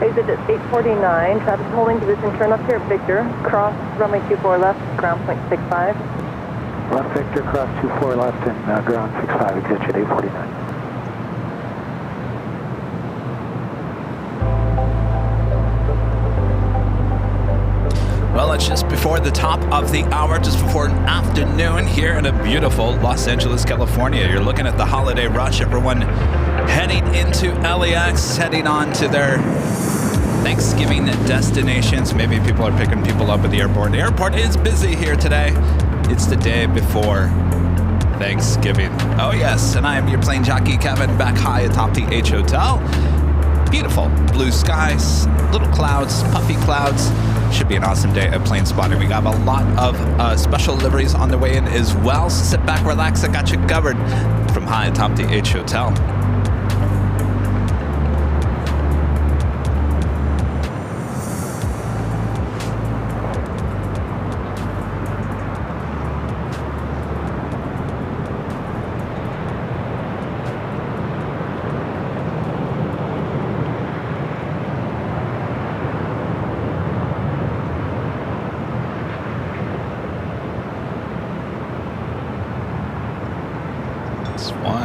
exit at 8:49. Traffic holding position. Turn left here at Victor. Cross runway 24 left, ground point 65. Left Victor, cross 24 left and ground 65, exit at 8:49. Well, it's just before the top of the hour, just before afternoon here in a beautiful Los Angeles, California. You're looking at the holiday rush. Everyone heading into LAX, heading on to their Thanksgiving destinations. Maybe people are picking people up at the airport. The airport is busy here today. It's the day before Thanksgiving. Oh yes, and I am your plane jockey Kevin, back high atop the H Hotel. Beautiful blue skies, little clouds, puffy clouds. Should be an awesome day at plane spotting. We got a lot of special liveries on the way in as well. So sit back, relax. I got you covered from high atop the H Hotel.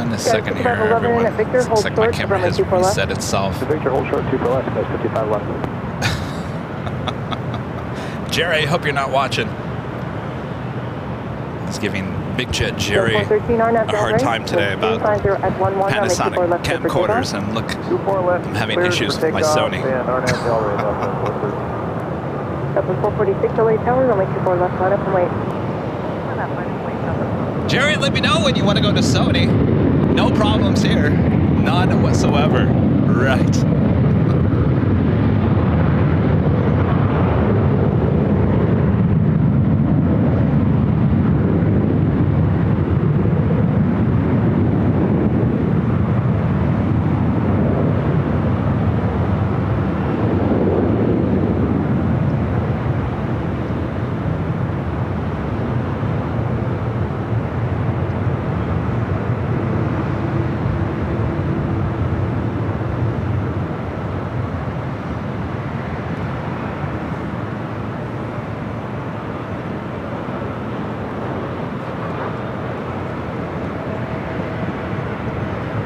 A second here, everyone. Looks like my camera has reset itself. Victor, hold short, 2 for left, that's 55 left. Jerry, I hope you're not watching. He's giving Big Jet Jerry a hard time today about Panasonic camcorders, and look, I'm having issues with my Sony. 446 LA Tower, runway 24 left, line up and wait. Jerry, let me know when you want to go to Sony. No problems here. None whatsoever. Right.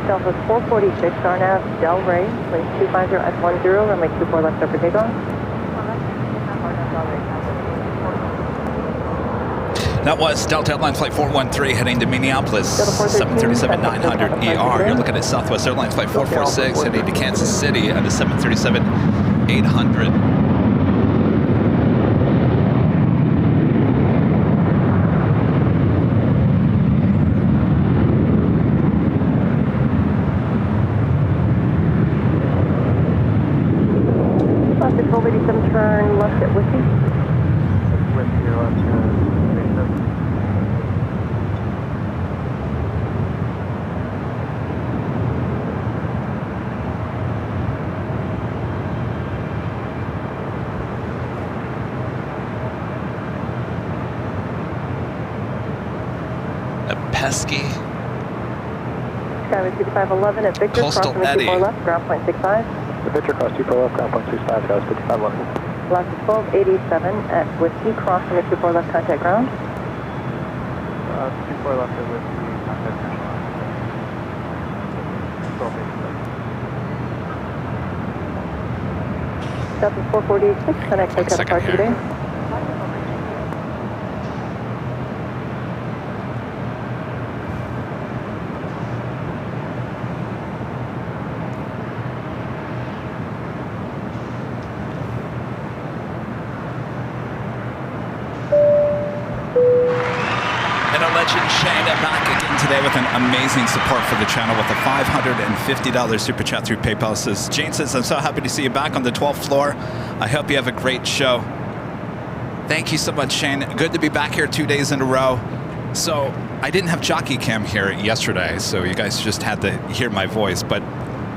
Delta 446, RNAV Del Rey, wind 250 at 10, runway 24 left over takeoff. That was Delta Airlines Flight 413 heading to Minneapolis, 737-900ER. You're looking at Southwest Airlines Flight 446 heading to Kansas City on the 737-800. Turn left at Whiskey. Whiskey, left, A pesky Skyway 5511 at Victor, Coastal crossing Eddie. 24 left, ground point 65. the Victor, cross 2 for left, ground point 65, guys, 55 left. Last 1287 at Whiskey, crossing the 24 left, contact ground. 2 for left at Whiskey, contact ground. 1286. Delta 446, connect take up departure today. Today with an amazing support for the channel with a $550 super chat through PayPal. Jane says, I'm so happy to see you back on the 12th floor. I hope you have a great show. Thank you so much, Shane. Good to be back here 2 days in a row. So I didn't have Jockey Cam here yesterday, so you guys just had to hear my voice. But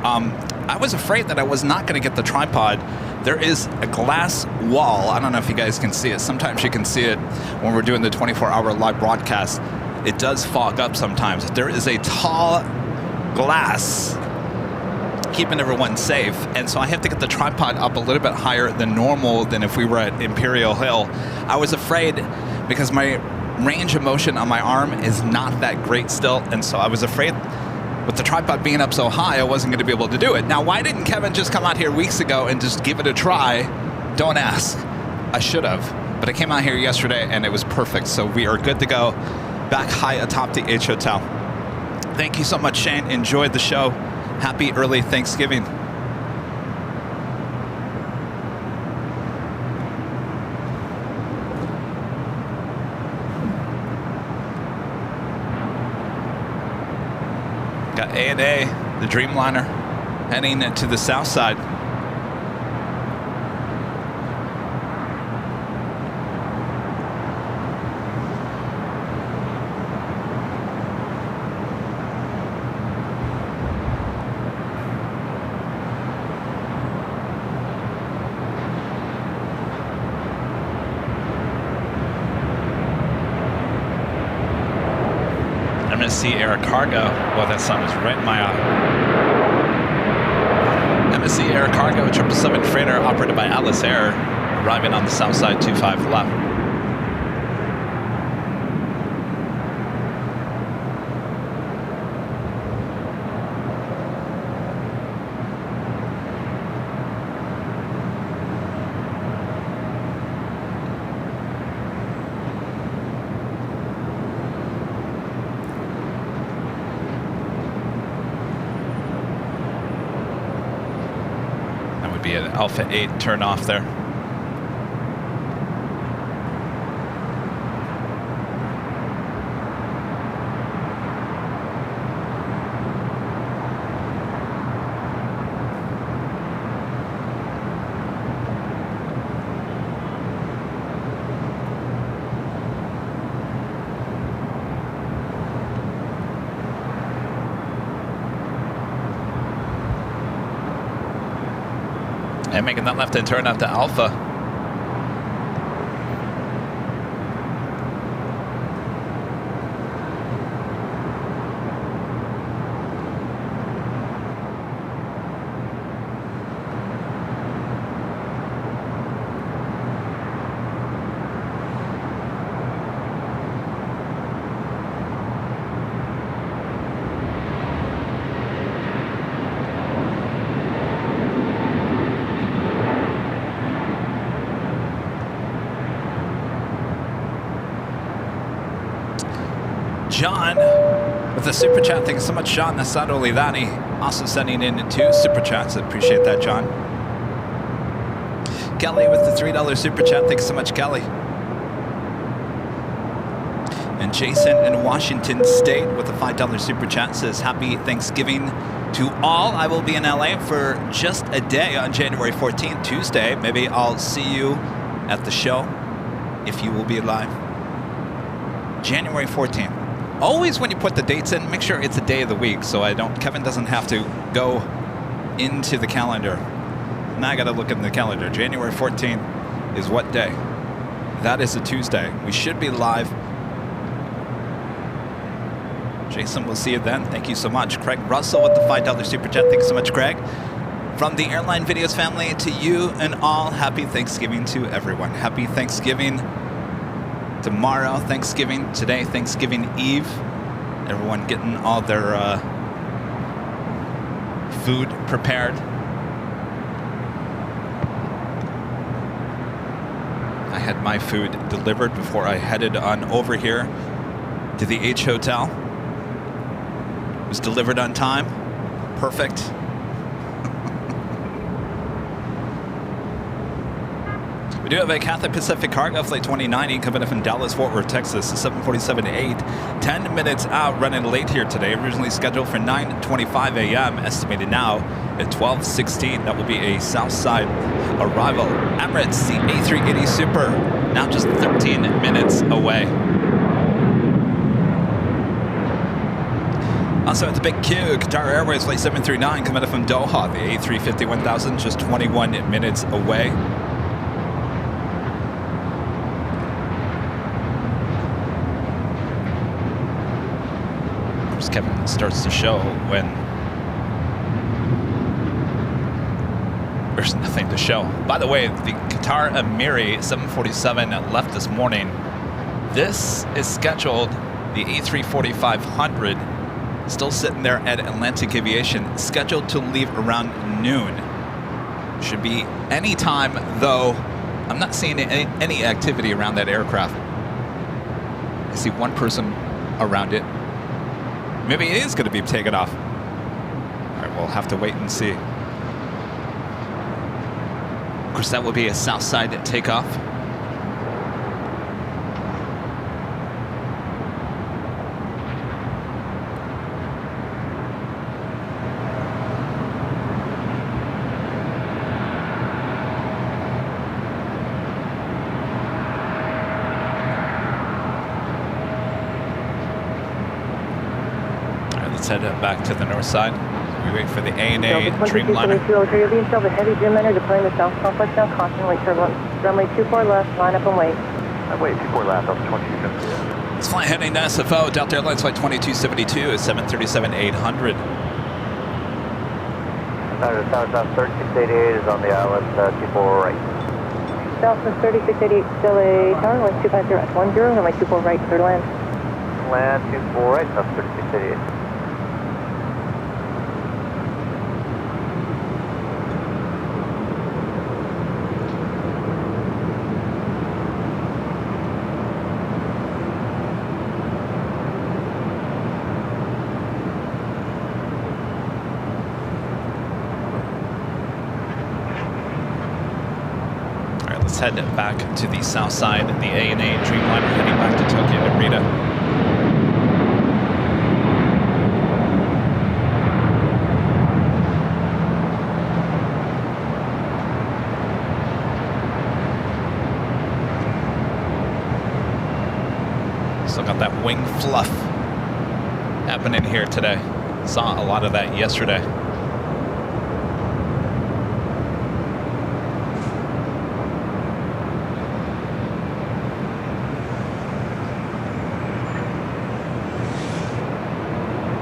I was afraid that I was not going to get the tripod. There is a glass wall. I don't know if you guys can see it. Sometimes you can see it when we're doing the 24-hour live broadcast. It does fog up sometimes. There is a tall glass keeping everyone safe. And so I have to get the tripod up a little bit higher than normal than if we were at Imperial Hill. I was afraid because my range of motion on my arm is not that great still. And so I was afraid with the tripod being up so high, I wasn't going to be able to do it. Now, why didn't Kevin just come out here weeks ago and just give it a try? Don't ask. I should have. But I came out here yesterday and it was perfect. So we are good to go back high atop the H Hotel. Thank you so much, Shane. Enjoyed the show. Happy early Thanksgiving. Got A&A, the Dreamliner, heading to the south side. MSC Air Cargo. Well, that sun is right in my eye. MSC Air Cargo, 777 freighter operated by Atlas Air, arriving on the south side, 25 left. Be an Alpha 8 turn off there. And making that left-hand turn after Alpha. John with the super chat. Thanks so much, John. That's not only that, he also sending in 2 super chats. I appreciate that, John. Kelly with the $3 super chat. Thanks so much, Kelly. And Jason in Washington State with a $5 super chat says, happy Thanksgiving to all. I will be in LA for just a day on January 14th, Tuesday. Maybe I'll see you at the show if you will be live. January 14th. Always when you put the dates in, make sure it's a day of the week so Kevin doesn't have to go into the calendar. Now I got to look in the calendar. January 14th is what day? That is a Tuesday. We should be live. Jason, we'll see you then. Thank you so much. Craig Russell with the $5 super chat. Thanks so much, Craig. From the Airline Videos family to you and all, happy Thanksgiving to everyone. Happy Thanksgiving. Tomorrow, Thanksgiving. Today, Thanksgiving Eve. Everyone getting all their food prepared. I had my food delivered before I headed on over here to the H Hotel. It was delivered on time. Perfect. We do have a Cathay Pacific Cargo Flight 2090 coming up from Dallas, Fort Worth, Texas, 747-8, 10 minutes out, running late here today. Originally scheduled for 9:25 a.m., estimated now at 12:16. That will be a south side arrival. Emirates, the A380 Super, now just 13 minutes away. Also at the Big Q, Qatar Airways Flight 739 coming up from Doha, the A350 1000, just 21 minutes away. Kevin starts to show when There's nothing to show. By the way, the Qatar Emiri 747 left this morning. This is scheduled, the A340-500, still sitting there at Atlantic Aviation, scheduled to leave around noon. Should be any time, though. I'm not seeing any activity around that aircraft. I see one person around it. Maybe it is going to be taken off. All right, we'll have to wait and see. Of course, that will be a south side takeoff. Let's head back to the north side. We wait for the ANA Dreamliner. You're being still the heavy Dreamliner deploying the south complex now. Caution, late turbulence. Runway 24 left, line up and wait. Runway 24 left, Delta 2270. It's flying heading to SFO. Delta Airlines flight 2272 is 737-800. South 3688 is on the island, 24 right. Southwest 3688, still a tower, wind 250 at 10, runway 24 right, clear to land. Land 24 right, South 3688. Let's head back to the south side. The ANA Dreamliner heading back to Tokyo Narita. Still got that wing fluff happening here today. Saw a lot of that yesterday.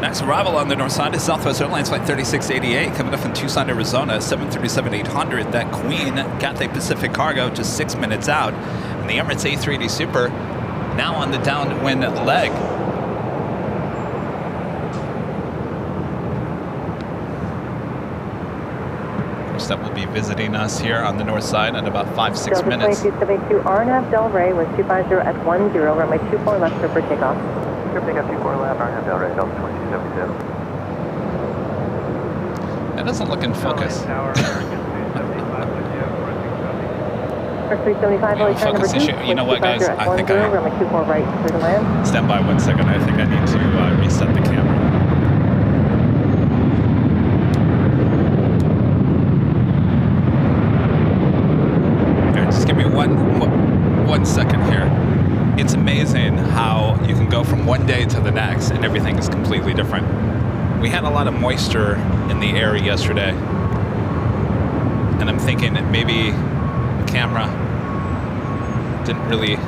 Next arrival on the north side is Southwest Airlines flight 3688 coming up from Tucson, Arizona, 737-800. That Queen Cathay Pacific cargo just 6 minutes out. And the Emirates A380 Super now on the downwind leg. Of course, that will be visiting us here on the north side in about 5-6 minutes. 2272 RNAV Del Rey with 250 at 10, runway 24 left for takeoff. Sure, pick up 24 left, RNAV Del Rey, Delta 2272. That doesn't look in focus. First 375, Focus issue. You know what, guys? I think runway 24 right, clear to land. Stand by 1 second. I think I need to reset the camera. Okay, just give me one second here. It's amazing how you can go from one day to the next and everything is completely different. We had a lot of moisture in the air yesterday, and I'm thinking that maybe the camera didn't really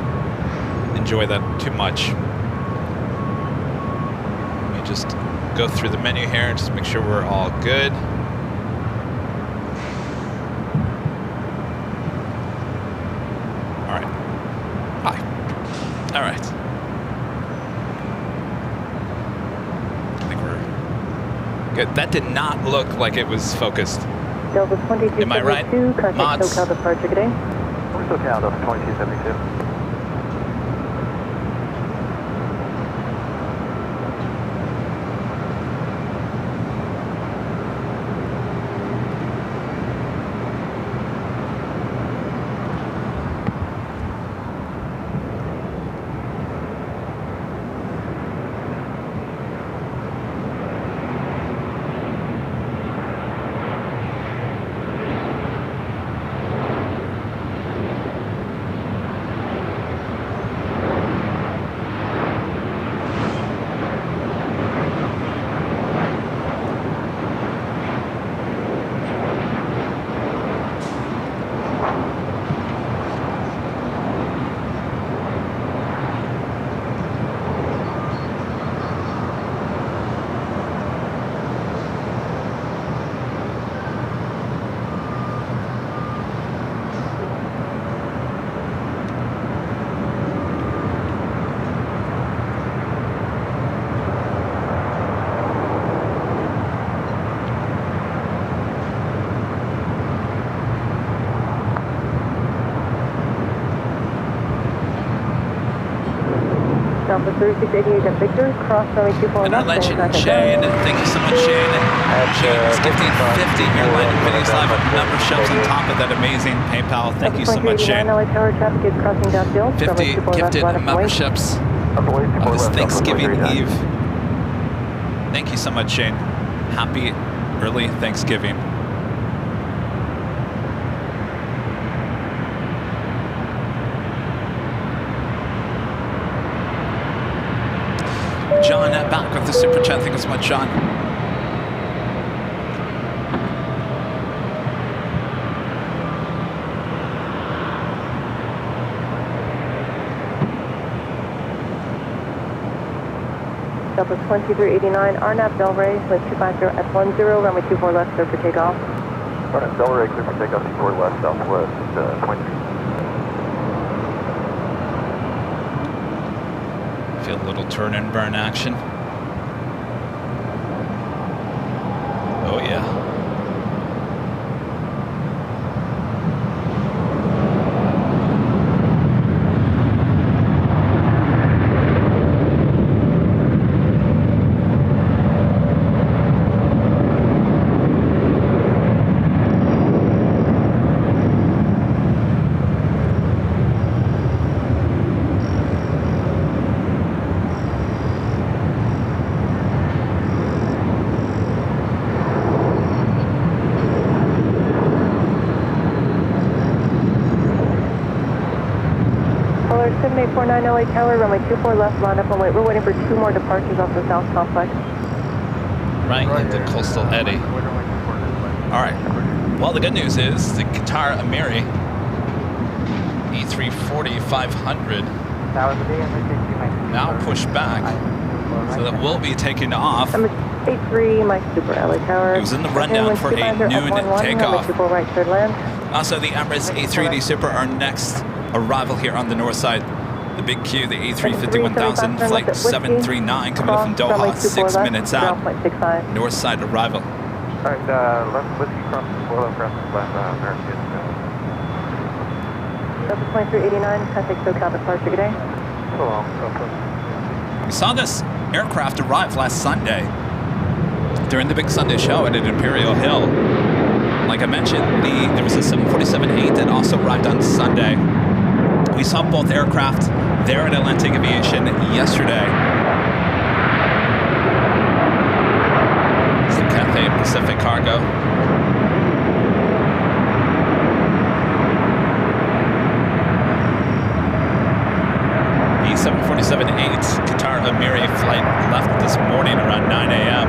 enjoy that too much. Let me just go through the menu here and just make sure we're all good. All right. Hi. All right. I think we're good. That did not look like it was focused. Delta 2272, Am I right? contact Mods? SoCal departure, good day. We're SoCal, Delta 2272. Delta 3688 at Victor, cross runway 24 And our left. legend, Shane. Thank you so much, Shane. Shane is gifting 50 Airline Videos Live memberships on top of that amazing PayPal. Thank you so much, Shane. LA Tower traffic is crossing downfield. 50 gifted memberships on this Thanksgiving Eve. Thank you so much, Shane. Happy early Thanksgiving. John, back with the super chat. Thank you so much, John. Delta 2389, RNAV Delray, with 250 at 10, runway 24 left, clear for takeoff. RNAV Delray, clear for takeoff, 24 left, southwest, 23. Feel a little turn and burn action. Oh yeah. Color 7849 LA Tower, runway 24 left, line up and wait. We're waiting for 2 more departures off the south complex. Right into Coastal Eddy. All right. Well, the good news is the Qatar Amiri E340-500 now pushed back, so that will be taking off. I'm 83, Mike Super LA Tower. It was in the rundown for a noon takeoff. Right, third land. Also, the Emirates A380 Super, our next arrival here on the north side. The big Q, the A350-1000, flight 739, coming up from Doha, 6 minutes out. North side arrival. Alright, left whiskey cross the left, left, American. Delta 2389, contact SoCal departure, good day. So long, We saw this aircraft arrive last Sunday during the big Sunday show at Imperial Hill. Like I mentioned, there was a 747-8 that also arrived on Sunday. We saw both aircraft there at Atlantic Aviation yesterday. It's the Cathay Pacific Cargo. The 747-8 Qatar Amiri flight left this morning around 9 a.m.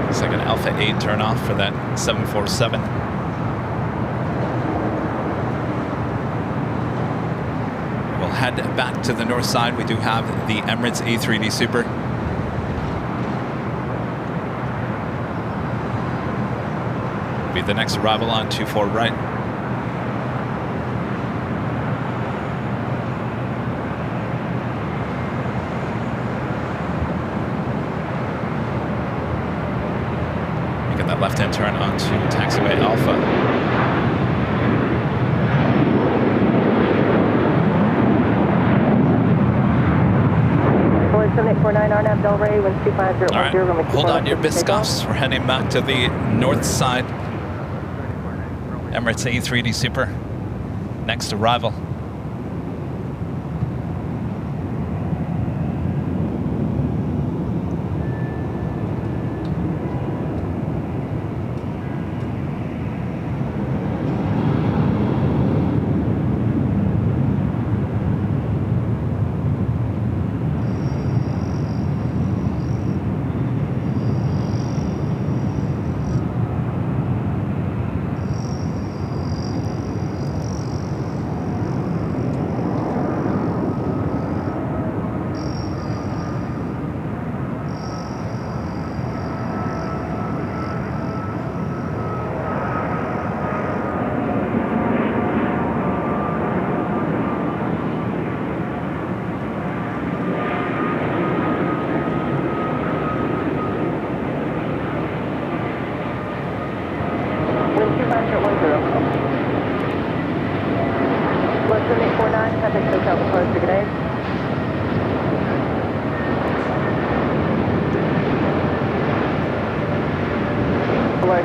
It's like an Alpha 8 turnoff for that 747. We'll head back to the north side. We do have the Emirates A380 Super. Be the next arrival on 24 right. That left-hand turn onto taxiway Alpha. Board 7849 RNAV Delray, wind 250. All right, hold on your biscuits. We're heading back to the north side. Emirates A380 Super, next arrival.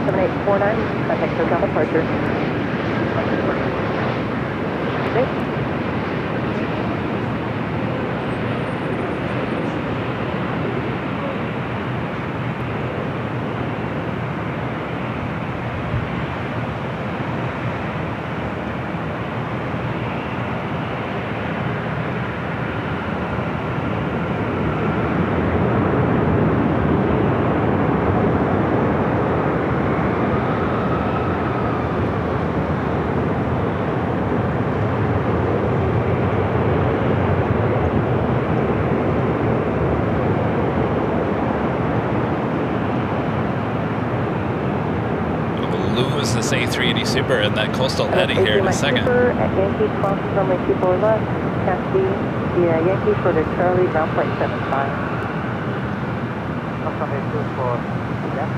7849, contact SoCal departure. Okay. Lose this A380 Super in that coastal eddy here in a second. Super at Yankee cross runway 24 left, taxi via Yankee for the Charlie, ground flight 75. Runway 24 left,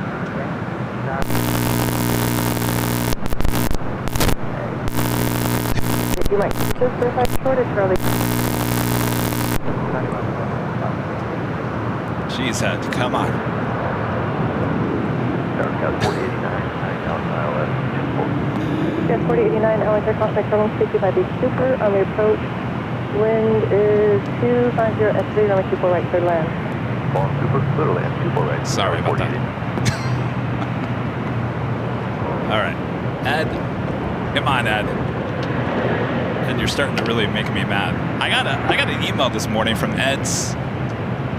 If you might just verify short of Charlie. Jeez, Ed, come on. Yes, 4089, LA takeoff by Charlie 65 Super on the approach. Wind is 250 at 3, runway 24 right, clear land. Super, clear land, 24 right. Sorry about that. All right, Ed, come on, Ed. Ed, you're starting to really make me mad. I got an email this morning from Ed's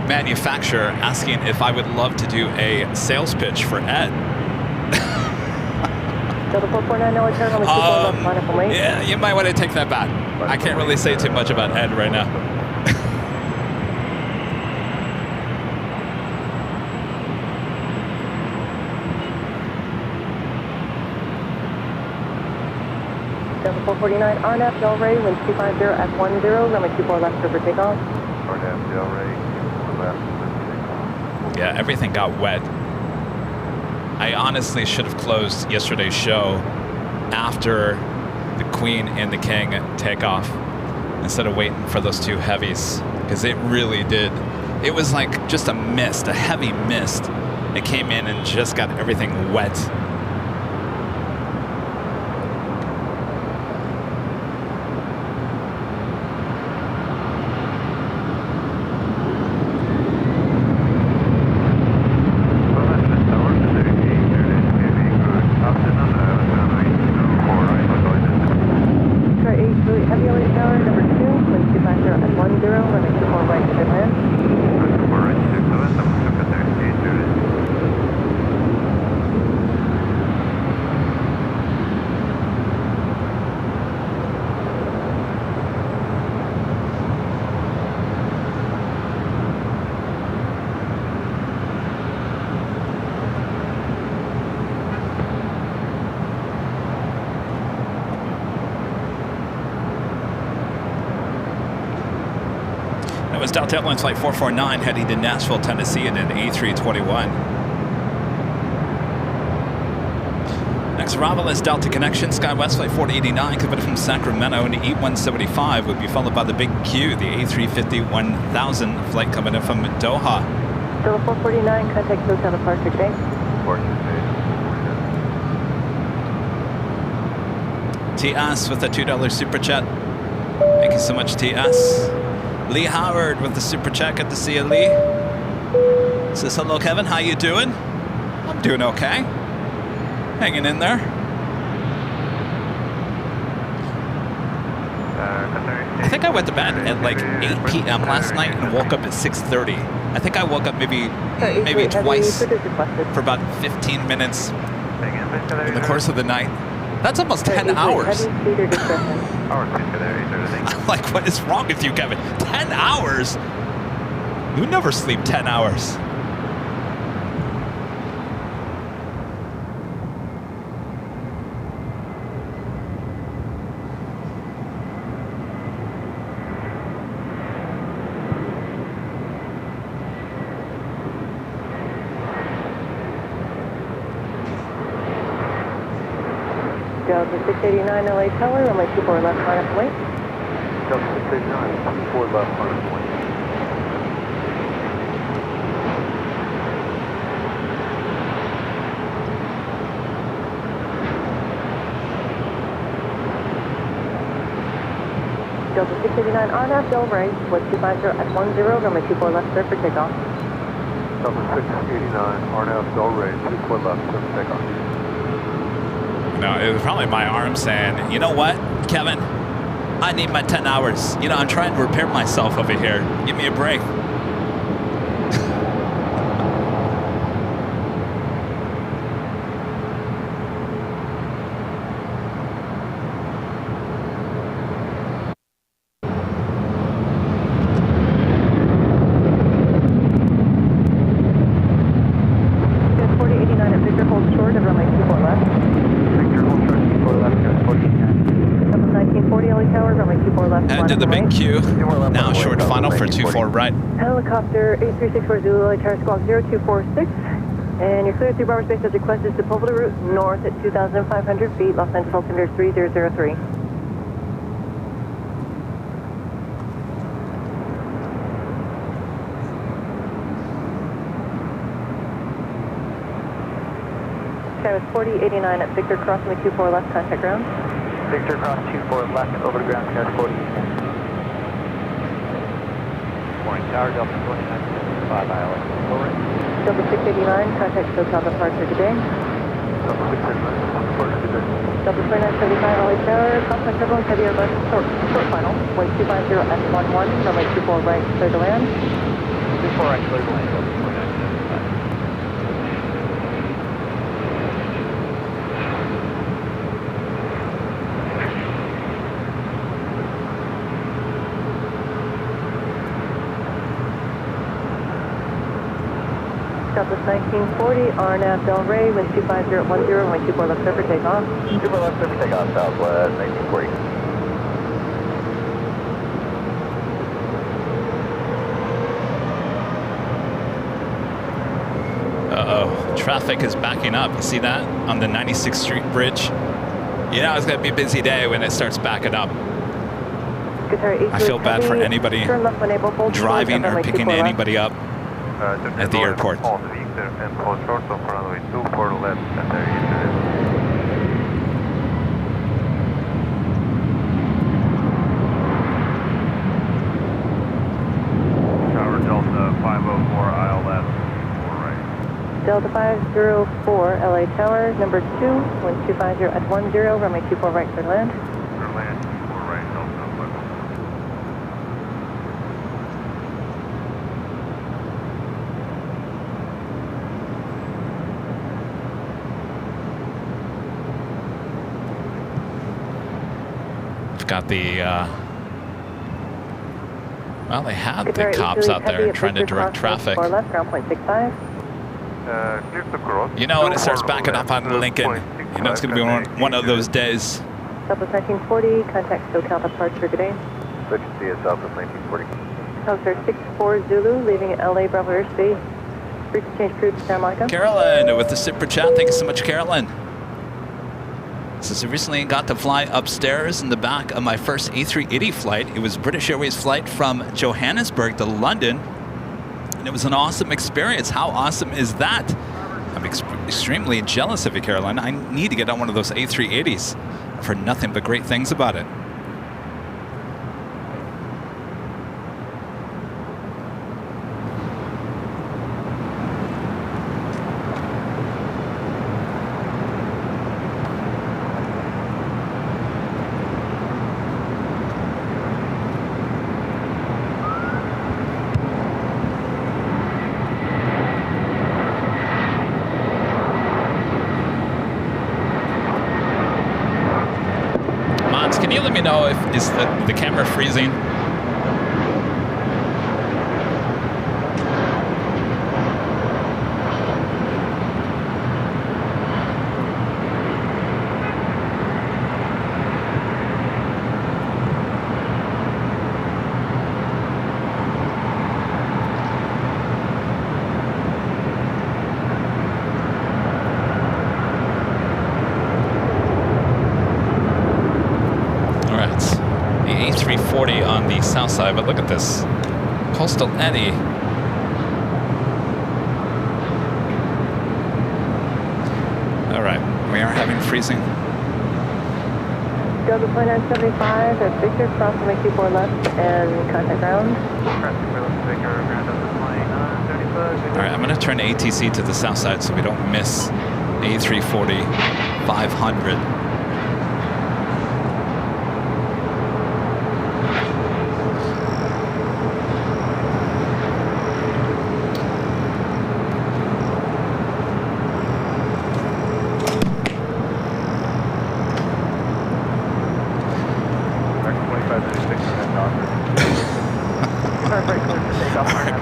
manufacturer asking if I would love to do a sales pitch for Ed. Delta 449, LA turn runway 24 left, line up and wait. Yeah, you might want to take that back. I can't really say too much about Ed right now. Delta 449, RNAV, Delray, wind 250 at 10, runway 24 left, clear for takeoff. RNAV, Delray, left, takeoff. Yeah, everything got wet. I honestly should have closed yesterday's show after the Queen and the King take off instead of waiting for those two heavies, because it really did. It was like just a mist, a heavy mist. It came in and just got everything wet. Was Delta Airlines Flight 449 heading to Nashville, Tennessee in an A321. Next arrival is Delta Connection, SkyWest Flight 489, coming from Sacramento, and E175 would be followed by the Big Q, the A350 1000 flight coming in from Doha. Delta 449, contact SoCal departure J. TS with a $2 super chat. Thank you so much, TS. Lee Howard with the super chat. Good to see you, Lee. Says, hello, Kevin. How you doing? I'm doing okay. Hanging in there. I think I went to bed at like 8 p.m. last night and woke up at 6:30. I think I woke up maybe twice for about 15 minutes in the course of the night. That's almost 10 hours. I'm like, what is wrong with you, Kevin? 10 hours? You never sleep 10 hours. Delta 689 LA Tower, runway 24 left, line up and wait. Delta 689, 24 left, line up and wait. 689 RNAV Delray, wind 250 at 10, runway 24 left, clear for takeoff. Delta 689, RNAV Delray, 24 left, clear for takeoff. No, it was probably my arm saying, you know what, Kevin? I need my 10 hours. You know, I'm trying to repair myself over here. Give me a break. Head to the big Q. Now short final for 24 right. Helicopter 8364 Zulu, LA Tower Squawk 0246. And you're clear through Barber Space as requested. Sepulveda route north at 2,500 feet. Los Angeles altimeter 3003. Sky was 4089 at Victor crossing the Q4 left, contact ground. Victor cross 24 left, over to ground, clear 40. Morning, Tower, Delta 2975, ILS. Delta 689, contact SoCal departure today. Delta 689, departure today. Delta 2975, LA Tower, complex turbulence, heavy airbus, short final. Wind 250 at 11, runway 24 right, clear to land. 24 right, clear to land, Delta 2975. Southwest 1940, RNAV Delray, wind 250 at 10, runway 24 left, clear for takeoff. 24 left, clear for takeoff, Southwest 1940. Uh-oh. Traffic is backing up. You see that? On the 96th Street Bridge. You know it's going to be a busy day when it starts backing up. I feel bad for anybody driving or picking anybody up at the airport. And close short, so for runway 24 to left, and there you go. Tower Delta 504 ILS, 4 right. Delta 504, LA Tower, number 2, wind 250 at 10, runway 24 right, clear to land. Clear to land, 4 right, Delta 504. Got the, well, they have the cops out there trying to direct traffic. Left, ground point 65. You know, when it starts backing up on Lincoln, you know it's going to be one of those days. Southwest 1940, contact SoCal departure today. Switch to Southwest 1940. Helicopter 64 Zulu, leaving LA Bravo airspace. Frequency change approved to Santa Monica. Carolyn with the super chat. Thank you so much, Carolyn. Since I recently got to fly upstairs in the back of my first A380 flight. It was British Airways flight from Johannesburg to London. And it was an awesome experience. How awesome is that? I'm extremely jealous of you, Caroline. I need to get on one of those A380s. I've heard nothing but great things about it. Know if is the camera freezing? On the south side, but look at this coastal eddy. All right, we are having freezing. Delta Plane 975 at Victor, cross runway 24 left and contact ground. All right, I'm going to turn ATC to the south side so we don't miss A340 500.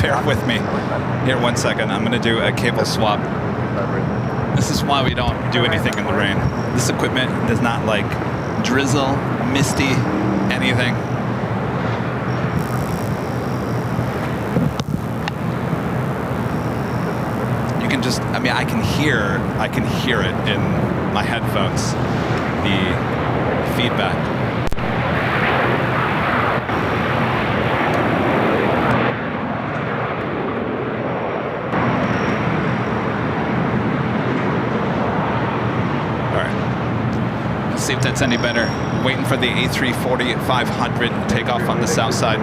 Bear with me. Here, 1 second. I'm going to do a cable swap. This is why we don't do anything in the rain. This equipment does not like drizzle, misty, anything. You can just, I mean, I can hear it in my headphones, the feedback. See if that's any better. Waiting for the A340 500 takeoff on the south side.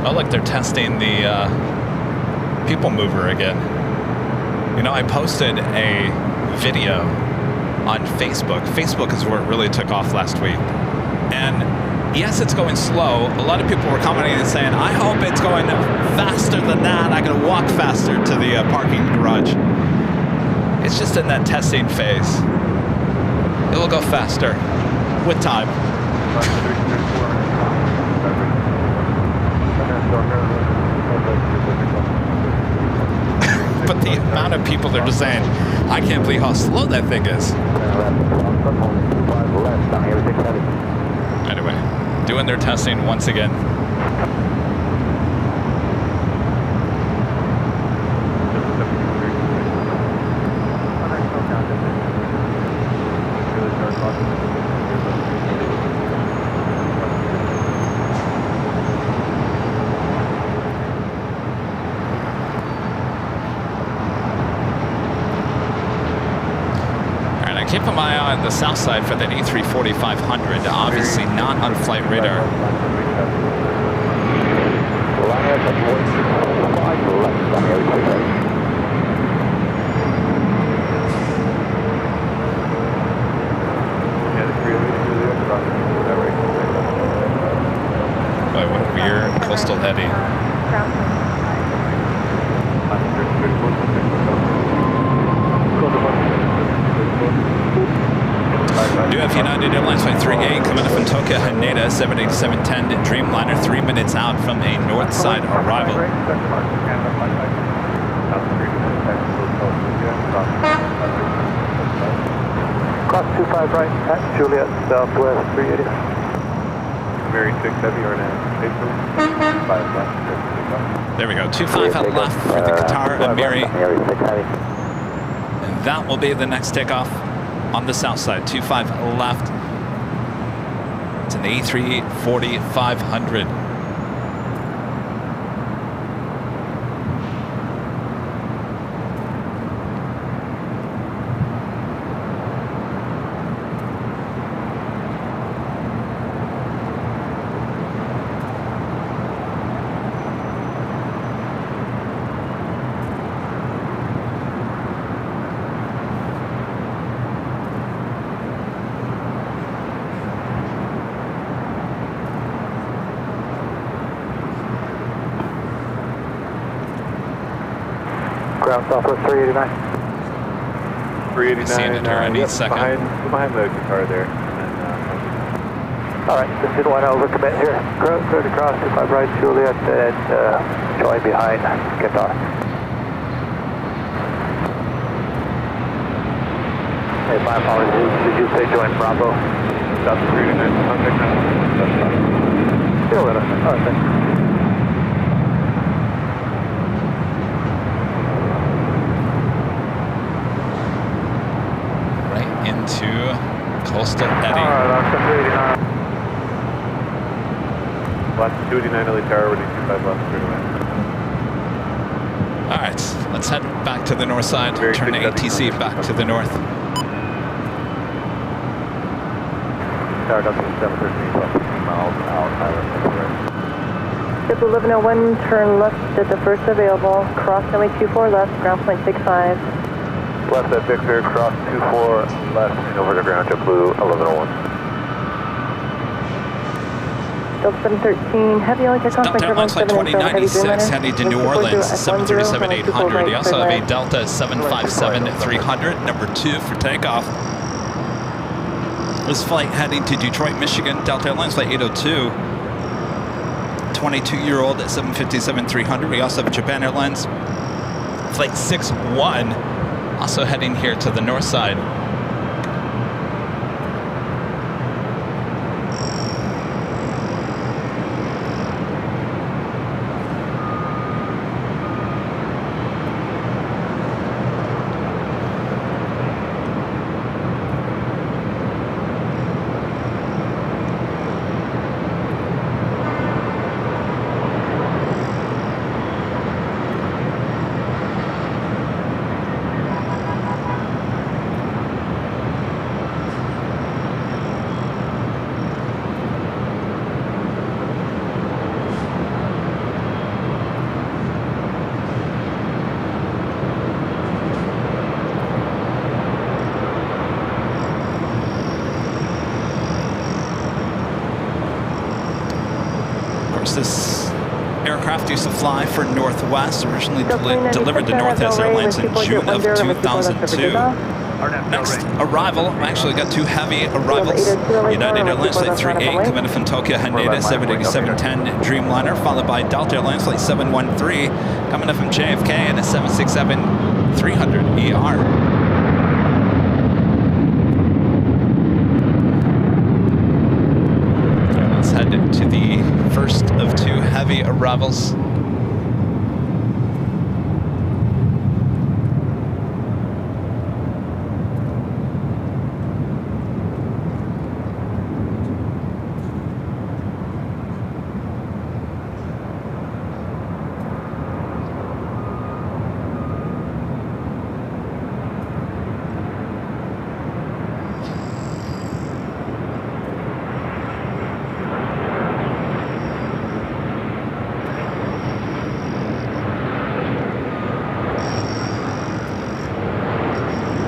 Like they're testing the people mover again. You know, I posted a video on Facebook. Facebook is where it really took off last week. And yes, it's going slow. A lot of people were commenting and saying, I hope it's going faster than that. I can walk faster to the parking garage. It's just in that testing phase. It will go faster with time. But the amount of people that are just saying, I can't believe how slow that thing is. Anyway, doing their testing once again. Keep an eye on the south side for that A340 500, obviously not on flight radar. Boy, what weird coastal heading. Do have United Airlines Flight 38 coming up from Tokyo Haneda 78710 Dreamliner, 3 minutes out from a north side arrival. Cross 25 right at Juliet, Southwest 380. Mary 6 heavy or an 5 left. There we go, 25 out left for the Qatar Amiri. And that will be the next takeoff on the south side, 25 left. It's an A340 500. down Southwest 389. 389. Seeing it here any second. Behind the guitar there. All right, this is one over commit here. Go to cross 25 right, Juliet, and join behind guitar. Hey, my apologies. Did you say join Bravo? South 389. Contact now. Still with us. All right, thanks. Right into coastal eddy. All right, that's 389. Last 289 LA Tower, running 25 left, straight away. All right, let's head back to the north side. Very Turn good ATC back to the north. Tower up to 713 plus 15 miles an hour, Tyler. Ship 1101, turn left at the first available. Cross runway 24 left, ground point 65. Left at Victor, cross 24 left, and over to ground JetBlue 1101. Delta 713, heavy only take off. Delta Airlines Flight 2096 heading to New Orleans, 737-800. You also have a Delta 757-300, number 2 for takeoff. This flight heading to Detroit, Michigan, Delta Airlines Flight 802. 22-year-old at 757-300. We also have Japan Airlines Flight 61, also heading here to the north side. This aircraft used to fly for Northwest, originally delivered to Northwest Airlines in June of 2002. Next arrival, we actually got 2 heavy arrivals. United Airlines Flight 38 coming in from Tokyo Haneda 787-10 Dreamliner, followed by Delta Airlines Flight 713 coming in from JFK and a 767-300ER. To the first of 2 heavy arrivals.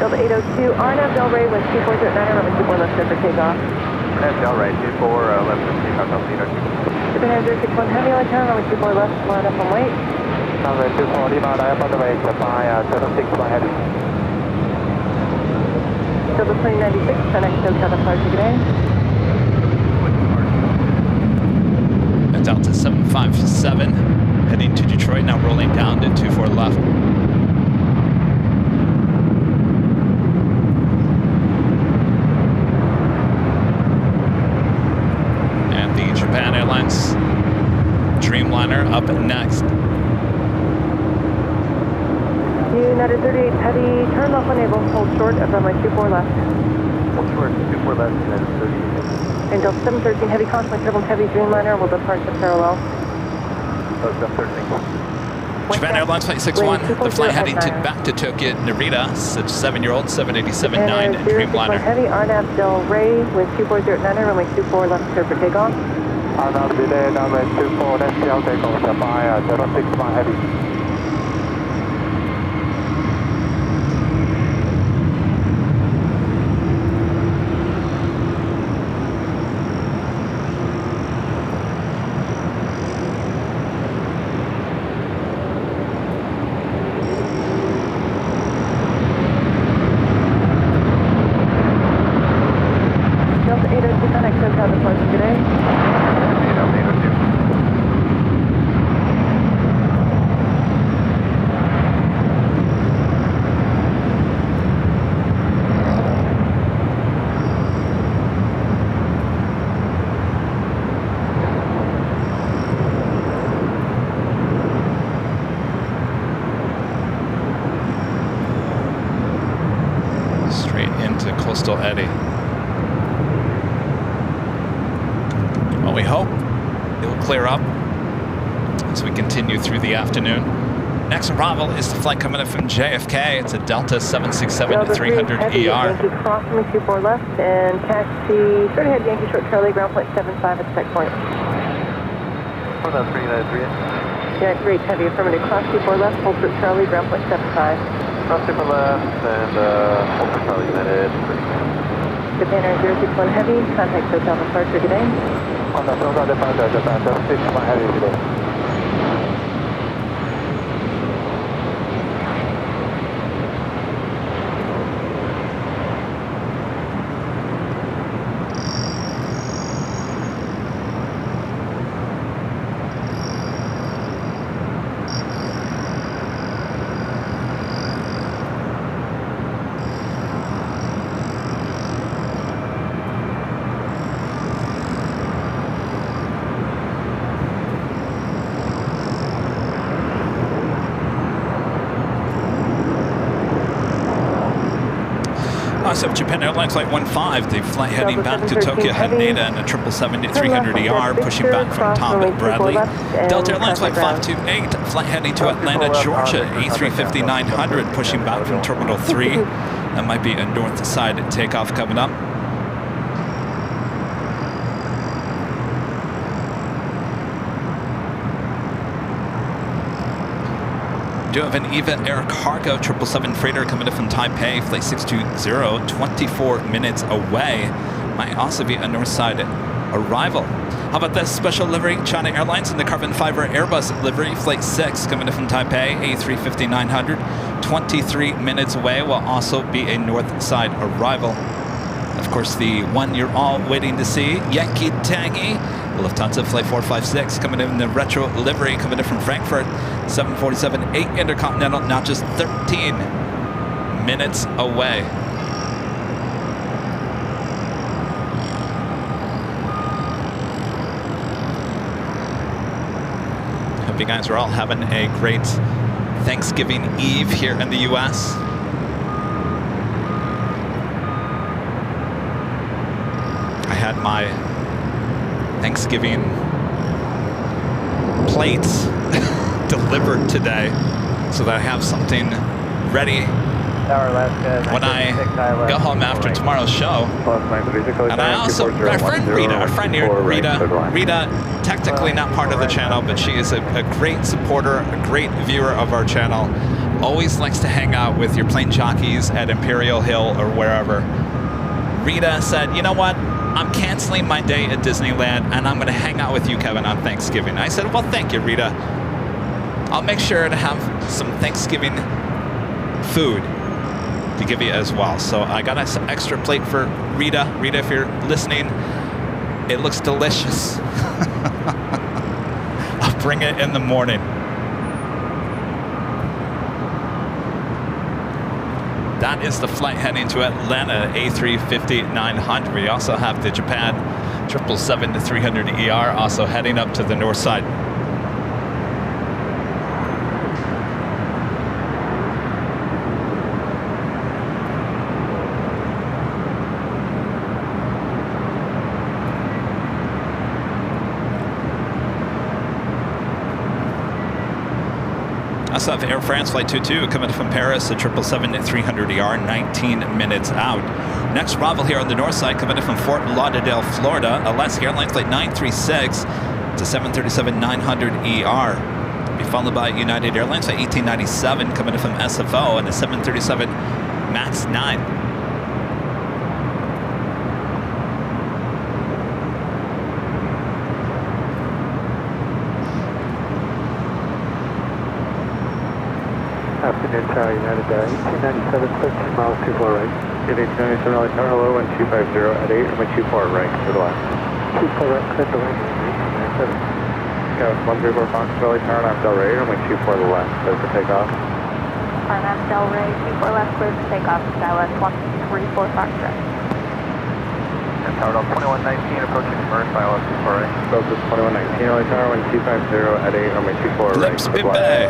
Delta 802, RNAV Del Rey, wind 2409, runway 24 left clear for takeoff. RNAV Del Rey, 24 left, takeoff, Alpino. Japan 061, heavy only turn, runway 24 left, line up and wait. Runway 24, Lima, I am on the way to Japan, 76 heavy. Delta 2096, 10x Delta Flight ticket in. Delta 757 heading to Detroit, now rolling down to 24 left. And the Japan Airlines Dreamliner up next. United 38 heavy, turn left unable, hold short at runway 24 left. Hold short, 24 left, United 38. And Delta 713 heavy, constantly turbulent heavy Dreamliner will depart to parallel. Delta 13. Japan Airlines Flight 61, the flight heading back to Tokyo Narita, 7-year-old 787-9 Dreamliner. Heavy, RNAV Del Rey with 2409, runway 24 left clear for takeoff. RNAV Midday, runway 24 left clear takeoff, Japan 061 heavy. coastal eddy. Well, we hope it will clear up as we continue through the afternoon. Next arrival is the flight coming in from JFK. It's a Delta 767-300ER. Yankee cross from 24 left and taxi straight ahead Yankee short Charlie, ground point 75 at the checkpoint. From that 393. Yeah, great, heavy affirmative, cross 24 left, hold for Charlie, ground point 75. Cross 24 left and hold for Charlie United. Japan Air 061 Heavy, contact hotel departure, good day. On that hotel departure, Japan 061 Heavy, good day. Of Japan Airlines Flight 15, the flight heading back to Tokyo Haneda and a 777-300ER pushing back from Tom Bradley. Delta Airlines Flight 528, flight heading to Atlanta, Georgia, A350-900 pushing back from Terminal 3. That might be a north side takeoff coming up. Do have an EVA Air Cargo 777 freighter coming in from Taipei, flight 620, 24 minutes away. Might also be a north side arrival. How about this special livery? China Airlines in the carbon fiber Airbus livery, flight 6 coming in from Taipei, A350-900, 23 minutes away. Will also be a north side arrival. Of course, the one you're all waiting to see, Yankee Tangy, Lufthansa Flight 456 coming in the retro livery, coming in from Frankfurt, 747-8 Intercontinental, now just 13 minutes away. Hope you guys are all having a great Thanksgiving Eve here in the U.S. I had my Thanksgiving plates delivered today so that I have something ready when I go home after tomorrow's show. And I also, my friend Rita, our friend here, Rita, technically not part of the channel, but she is a great supporter, a great viewer of our channel. Always likes to hang out with your plane jockeys at Imperial Hill or wherever. Rita said, you know what? I'm canceling my day at Disneyland and I'm going to hang out with you, Kevin, on Thanksgiving. I said, well, thank you, Rita. I'll make sure to have some Thanksgiving food to give you as well. So I got an extra plate for Rita. Rita, if you're listening, it looks delicious. I'll bring it in the morning. That is the flight heading to Atlanta, A350-900. We also have the Japan 777-300ER also heading up to the north side. Also have Air France Flight 22 coming from Paris, the 777-300ER, 19 minutes out. Next arrival here on the north side coming in from Fort Lauderdale, Florida, Alaska Airlines Flight 936 to 737-900ER. Be followed by United Airlines Flight 1897 coming in from SFO and a 737 MAX 9. Afternoon, Tower United, 1897, 13 miles, 24 right. Get 1897, Raleigh Tower, hello, 1250 at 8, and 24 right, to the left. 24 right, clear to the left, 1897. Got 134 Fox, Raleigh Tower, and I'm Del Rey, and 24 to the left, clear for takeoff. I'm Del Rey, 24 left, clear for takeoff, Skywest 134 Fox, right. And Tower Del 2119, approaching Merck, by 24 right. Delta 2119, Raleigh Tower, 1250 at 8, and 24 right. Lips Midday.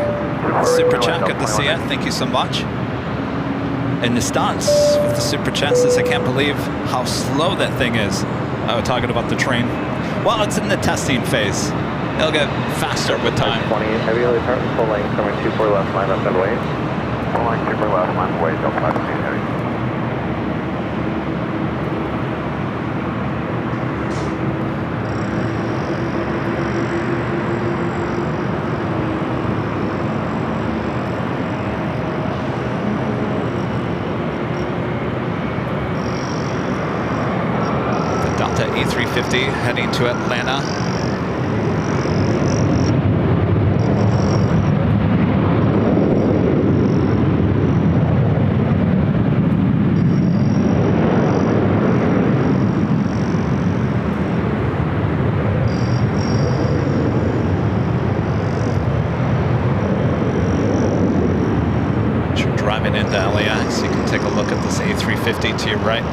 Super chat, good to see you. Thank you so much. in the stance with the super chassis. I can't believe how slow that thing is. Oh, talking about the train. Well, it's in the testing phase. It'll get faster with time. 20, heavy helipad, full length, coming 24 left, line up and wait. Full line, super left, line away, Delta 528 heavy. Delta A350 heading to Atlanta. As you're driving into LAX, you can take a look at this A350 to your right.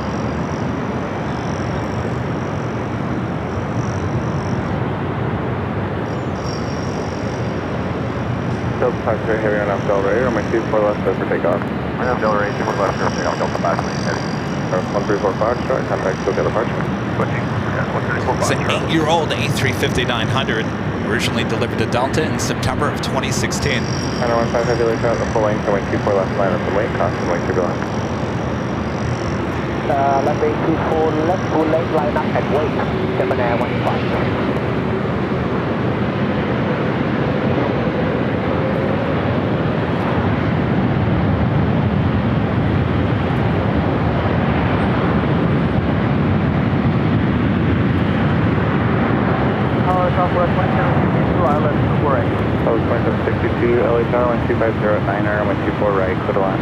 Delta 53 heavy on Del Rey, runway 24 left, clear for takeoff. Runway Del Rey, 24 left, clear for takeoff, Delta 528 heavy. 134 Foxtrot, contact SoCal departure. Switching, 134 It's an Foxtrot. 8-year-old A350-900, originally delivered to Delta in September of 2016. 915 heavy helipad, full length, runway 24 left, line up and wait, caution, runway 2 left. Runway 24 left, full length, line up and wait. Gemini 15. Southwest 2762, Island 48. Southwest 2762, LA Tower 1250 at 9 hour, 124 right, clear to land.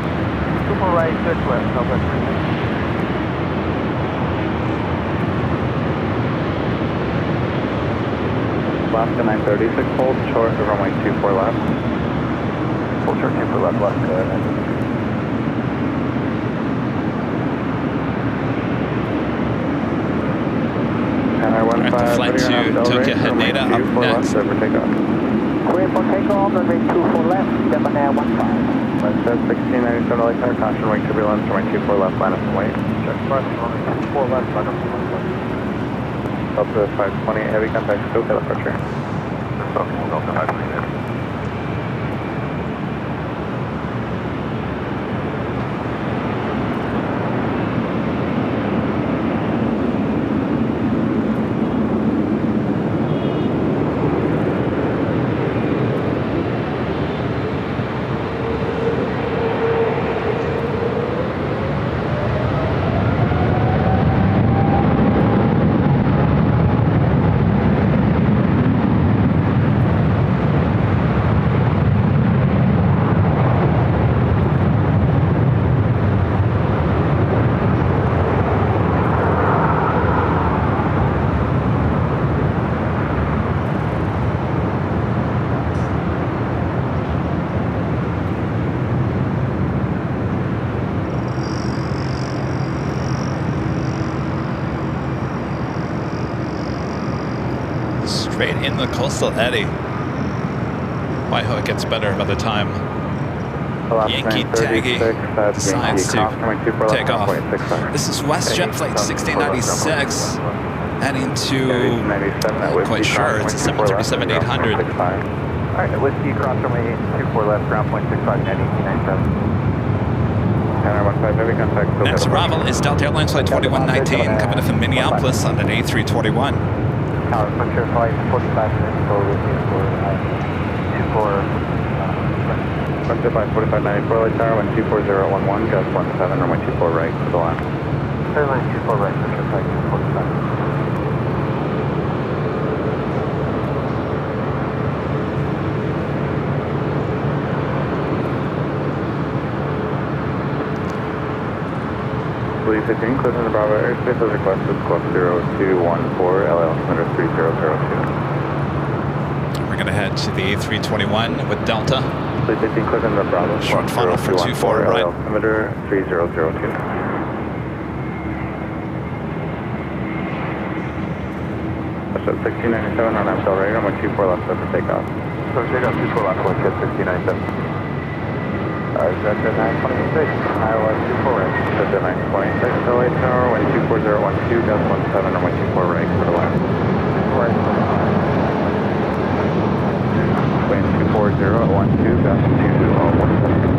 24 right, 6 left, Southwest 36. Alaska 936, hold short of runway 24 left. Full short, 24 left, left, good. Alright, the flight to Tokyo Haneda up next. Clear for takeoff, runway 24 left, Gemini 15. Westjet 1697 LA Tower, caution, runway turbulence, runway 24 left, line up and wait. Check front, runway 24 left, line up and wait. Delta 520, heavy contact SoCal departure. Focus, Delta 528 heavy. Straight in the coastal eddy. Why, how it gets better by the time Yankee Taggy decides to take off. This is WestJet flight 1696 heading to, not quite sure, it's a 737-800. Alright, Whiskey cross runway 24 left, ground point 65, 1897. Next arrival is Delta Airlines flight 2119 coming in from Minneapolis on an A321. Tower, picture flight 45 minutes forward with you for 24. Westjet flight 4594 LA Tower, 124011, gust 17, runway 24 right to the line. Airline 24 right, picture flight 45. Police 15, closing the Bravo airspace as requested, Club 0214, LL altimeter 3002. We're going to head to the A321 with Delta. Police 15, closing the Bravo, Short funnel for 24, LL right. altimeter 3002. Westjet 1697 on Del Rey, runway 24 left, set for takeoff. So takeoff 24 left, Westjet 1697. Roger, 926, Iowa 24 right. Roger, 926, LA Tower, wind 24012, gust 17, runway 24 right, for the left. Right. Wind 24012, gust 201.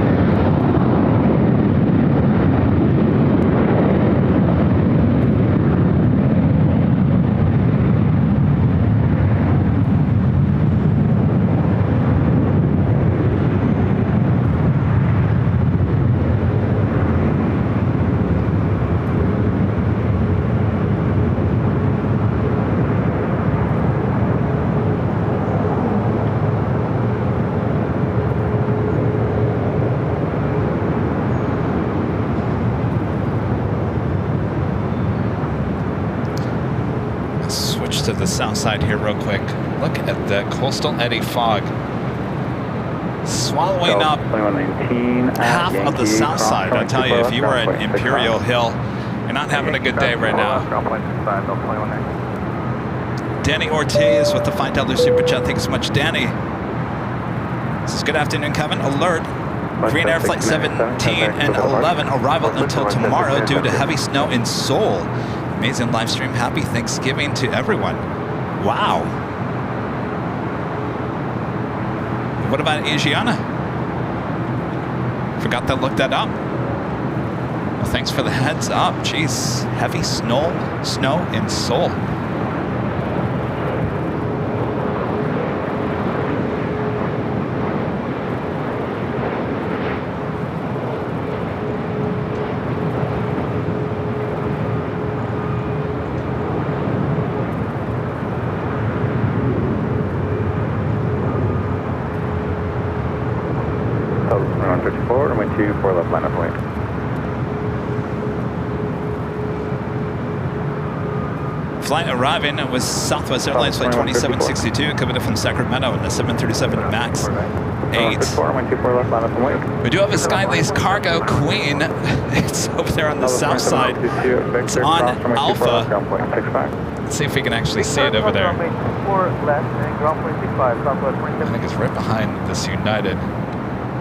To the south side here real quick. Look at the coastal eddy fog swallowing up half of the south side. I'll tell you, if you were at Imperial Hill, you're not having a good day right now. Danny Ortiz with the $5 super chat. Thanks so much, Danny. This is good afternoon, Kevin. Alert. Green Air Flight 17 and 11 arrival until tomorrow due to heavy snow in Seoul. Amazing live stream. Happy Thanksgiving to everyone. Wow. What about Asiana? Forgot to look that up. Well, thanks for the heads up. Jeez, heavy snow in Seoul. For left line of way. Flight arriving was Southwest Airlines Flight 2762 coming in from Sacramento in the 737 MAX 8. We do have a Skylace Cargo Queen. It's over there on the south side. It's on Alpha. Let's see if we can actually see it over there. I think it's right behind this United. I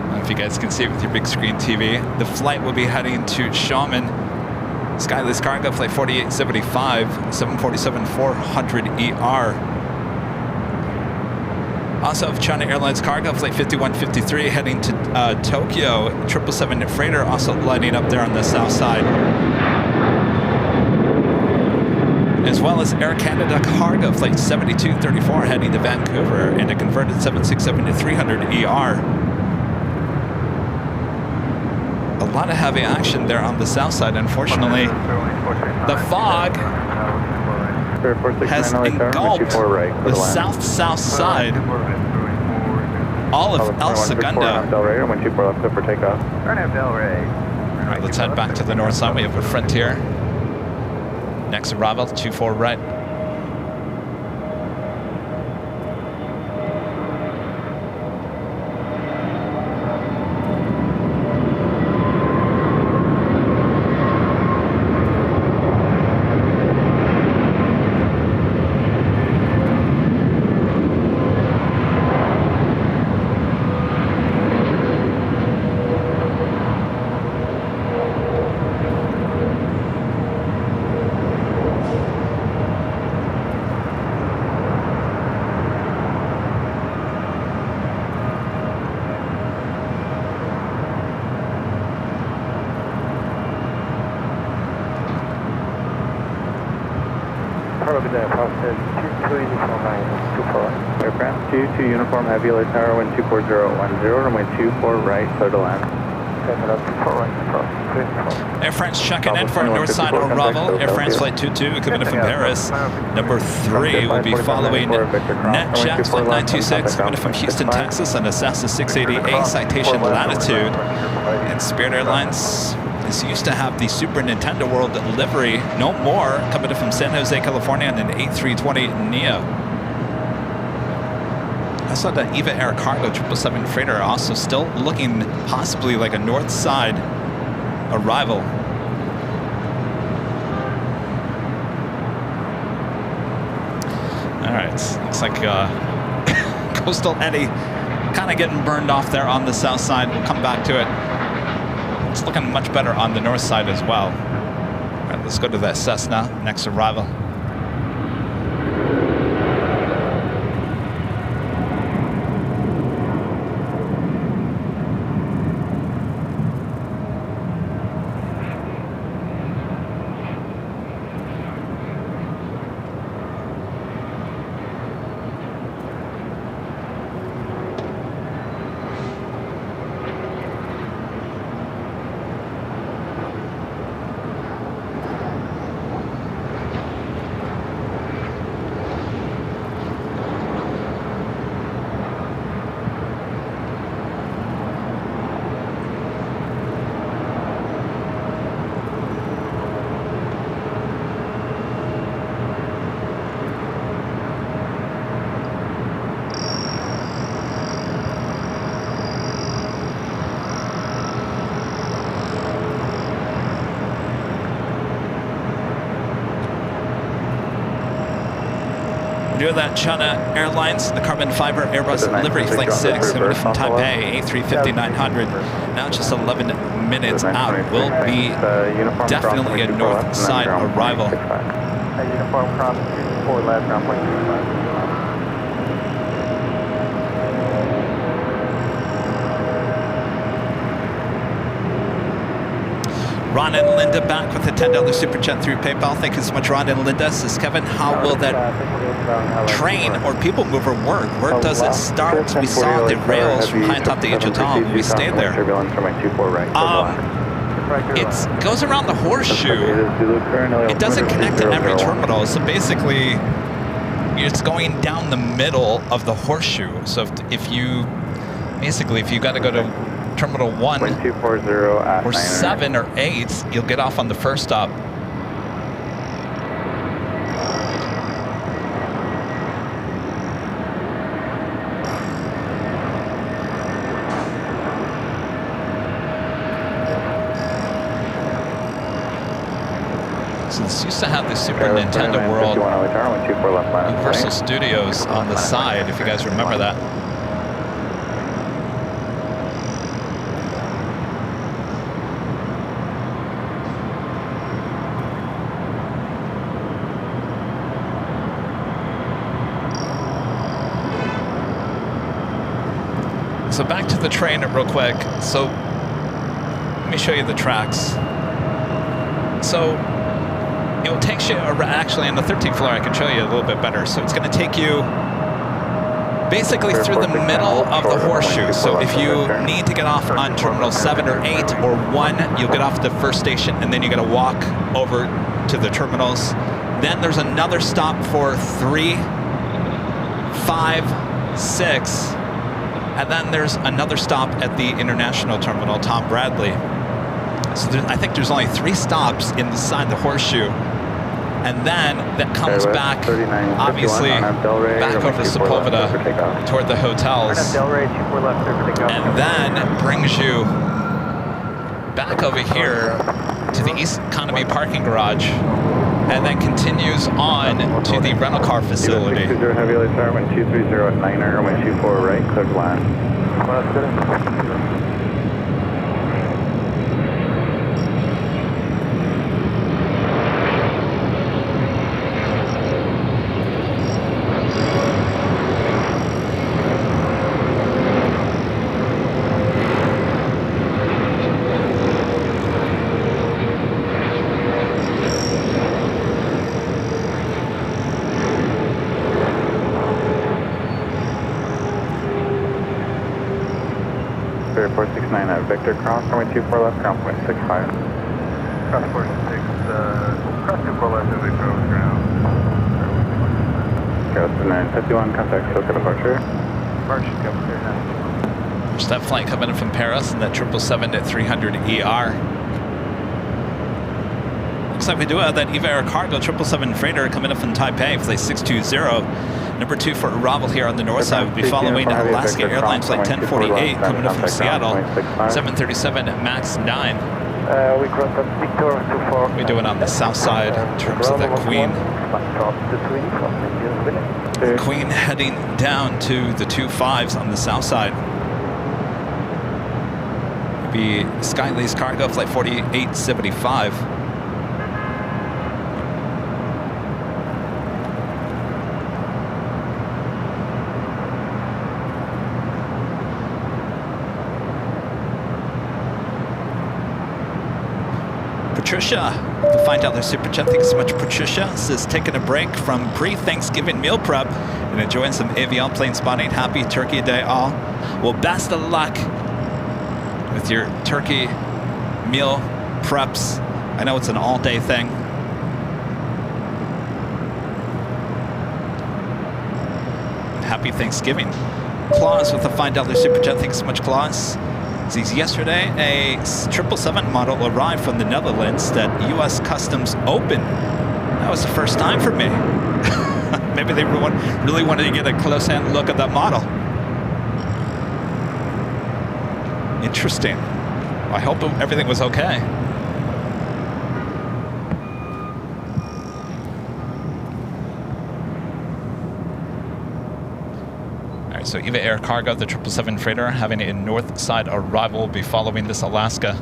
don't know if you guys can see it with your big screen TV. The flight will be heading to Xiamen. Skylace Cargo Flight 4875, 747-400ER. Also have China Airlines Cargo Flight 5153 heading to Tokyo. 777 Freighter also lighting up there on the south side. As well as Air Canada Cargo Flight 7234 heading to Vancouver in a converted 767-300ER. A lot of heavy action there on the south side. Unfortunately, the fog has engulfed the south side, all of El Segundo. All right, let's head back to the north side. We have a Frontier. Next arrival, 24 right. Aircraft 22 Uniform Heavy Light Tower, wind 24010, runway 24 right, clear to land. Air France checking in for a north side arrival. Air France Flight 22 coming in from Paris. Number 3 will be following NetJets Flight 926 coming in from Houston, Texas, and a Cessna 680A citation latitude. And Spirit Airlines is used to have the Super Nintendo World livery. No more, coming in from San Jose, California, and an A320neo. I saw the Eva Air Cargo 777 freighter also still looking possibly like a north side arrival. All right, looks like Coastal Eddy kind of getting burned off there on the south side. We'll come back to it. It's looking much better on the north side as well. All right, let's go to that Cessna, next arrival. We're doing that China Airlines, the carbon fiber Airbus livery flight 6, coming from Taipei, A350-900. Now just 11 minutes out. Will be definitely a north side arrival. Uniform cross 4 left, ground point 25. Ron and Linda back with a $10 super chat through PayPal. Thank you so much, Ron and Linda. Says Kevin, how will that train or people mover work? Where does it start? We saw the rails from high top to atop. We stayed there. It goes around the horseshoe. It doesn't connect to every terminal. So basically, it's going down the middle of the horseshoe. So if you got to go to Terminal 1 or 7 or 8, you'll get off on the first stop. So this used to have the Super Nintendo World Universal Studios on the side, if you guys remember that. So back to the train real quick. So let me show you the tracks. So it takes you, actually on the 13th floor I can show you a little bit better. So it's going to take you basically through the middle of the horseshoe. So if you need to get off on Terminal 7 or 8 or 1, you'll get off at the first station and then you're going to walk over to the terminals. Then there's another stop for 3, 5, 6. And then there's another stop at the International Terminal, Tom Bradley. So I think there's only 3 stops inside the horseshoe. And then that comes back, obviously, back over Sepulveda toward the hotels. And then brings you back over here to the East Economy parking garage. And then continues on to the rental car facility. 220 heavy light tower, 1230 at 9er, 124 right, clear line. Victor cross, runway 24 left, ground point 65. Cross 46, cross 24 left as we approach ground. Go to 951, contact Soka departure. Departure, go clear now. There's that flight coming in from Paris and that 777 at 300 ER. Looks like we do have that EVA Air Cargo 777 freighter coming in from Taipei, flight 620. Number 2 for arrival here on the north side. We'll be following Alaska Airlines flight 1048 coming in from Seattle, 737 MAX 9. We're doing on the south side in terms of the Queen. Queen heading down to the 25s on the south side. Be Skylace Cargo Flight 4875. Patricia, the $5 super chat. Thanks so much, Patricia. Says taking a break from pre-Thanksgiving meal prep and enjoying some aviation plane spotting. Happy Turkey Day, all. Well, best of luck with your turkey meal preps. I know it's an all-day thing. Happy Thanksgiving. Claus with a $5 super chat. Thanks so much, Claus. Says yesterday, a 777 model arrived from the Netherlands that U.S. Customs opened. That was the first time for me. Maybe they really wanted to get a close-hand look at that model. Interesting. I hope everything was okay. So EVA Air Cargo, the 777 freighter, having a north side arrival, will be following this Alaska.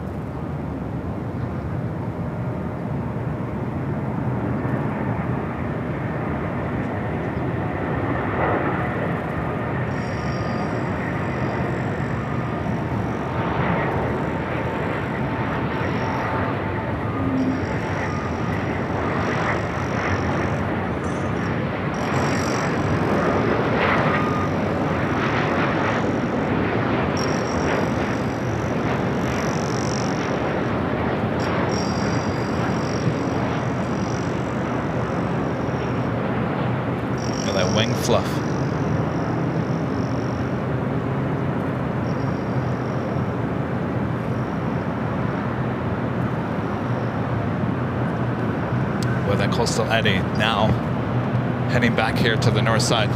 Wing fluff. With a coastal eddy now heading back here to the north side.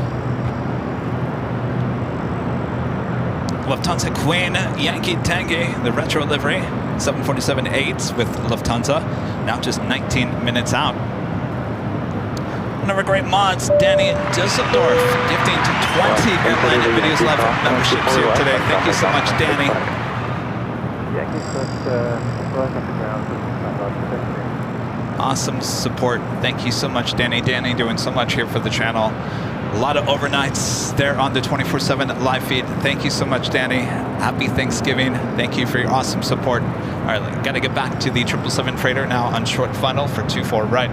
Lufthansa Queen Yankee Tangy, the retro livery, 747-8s with Lufthansa, now just 19 minutes out. One of our great mods, Danny Dusseldorf, gifting to 20 Airline Videos Live memberships here today. Thank you so much, Danny. Awesome support. Thank you so much, Danny. Danny doing so much here for the channel. A lot of overnights there on the 24/7 live feed. Thank you so much, Danny. Happy Thanksgiving. Thank you for your awesome support. All right, got to get back to the 777 freighter now on short funnel for 24 right.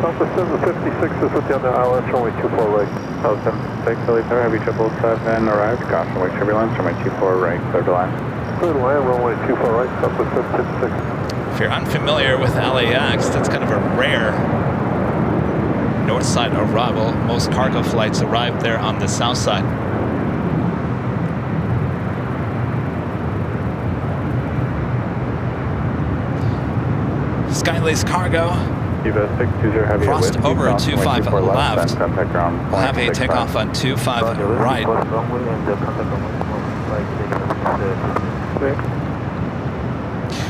Alpha 756 is with you on the island, runway 24 right. South 76, Philly Tower, Heavy 777 arrived, caution wake turbulence, runway 24 right, clear to land. Clear to land, runway 24 right, Southwest 756. If you're unfamiliar with LAX, that's kind of a rare north side arrival. Most cargo flights arrive there on the south side. Skylace Cargo crossed over at 25 left. We'll have a takeoff on 25 right.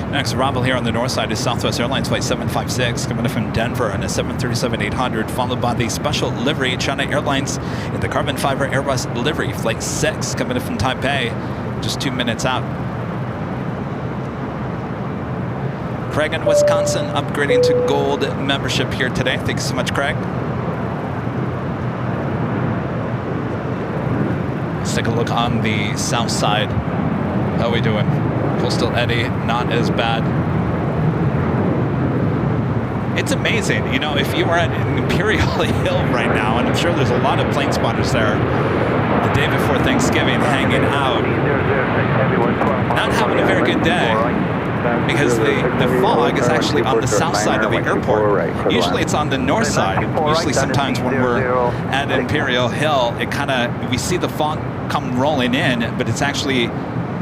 Next arrival here on the north side is Southwest Airlines Flight 756 coming in from Denver on a 737-800, followed by the special livery China Airlines in the carbon fiber Airbus livery Flight 6 coming in from Taipei, just 2 minutes out. Craig in Wisconsin upgrading to gold membership here today. Thanks so much, Craig. Let's take a look on the south side. How are we doing? Coastal eddy, not as bad. It's amazing, you know, if you were at Imperial Hill right now, and I'm sure there's a lot of plane spotters there the day before Thanksgiving hanging out, not having a very good day, because the fog is actually on the south side of the airport. Usually it's on the north side. Usually sometimes when we're at Imperial Hill, we see the fog come rolling in, but it's actually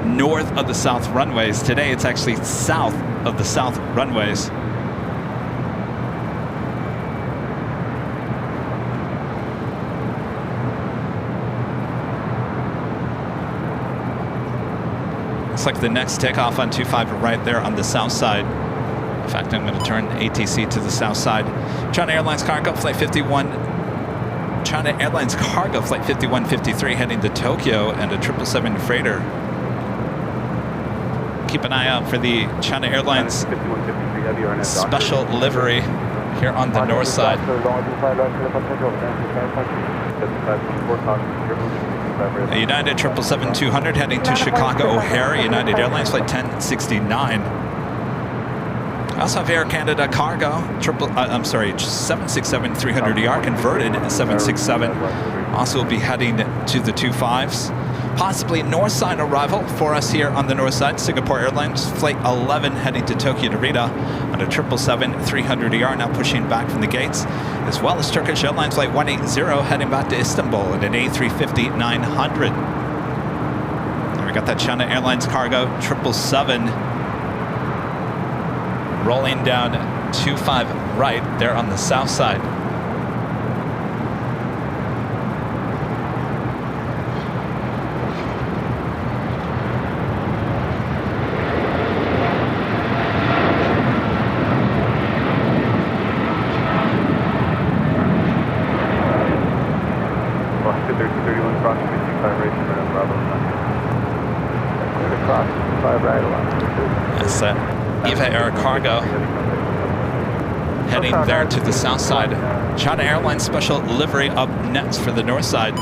north of the south runways. Today it's actually south of the south runways. Looks like the next takeoff on 25 right there on the south side. In fact, I'm going to turn ATC to the south side. China Airlines Cargo Flight 51. China Airlines Cargo Flight 5153 heading to Tokyo, and a 777 freighter. Keep an eye out for the China Airlines special livery here on the north side. A United 777-200 heading to Chicago O'Hare, United Airlines Flight 1069. I also have Air Canada Cargo, 767-300ER converted 767. Also will be heading to the 25s. Possibly north side arrival for us here on the north side. Singapore Airlines Flight 11 heading to Tokyo Narita on a 777-300ER, now pushing back from the gates, as well as Turkish Airlines Flight 180 heading back to Istanbul at an A350-900. And we got that China Airlines Cargo 777 rolling down 25 right there on the south side. Eva Air Cargo heading there to the south side. China Airlines special livery up next for the north side.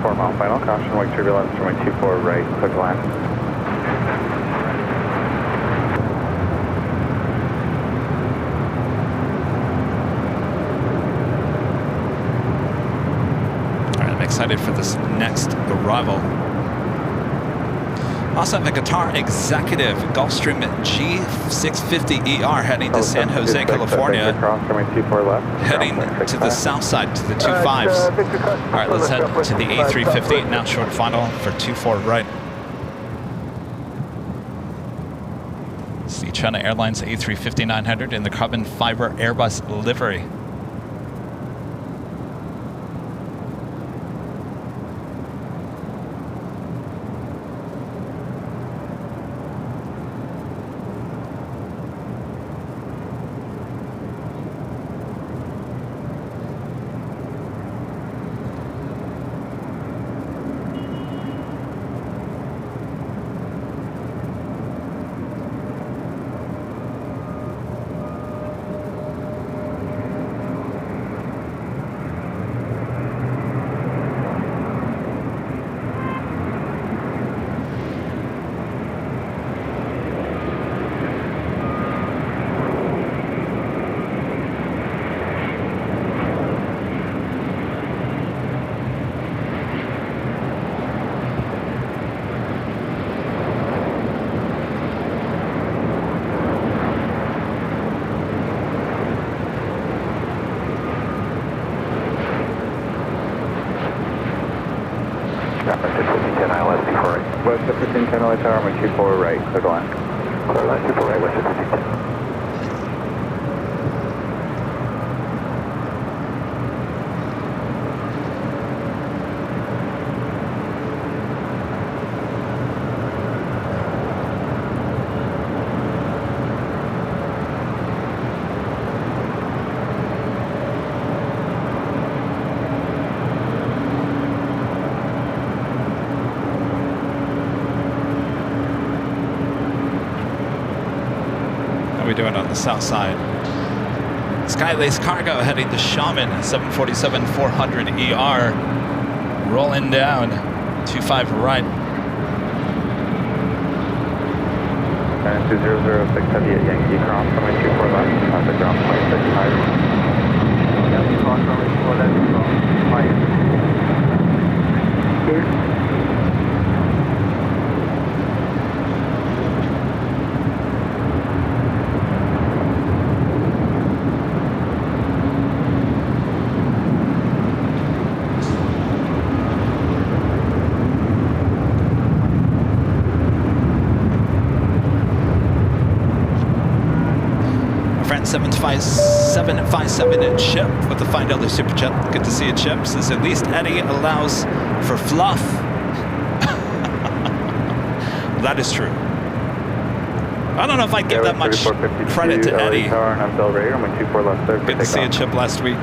4 mile final caution, wake turbulence from 24 right, quick line. All right, I'm excited for this next arrival. Also have a Qatar Executive Gulfstream G650ER heading to San Jose, California. Heading to the south side to the 25s. All right, let's head to the A350, now short final for 24 right. It's the China Airlines A350-900 in the carbon fiber Airbus livery. West of 1510 LA Tower, I'm 24 right, clear to land. Clear to land, 24 right, west of 1510. Doing on the south side. Skylace Cargo heading to Xiamen, 747-400ER, rolling down 25 right. 2006 heavy at Yankee cross runway 24 left, traffic ground point 65. Yankee cross runway 24 left, Friend 757 Chip with the $5 super chat. Good to see you, Chip. Says at least Eddie allows for fluff. That is true. I don't know if I'd give that much credit to Eddie. Good to see you, Chip, last week.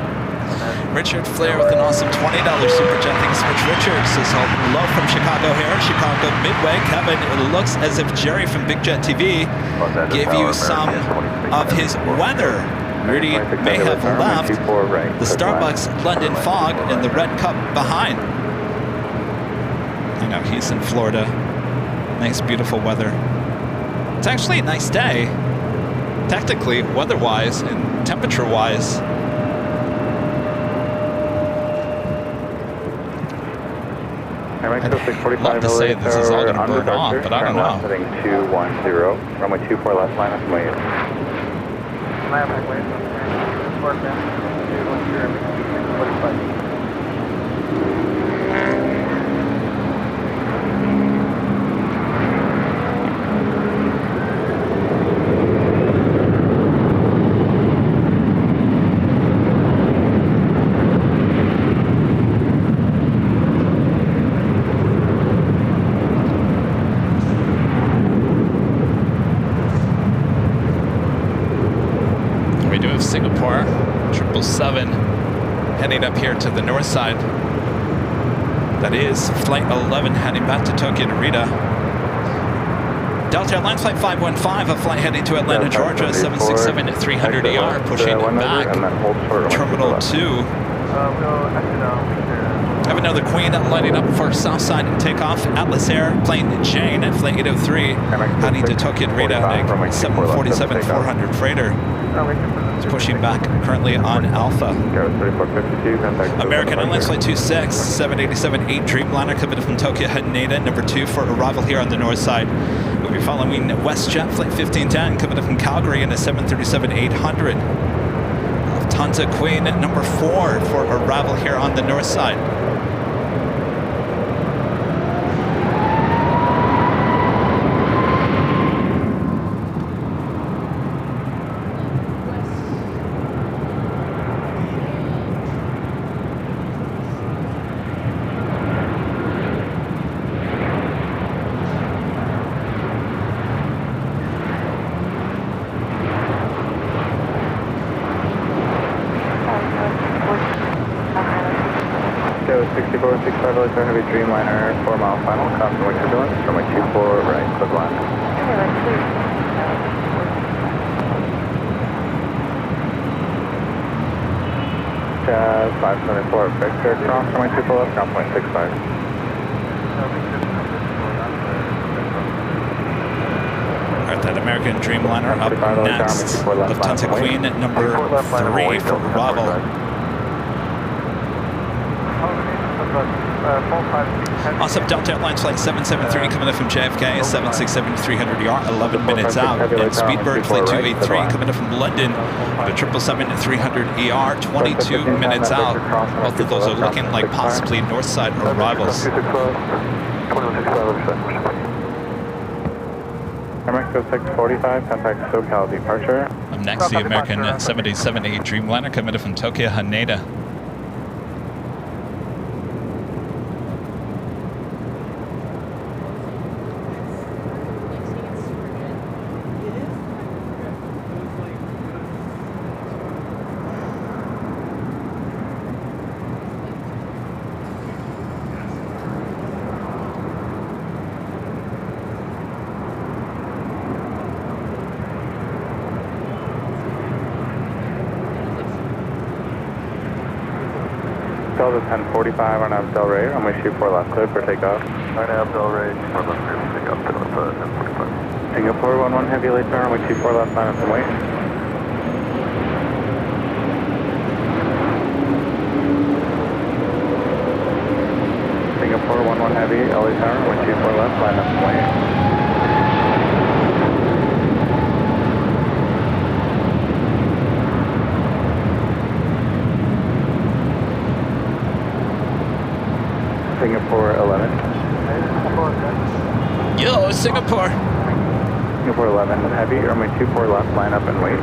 Richard Flair with an awesome $20 super chat. Thanks so much, Richard. Says hello from Chicago here. Chicago Midway. Kevin, it looks as if Jerry from Big Jet TV gave you some of his weather. Rudy may have left the Starbucks London fog and the red cup behind. I know, he's in Florida. Nice, beautiful weather. It's actually a nice day, technically, weather-wise and temperature-wise. I'd love to say this is all going to burn off, but I don't know. Heading 210, runway 24 left, line up and wait. Singapore 777 heading up here to the north side. That is flight 11 heading back to Tokyo Narita. Delta Airlines flight 515, a flight heading to Atlanta, Georgia, 767-300ER, pushing back Terminal 2. I have another Queen lighting up for Southside takeoff. Atlas Air, plane Jane at flight 803, heading to Tokyo Narita, 747-400 freighter. It's pushing back currently on Alpha. American Airlines flight 26, 787-8 Dreamliner coming from Tokyo Haneda, number 2 for arrival here on the north side. We'll be following WestJet flight 1510 coming up from Calgary in a 737-800. Lufthansa Queen number 4 for arrival here on the north side. Heavy Dreamliner, 4 mile final, copy what you're doing, from a 24 right, quick line. Jazz 574, Victor, cross from my 24 left, ground point 65. Alright, that American Dreamliner up next. Lufthansa Queen number 3 for arrival. Awesome, Delta Airlines flight 773 coming in from JFK, 767-300ER, 11 minutes out. And Speedbird flight 283 coming in from London, the 777-300ER, 22 minutes out. Both of those are looking like possibly north side arrivals. American 645, contact SoCal departure. Up next, the American 787-8 Dreamliner coming in from Tokyo Haneda. Delta 1045 on Abdel Ray, runway 24 left, clear for takeoff. Right now, Abdel Ray, 24 left, clear for takeoff, Delta 1045. Singapore 11 Heavy, late turn, runway 24 left, line up and wait. Singapore 11 Heavy, LA turn, runway 24 left, line up and wait. Singapore 11. Yo, Singapore. Singapore 11 Heavy, runway 24 left, line up and wait.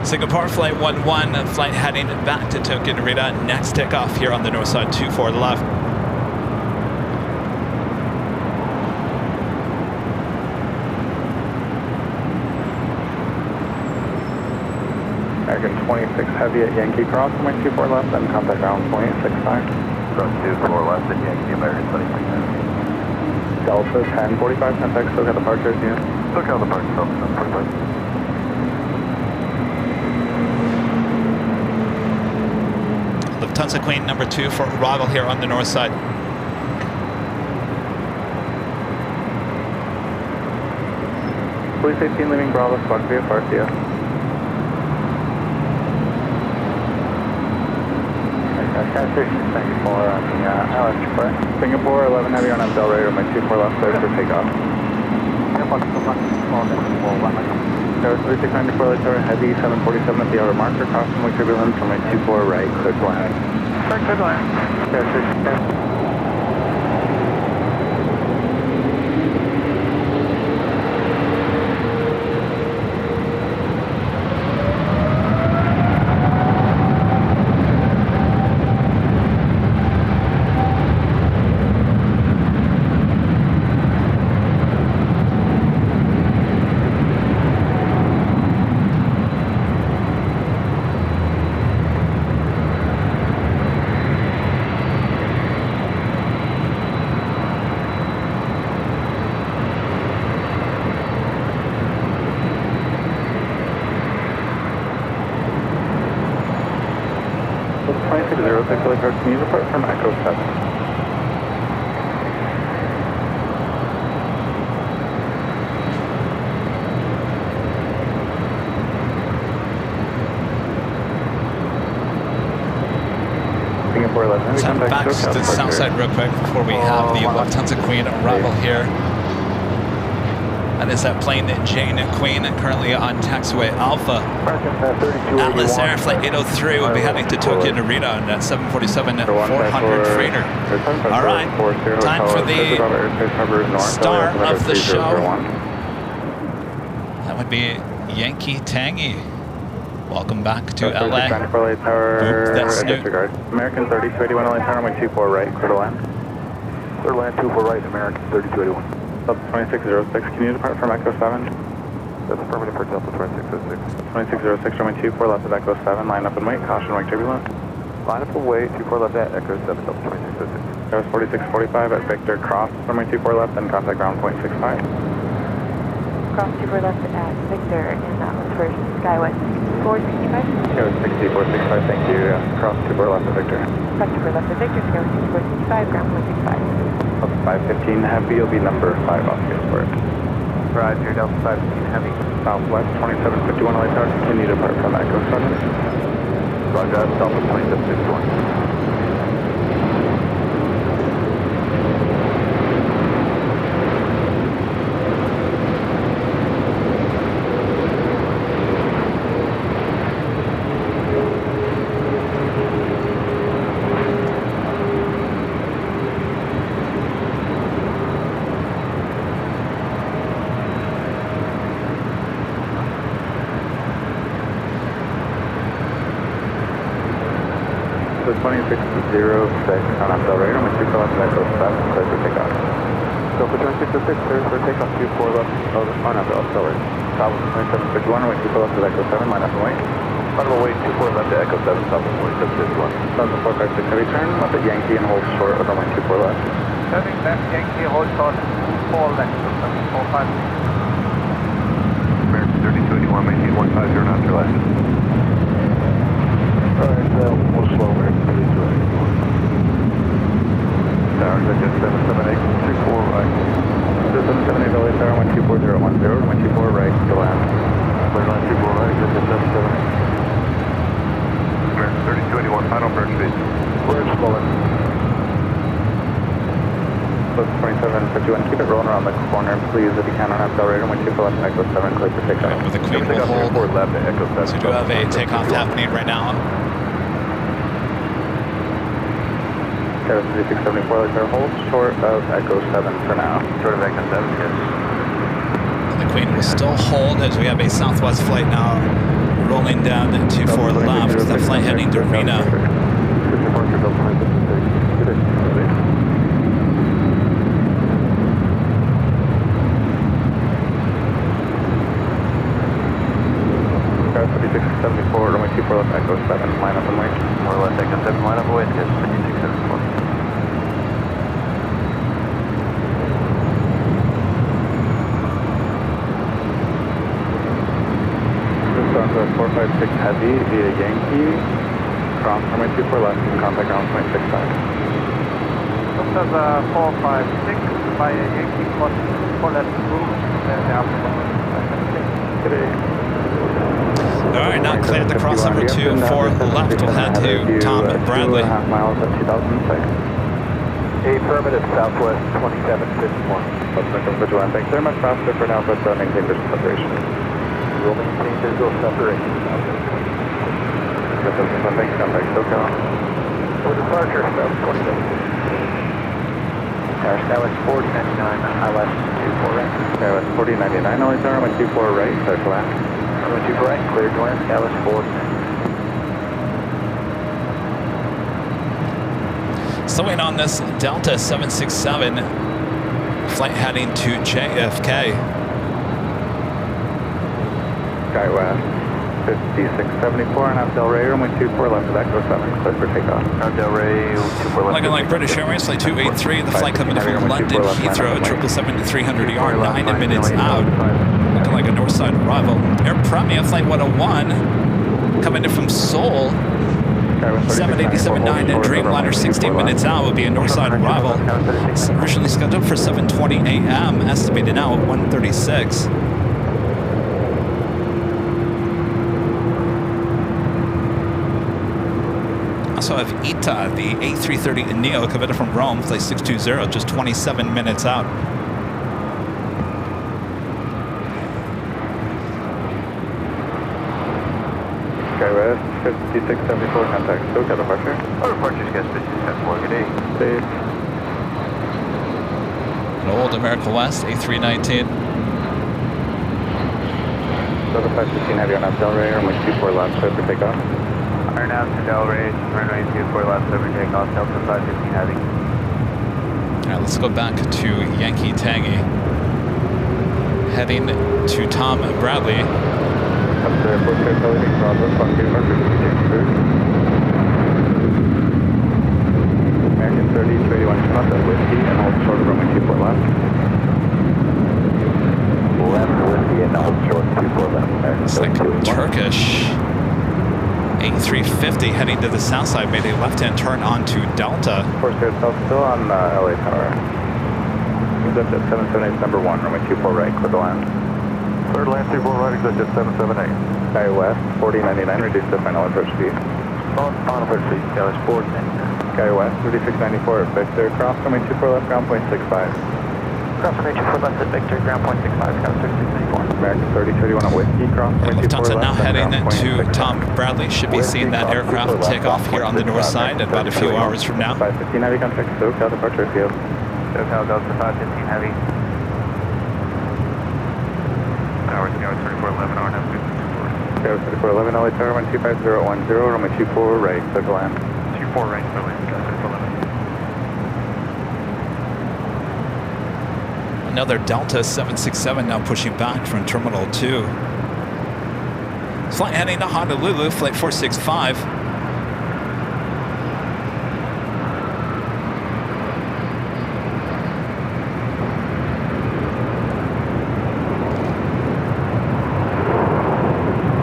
Singapore flight 11, flight heading back to Tokyo Narita. Next takeoff here on the north side, 24 left. American 26 Heavy at Yankee Cross, runway 24 left, then contact ground point 65. Cross 24 left at Yankee, American 26 Heavy. Delta 1045, contact SoCal departure, unit. SoCal departure, Delta 1045. Lufthansa Queen number 2 for arrival here on the north side. Police 18 leaving Bravo, squawk via Farcia. Singapore on the LAX Express. Singapore 11 Heavy on Abdel Ray, runway 24 left, clear for takeoff. Tower 3694 late tower, Heavy 747 at the outer marker, cross runway turbulence, runway 24 right, clear to land. Clear to land. Tower 36. Can you depart from Echo 7? Singapore 11. Send back to the south side real quick before we have the Lufthansa Queen arrival here. That is that plane Jane Queen, currently on taxiway Alpha. Atlas Air Flight 803 will be heading to Tokyo Narita on that 747-400 freighter. All right, time for the star of the show. That would be Yankee Tangy. Welcome back to LA. Boop, that's new. American 3281 LA tower, runway 24 right, clear to land. Clear to land 24 right, American 3281. Delta 2606, can you depart from Echo 7? That's affirmative for Delta 2606. 2606, runway 24 left at Echo 7, line up and wait, caution wing turbulence. Line up and wait, 24 left at Echo 7, Delta 2606. That was 4645 at Victor Cross, runway 24 left, then contact ground point 65. Cross 24 left at Victor in for Skywest 6465. That was 6465, thank you. Cross 24 left at Victor. Cross 24 left at Victor, Skywest 6465, ground point 65. 515 Heavy, you'll be number 5 off Gilbert. Roger, Delta 515 Heavy. Southwest 2751 LA tower, continue to depart from Echo 7. Roger, Delta 2751. So 2606 on Abdel Ray, runway 24 left at Echo 7, clear for takeoff. Delta 2606, clear for takeoff 24 left on Abdel Ray. Southwest 2751, runway 24 left at Echo 7, line up and wait. Line up and wait, 24 left at Echo 7, Southwest 2751. Delta 456 Heavy turn, left at Yankee and hold short of runway 24 left. Turning left, Yankee, hold short, 4 left, 45. American 3281, maintain 150 knots or less. Alright, we'll slow right, please, right. Tower, digit 778, 24 right. 778 LA Tower, 124.010, 124 right to land. Clear line 24 right, digit 778. American 3281, final approach speed. We're slowing. Close 2751, keep it rolling around the corner, please, if you can, on accelerator, 124 left, Echo 7, clear for takeoff. With the Queen will hold. Forward left to Echo 7. So we do have a takeoff happening right now. Tower 3674, LA Tower, hold short of Echo 7 for now. Short of Echo 7, yes. And the Queen will still hold as we have a Southwest flight now rolling down to 24 left. The flight heading to Reno. Departure Delta 956. Good day. Tower 3674, runway 24 left, Echo 7, line up and wait. More or less Echo 7, line up and wait, yes, 5674. This is on the 456 Heavy via Yankee, cross runway 24 left, contact ground 0.65. This is 456 by Yankee cross 4 left move and after Good day. All right, now cleared the crossover to 4 left. We'll head to Tom Bradley. 2.5 miles at 2006. Affirmative, Southwest 2751. Let's make them vigilant. Thanks very much faster for now, but maintain visual separation. We'll maintain visual separation. Thanks, contact SoCal. For departure, South 27. Tower Skywest 4099, ILS 24 right. Skywest 4099, LA Tower, 124 right, clear to land. 24 right, clear to land, Skywest 4099. Slowing on this Delta 767 flight heading to JFK. Skywest 5674 and Del Rey, runway 24 left of Echo 7, clear for takeoff. Del Rey 24 left. Looking like British Airways, flight 283, the flight coming from London Heathrow, 777-300 9 minutes out. Looking like a northside arrival. Air Premia, flight 101, coming in from Seoul, 787-9 and Dreamliner, 16 minutes out, will be a northside arrival. It's originally scheduled for 7:20 a.m., estimated now at 1:36. Also have ITA, the A330neo coming in from Rome, flight 620, just 27 minutes out. Skywest 5674, contact SoCal departure. Our departure is 5674, good day. Safe. An old America West, A319. Delta 515 heavy on Del Rey, runway 24 left, clear for takeoff. Iron out to Del Rey, runway 24 left, over takeoff, Delta 515 heavy. All right, let's go back to Yankee Tangy. Heading to Tom Bradley. Up to airport facility, Bravo, Foxtrot, departure, James Booth. American 3281, come up at Whiskey and hold short of runway 24 left. Left Whiskey and hold short 24 left. It's like Turkish. A350 heading to the south side made a left-hand turn onto Delta. Force itself still on LA Tower. He's up at 778 number 1, runway 24 right, clear to land. Third land 24 right, exit 778. Skywest 4099, reduce to final approach speed. Final approach speed, Skywest 4099. Skywest 3694, Victor, cross runway 24 left, ground point 65. Cross runway 24 left at Victor, ground point 65, Skywest 3694. American 3031 on Whiskey, cross runway 24 Lufthansa left. now heading ground point to 65. Tom Bradley. Should be seeing that aircraft take off here on the north side in about a few hours from now. 515 heavy contact, SoCal departure field. SoCal Delta 515 heavy. Tower Skywest 3411, RNF 54. Skywest 3411, LA Tower, 125.010, runway 24 right, clear to land. 24 right, clear land, Skywest 11. Another Delta 767 now pushing back from Terminal 2. Flight heading to Honolulu, flight 465.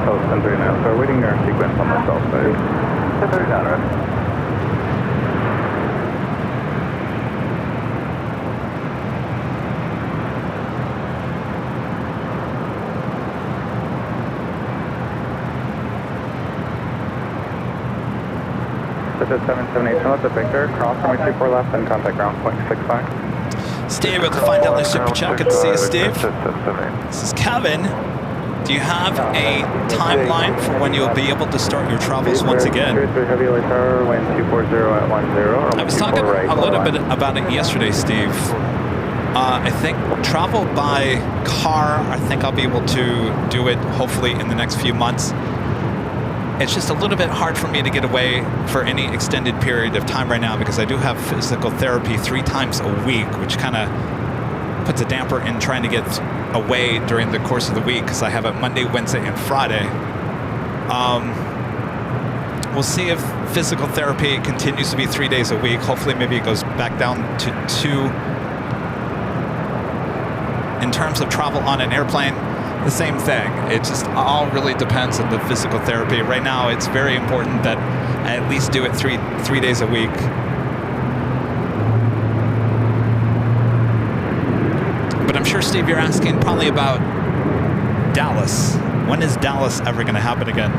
South 1039, so we're waiting our sequence on the south side. 1039, right? This is 778, let the Victor, cross runway 24 left and contact ground point 65. Steve with the $5 super chat. Good to see you, Steve. This is Kevin. Do you have a timeline for when you'll be able to start your travels once again? Heavy light tower, wind 240 at 10. I was talking a little bit about it yesterday, Steve. I think travel by car, I think I'll be able to do it hopefully in the next few months. It's just a little bit hard for me to get away for any extended period of time right now because I do have physical therapy 3 times a week, which kind of puts a damper in trying to get away during the course of the week because I have it Monday, Wednesday, and Friday. We'll see if physical therapy continues to be 3 days a week. Hopefully maybe it goes back down to 2. In terms of travel on an airplane, the same thing. It just all really depends on the physical therapy. Right now, it's very important that I at least do it three days a week. But I'm sure, Steve, you're asking probably about Dallas. When is Dallas ever going to happen again?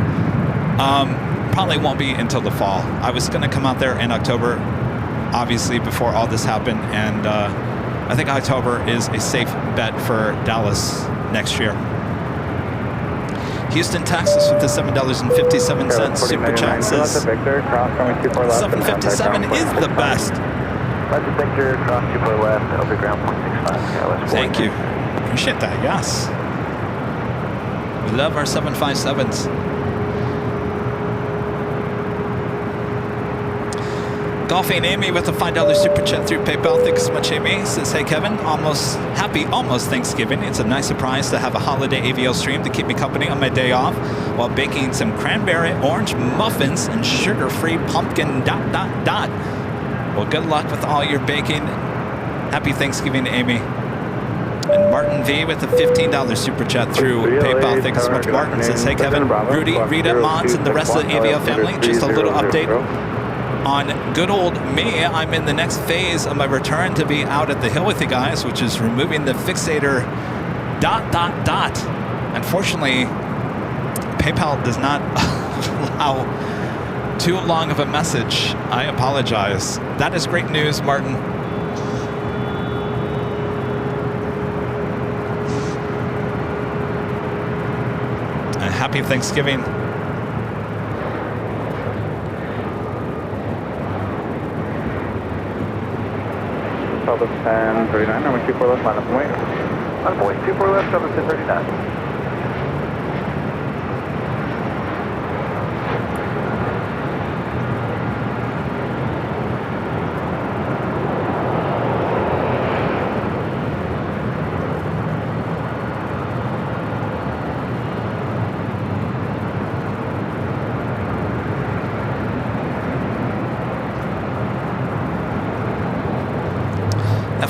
Probably won't be until the fall. I was going to come out there in October, obviously, before all this happened, and I think October is a safe bet for Dallas next year. Houston, Texas with the $7.57 super chat says 757 is the best. Let the Victor cross 24 left, over ground point 65. Thank you. Appreciate that, yes. We love our 757s. Golfing Amy with a $5 super chat through PayPal. Thanks so much, Amy. Says, hey, Kevin, almost Thanksgiving. It's a nice surprise to have a holiday AVL stream to keep me company on my day off while baking some cranberry orange muffins and sugar-free pumpkin ... Well, good luck with all your baking. Happy Thanksgiving, Amy. And Martin V with a $15 super chat through PayPal. Thanks so much, Martin. Says, hey, Kevin, Rudy, Rita, Mons, and the rest of the AVL family. Just a little update on good old me. I'm in the next phase of my return to be out at the hill with you guys, which is removing the fixator ... Unfortunately, PayPal does not allow too long of a message. I apologize. That is great news, Martin. Happy Thanksgiving. Southwest 1039, number 24 left, line up and wait. On point 24 left, Southwest 1039.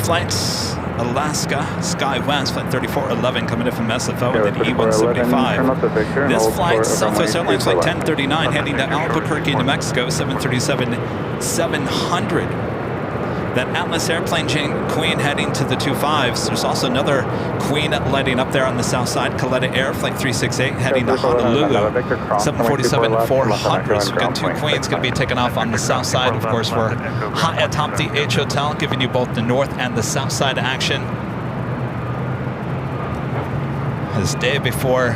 Flight Alaska SkyWest, flight 3411 coming in from SFO with an E175. This flight, Southwest Airlines flight 1039 heading to Albuquerque, New Mexico, 737-700. That Atlas airplane Queen heading to the 25s. There's also another Queen lighting up there on the south side, Coletta Air, flight 368, heading to Honolulu, 747-400. So we've got 2 Queens going to be taking off on the south side. Of course, we're hot atop the H Hotel, giving you both the north and the south side action. This day before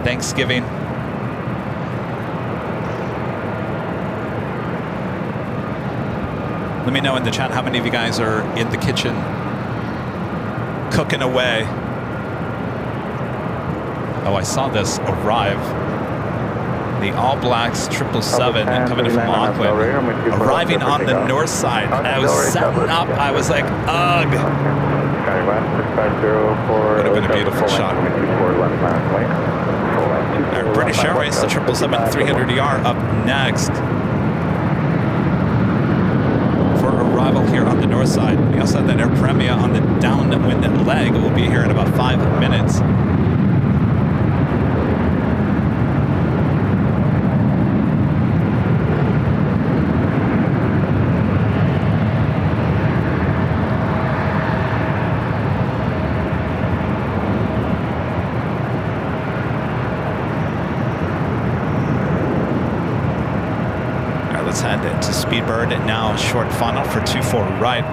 Thanksgiving. Let me know in the chat how many of you guys are in the kitchen cooking away. Oh, I saw this arrive. The All Blacks 777 coming in from Auckland, arriving on the north side. I was setting up. I was like, ugh. Would have been a beautiful shot. Our British Airways, the 777-300ER up next. Arrival here on the north side. We also have that Air Premia on the downwind leg. We'll be here in about 5 minutes. and into Speedbird, now short funnel for 24 right.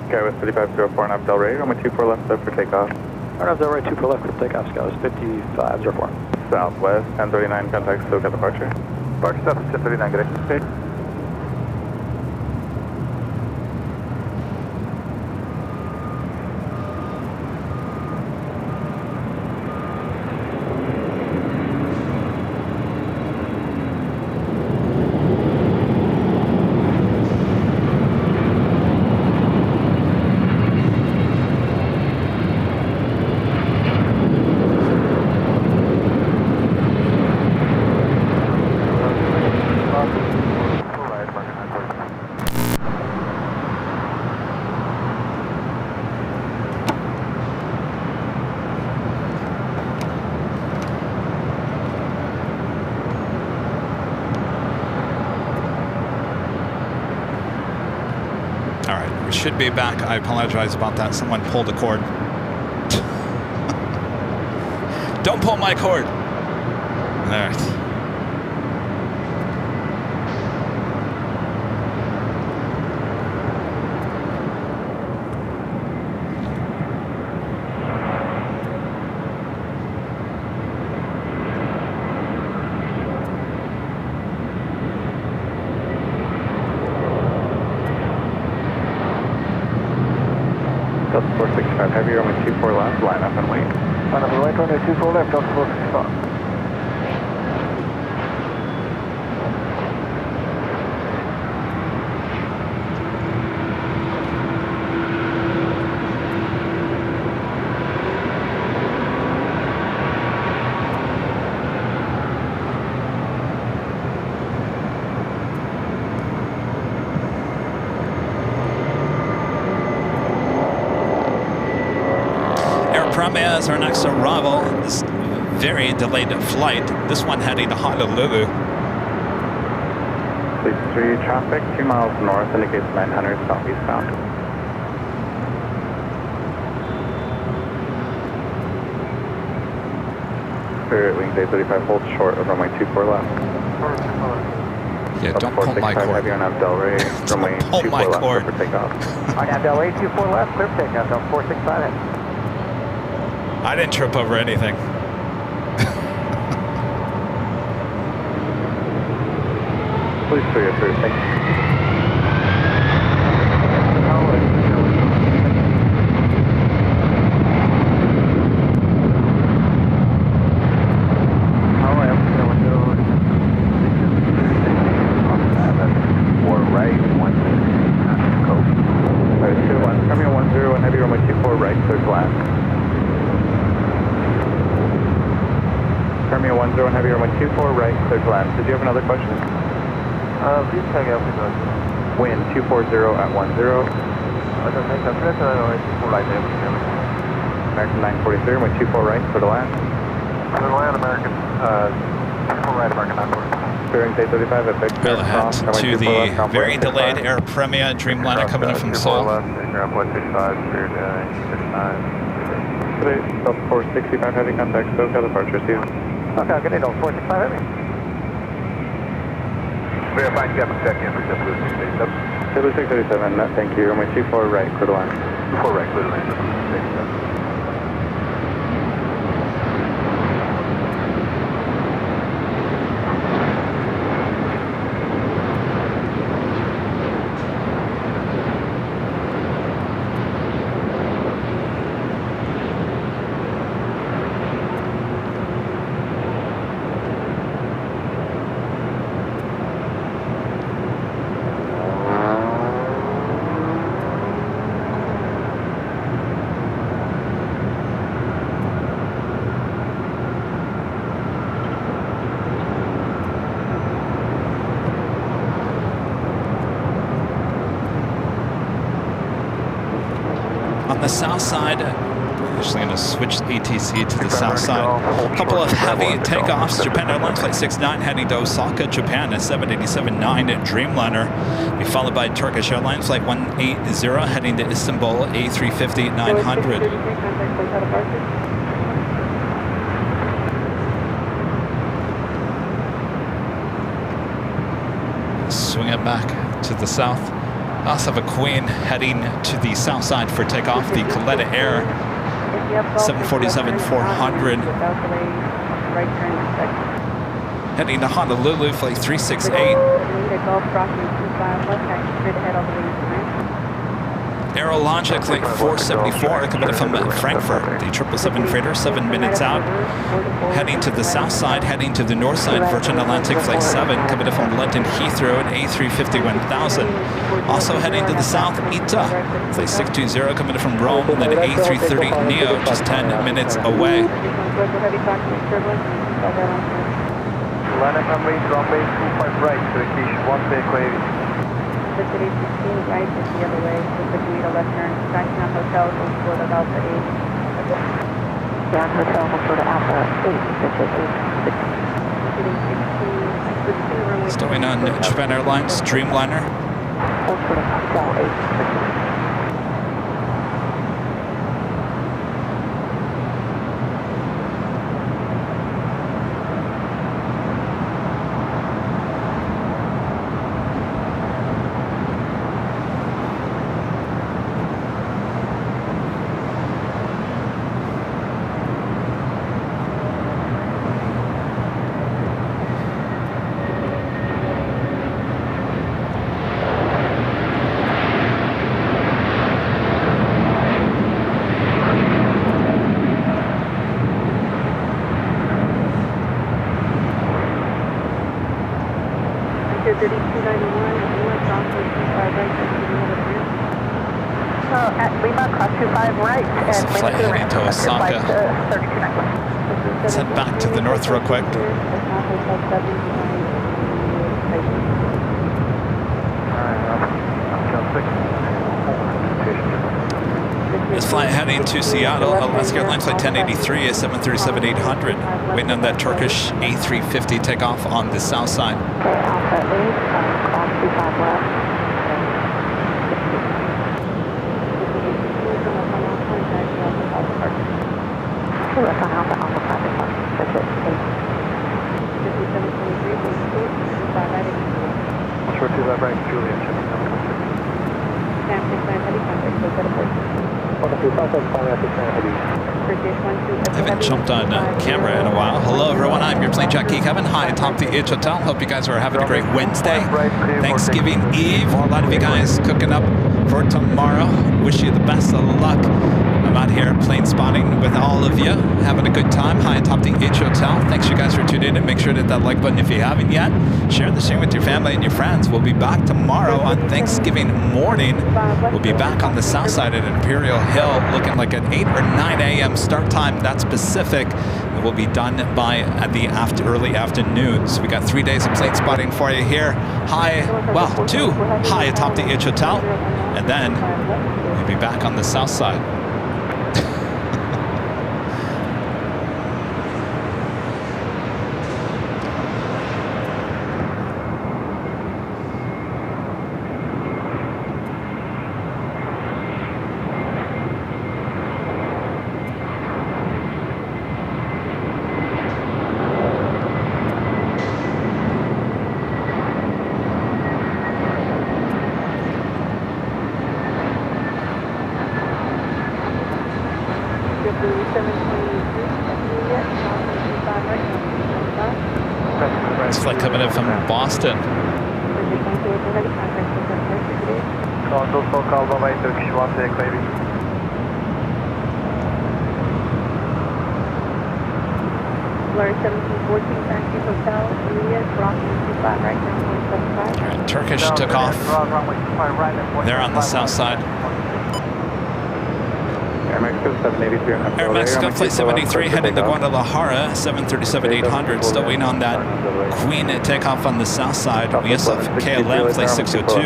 Okay, with 3504 and up Delray, runway 24 left, set for takeoff. Runway Delray 24 left, clear for takeoff, Scott, 5504. Southwest, 1039, contact SoCal departure. Departure south, 1039, good day. Okay. Should be back. I apologize about that. Someone pulled a cord. Don't pull my cord. All right. Delta 465 heavy, runway 24 left, line up and wait. Line up and wait, runway 24 left, Delta 465. As our next arrival, this very delayed flight, this one heading to Honolulu. Fleet 3 traffic, 2 miles north, indicates 900 southeastbound. Spirit wing day 35, hold short of runway 24 left. Yeah, don't pull my cord. Heavy on Delray, runway 24 left, clear for takeoff. On Delray 24 left, clear for takeoff, Delta 465 in. I didn't trip over anything. Please for your food. Thank you. Terminal 10 heavy, runway 24 right, clear to land. Did you have another question? Please tag out, please. Wind 240 at 10. American 943, runway 24 right, clear to land. Clear to land, American 24 right, American 943. Bearing day 35 at Big Well ahead to the very delayed Air Premia Dreamliner coming in from Seoul. Left, aircraft 165, Spirit 59. Today, Delta 465 heavy contact, SoCal departure, see you. Okay, good day, Delta 465 heavy. Verified Kevin, check in for Blue 637, thank you. Runway 24 right, clear to land. 24 right, clear to land. On the south side, Actually going to switch ATC to the south side. A couple of heavy takeoffs. Japan Airlines Flight 69 heading to Osaka, Japan at 787-9 at Dreamliner. Be followed by Turkish Airlines Flight 180 heading to Istanbul, A350-900. Swing it back to the south. I also have a Queen heading to the south side for takeoff. The Kaleta Air 747-400 heading to Honolulu, flight 368. Aerologic flight 474 coming from Frankfurt. The 777 freighter, 7 minutes out. Heading to the south side, heading to the north side. Virgin Atlantic flight 7 coming from London Heathrow at A350-1000. Also heading to the south, ITA flight 620 coming from Rome, and then A330neo just 10 minutes away. Landing runway 25 right, Turkish 1 Equation. City 16 right is the other way, so the Toledo left turn. Backing up hotel, goes for the Alpha 8. Yeah, hotel, goes for the Alpha 8, City 16. Stowing on Japan Airlines Dreamliner. Goes for the Hotel 8. Flight heading to Osaka. Let's head back to the north real quick. This flight heading to Seattle, Alaska Airlines Flight 1083 is 737-800. Waiting on that Turkish A350 takeoff on the south side. Short 2 left right, Juliet, I haven't jumped on camera in a while. Hello everyone, I'm your Plane Jockey Kevin. Hi, atop the H Hotel. Hope you guys are having a great Wednesday. Thanksgiving Eve. A lot of you guys cooking up for tomorrow. Wish you the best of luck. I'm out here plane spotting with all of you, having a good time. Hi, atop the H Hotel. Thanks you guys for tuning in, and make sure to hit that like button if you haven't yet. Share the stream with your family and your friends. We'll be back tomorrow on Thanksgiving morning. We'll be back on the south side at Imperial Hill, looking like an 8 or 9 a.m. start time. That's Pacific. It will be done by at the early afternoons. We got 3 days of plane spotting for you here. Two high atop the H Hotel, and then we'll be back on the south side. This flight coming in from Boston. Turkish took off. They're on the south side. Air Mexico 783. Air Mexico Flight 73 heading to Guadalajara, 737-800. Still waiting on that Queen takeoff on the south side. We also have KLM Flight 602,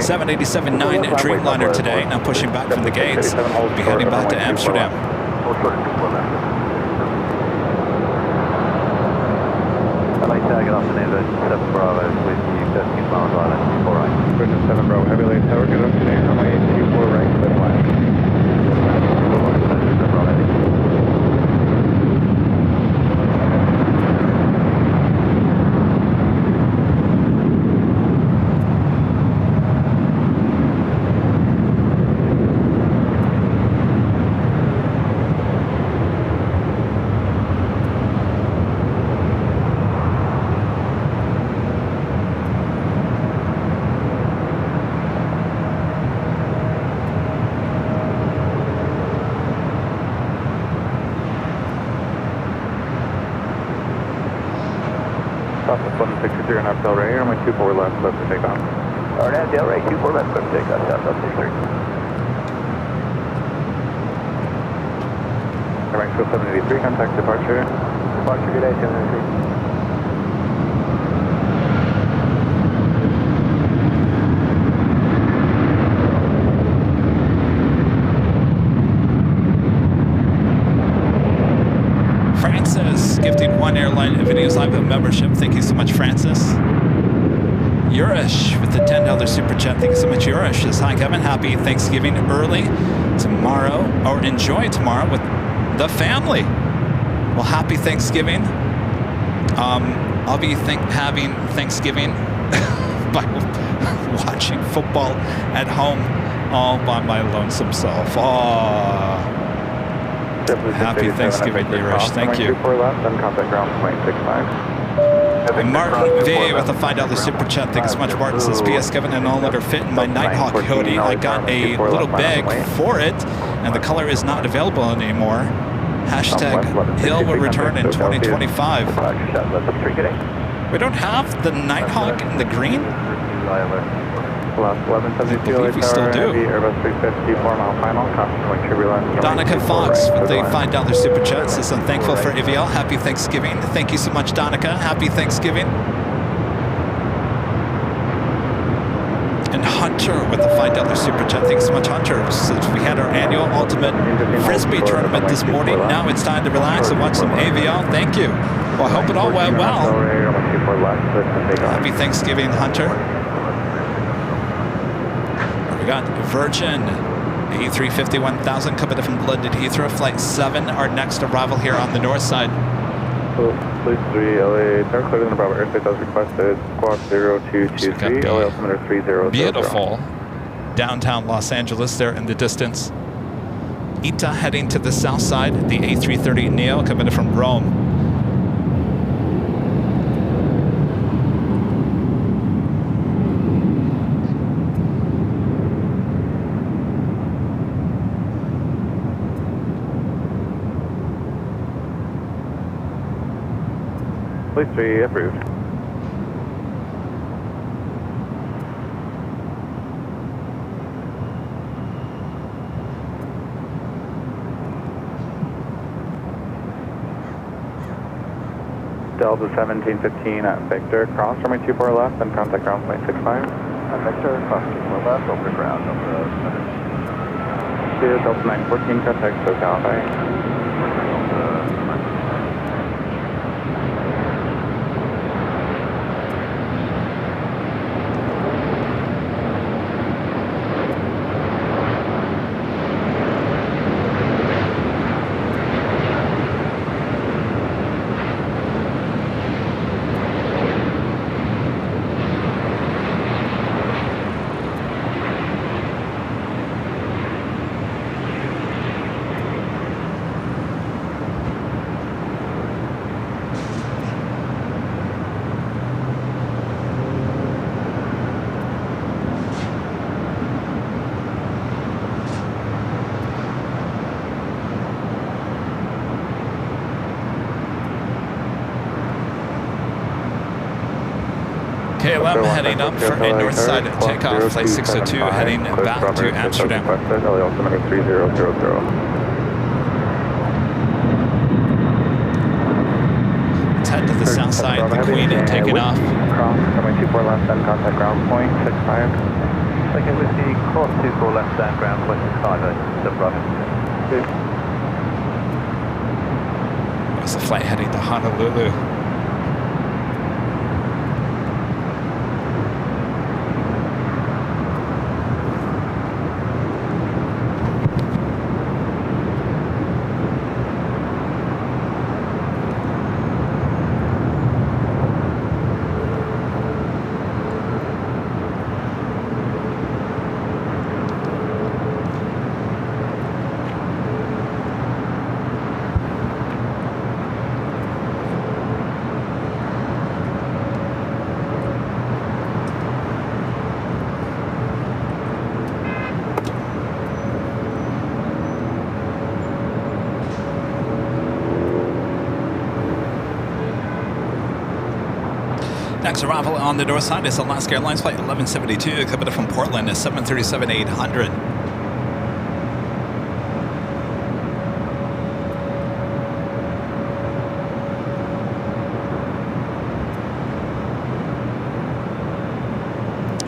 787-9 Dreamliner today. Now pushing back from the gates. We'll be heading back to Amsterdam. Hold short 24 left. LA tagging off the name of 7 Bravo with you 13 miles island, 24 right. Bridge 7 Bravo, heavy lane tower, good afternoon, runway 24 right, clear to land. 7 Bravo. Stop at 163 and up Delray, runway 24 left, left to take off. Alright, Delray, 24 left, left take off, south 63. Airline 783, contact departure. Departure, good day, 783. Francis gifting 1 airline videos live membership. Thank you so much, Francis. Yurish with the $10 super chat. Thank you so much, Yurish. Says, hi, Kevin. Happy Thanksgiving early tomorrow, or enjoy tomorrow with the family. Well, happy Thanksgiving. I'll be having Thanksgiving by watching football at home all by my lonesome self. Oh. Happy Thanksgiving, Yurish. Thank you. Then contact ground 0.65. And Martin V with a $5 super chat. Thank you so much, Martin. Says, PS Kevin, and all that are fit in my Nighthawk hoodie. I got a little bag for it, and the color is not available anymore. Hashtag Hill will return in 2025. We don't have the Nighthawk in the green? Last 1172, I believe we still do. Airbus 350, 4 mile final, confirming turbulence. Donica Fox with the $5 super chat says, I'm thankful for Avial. Happy Thanksgiving. Thank you so much, Donica. Happy Thanksgiving. And Hunter with the $5 super chat. Thanks so much, Hunter. Since we had our annual Ultimate Frisbee tournament this morning, now it's time to relax and watch some Avial. Thank you. Well, I hope it all went well. Happy Thanksgiving, Hunter. We got Virgin A350 1000 coming from blended Heathrow. Flight 7, our next arrival here on the north side. Flight 3, LA, tower cleared in the Bravo airspace as requested. Squawk 0223, LA altimeter 3000. Beautiful downtown Los Angeles there in the distance. Ita heading to the south side. The A330 Neo coming in from Rome. Flight 3 approved. Delta 1715 at Victor, cross runway 24 left, and contact ground 0.65. At Victor, cross 24 left, over ground, over Delta 914, contact SoCal Bay. KLM heading up for a north side takeoff, flight 602 heading back to Amsterdam. Let's head to the south side, the Queen taking off. Cross, runway 24 left, then contact ground 0.65. Okay, with the cross 24 left down ground 0.65, 7 Bravo. It's a flight heading to Honolulu. Next arrival on the north side is Alaska Airlines flight 1172, coming from Portland is 737-800.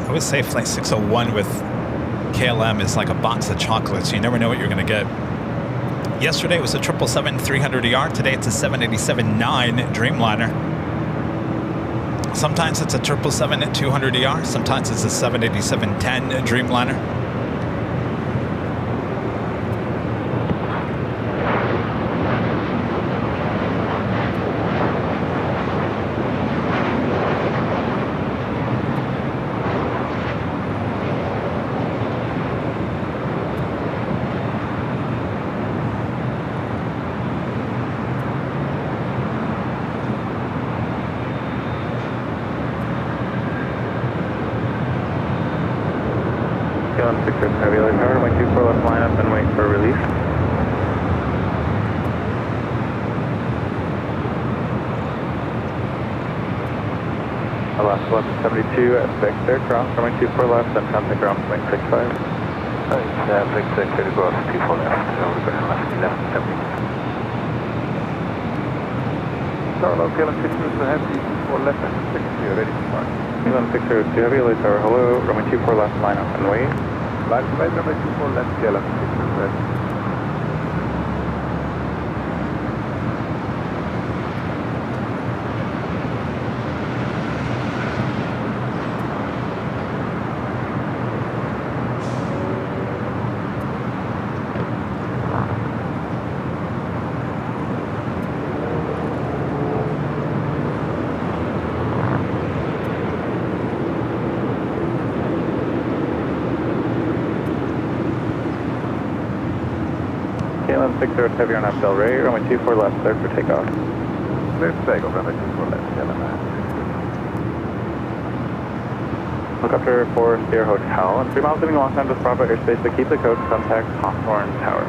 I always say flight 601 with KLM is like a box of chocolates. You never know what you're going to get. Yesterday it was a 777-300ER. Today it's a 787-9 Dreamliner. Sometimes it's a 777-200ER. Sometimes it's a 787-10 Dreamliner. Heavy light tower, runway 24 left line up and wait for release. Alaska 1172 at Victor, cross runway 24 left, then contact ground point 65. Victor, clear to go off 24 left, left 1170. Tower local and pictures to heavy 24 left and 60, ready to start. 1162 heavy light tower, hello, runway 24 left line up and wait. Line right number 24 left, KLM 6 ready. KLM 60 heavy on up Delray, runway 24 left, cleared for takeoff. Clear to take off, runway 24 left, KLM. Helicopter for Sierra Hotel, and 3 miles leaving Los Angeles Bravo airspace to keep the code, contact Hawthorne Tower.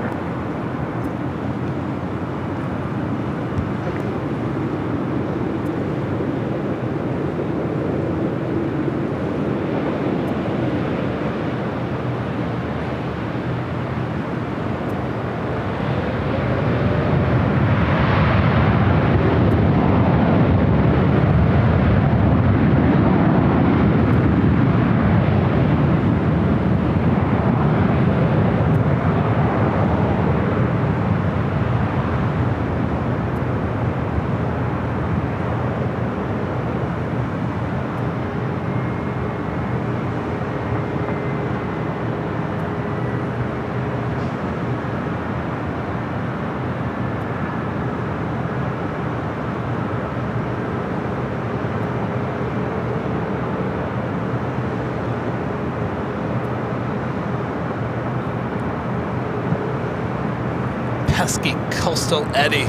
Pesky coastal eddy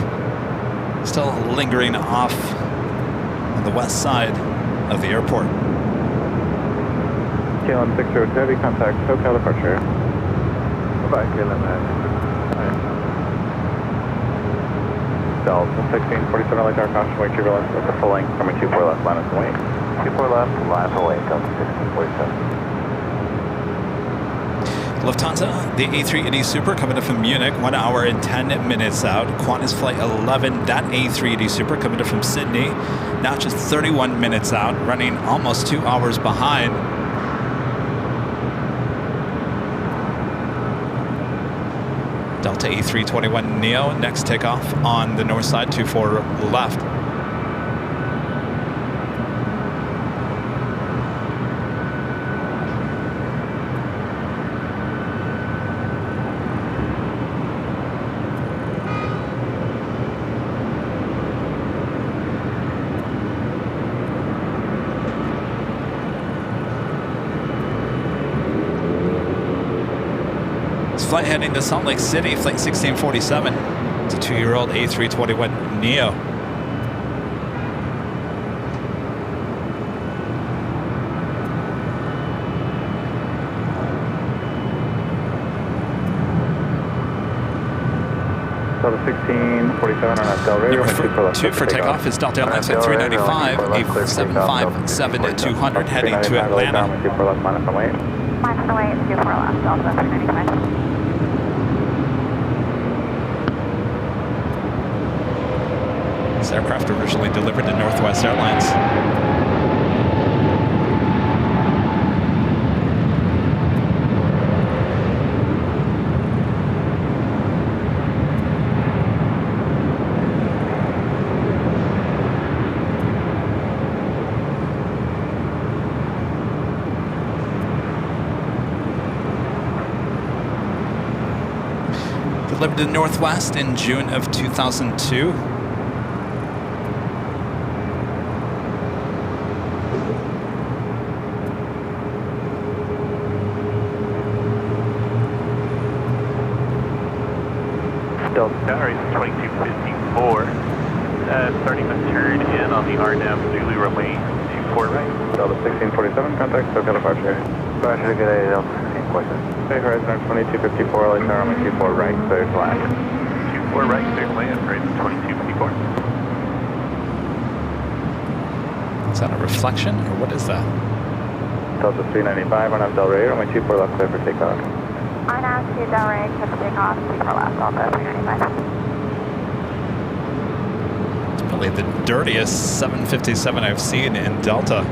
still lingering off on the west side of the airport. KLM 60 heavy, contact SoCal departure. Bye-bye, KLM. Delta 1647 light tower, caution, wait turbulence at the full length, runway 24 left, line up and wait. 24 left, line away, Delta 1647. Lufthansa, the A380 Super coming in from Munich, 1 hour and 10 minutes out. Qantas Flight 11, that A380 Super coming in from Sydney, now just 31 minutes out, running almost 2 hours behind. Delta A321neo, next takeoff on the north side, 24 left. Flight heading to Salt Lake City, flight 1647. It's a 2-year-old A321neo. Delta 1647 on Del Rey. Number 2 for takeoff is Delta Airlines flight 395, A757 at 200, heading to Atlanta. Minus away, 24 left, Delta 395. This aircraft originally delivered to Northwest Airlines. Delivered to Northwest in June of 2002. Delta 2254, starting to turn in on the RNAV Zulu runway 24 right. Delta 1647, contact SoCal departure. Departure, good day, Delta 16 question. Hey, Horizon 2254, light tower runway 24 right, clear to land. 24 right, clear to land, Horizon 2254. Is that a reflection, or what is that? Delta 395 on Del Rey, runway 24 left, clear for takeoff. RNAV to Del Rey, clear for takeoff, 24 left, Delta 395. It's probably the dirtiest 757 I've seen in Delta.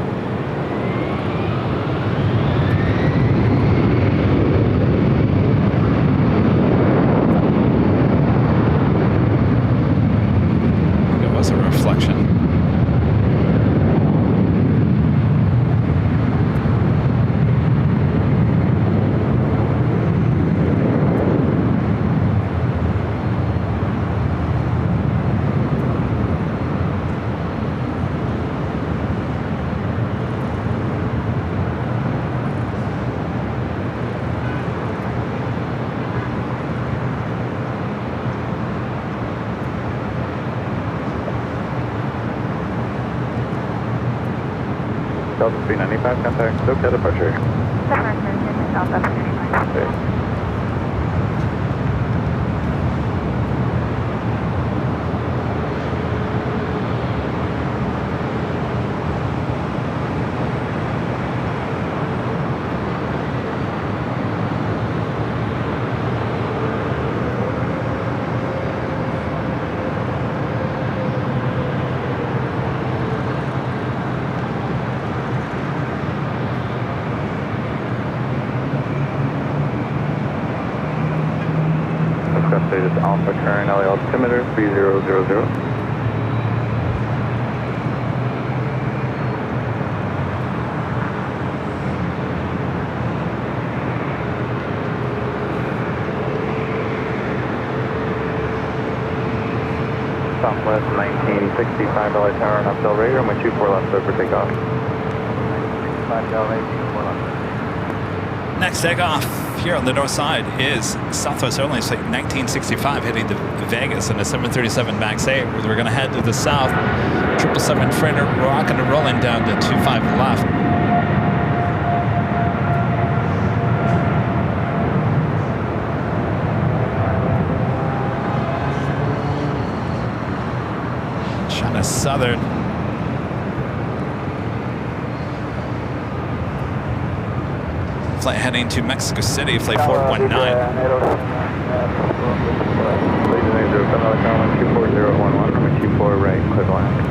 It was a reflection. Delta 395, contact SoCal departure. Departure, Delta 395. Okay. Status Alpha current LA altimeter 3000. Southwest 1965 LA tower on Del Rey, runway 24 left, clear for takeoff. 1965 Del Rey, 24 left. Next takeoff here on the north side is Southwest Airlines flight 1965 heading to Vegas in a 737 MAX 8. We're going to head to the south. 777 freighter rocking and rolling down to 25 left. China Southern. Flight heading to Mexico City, flight 419. Ladies and gentlemen, 24011, runway 24 right, clear to land.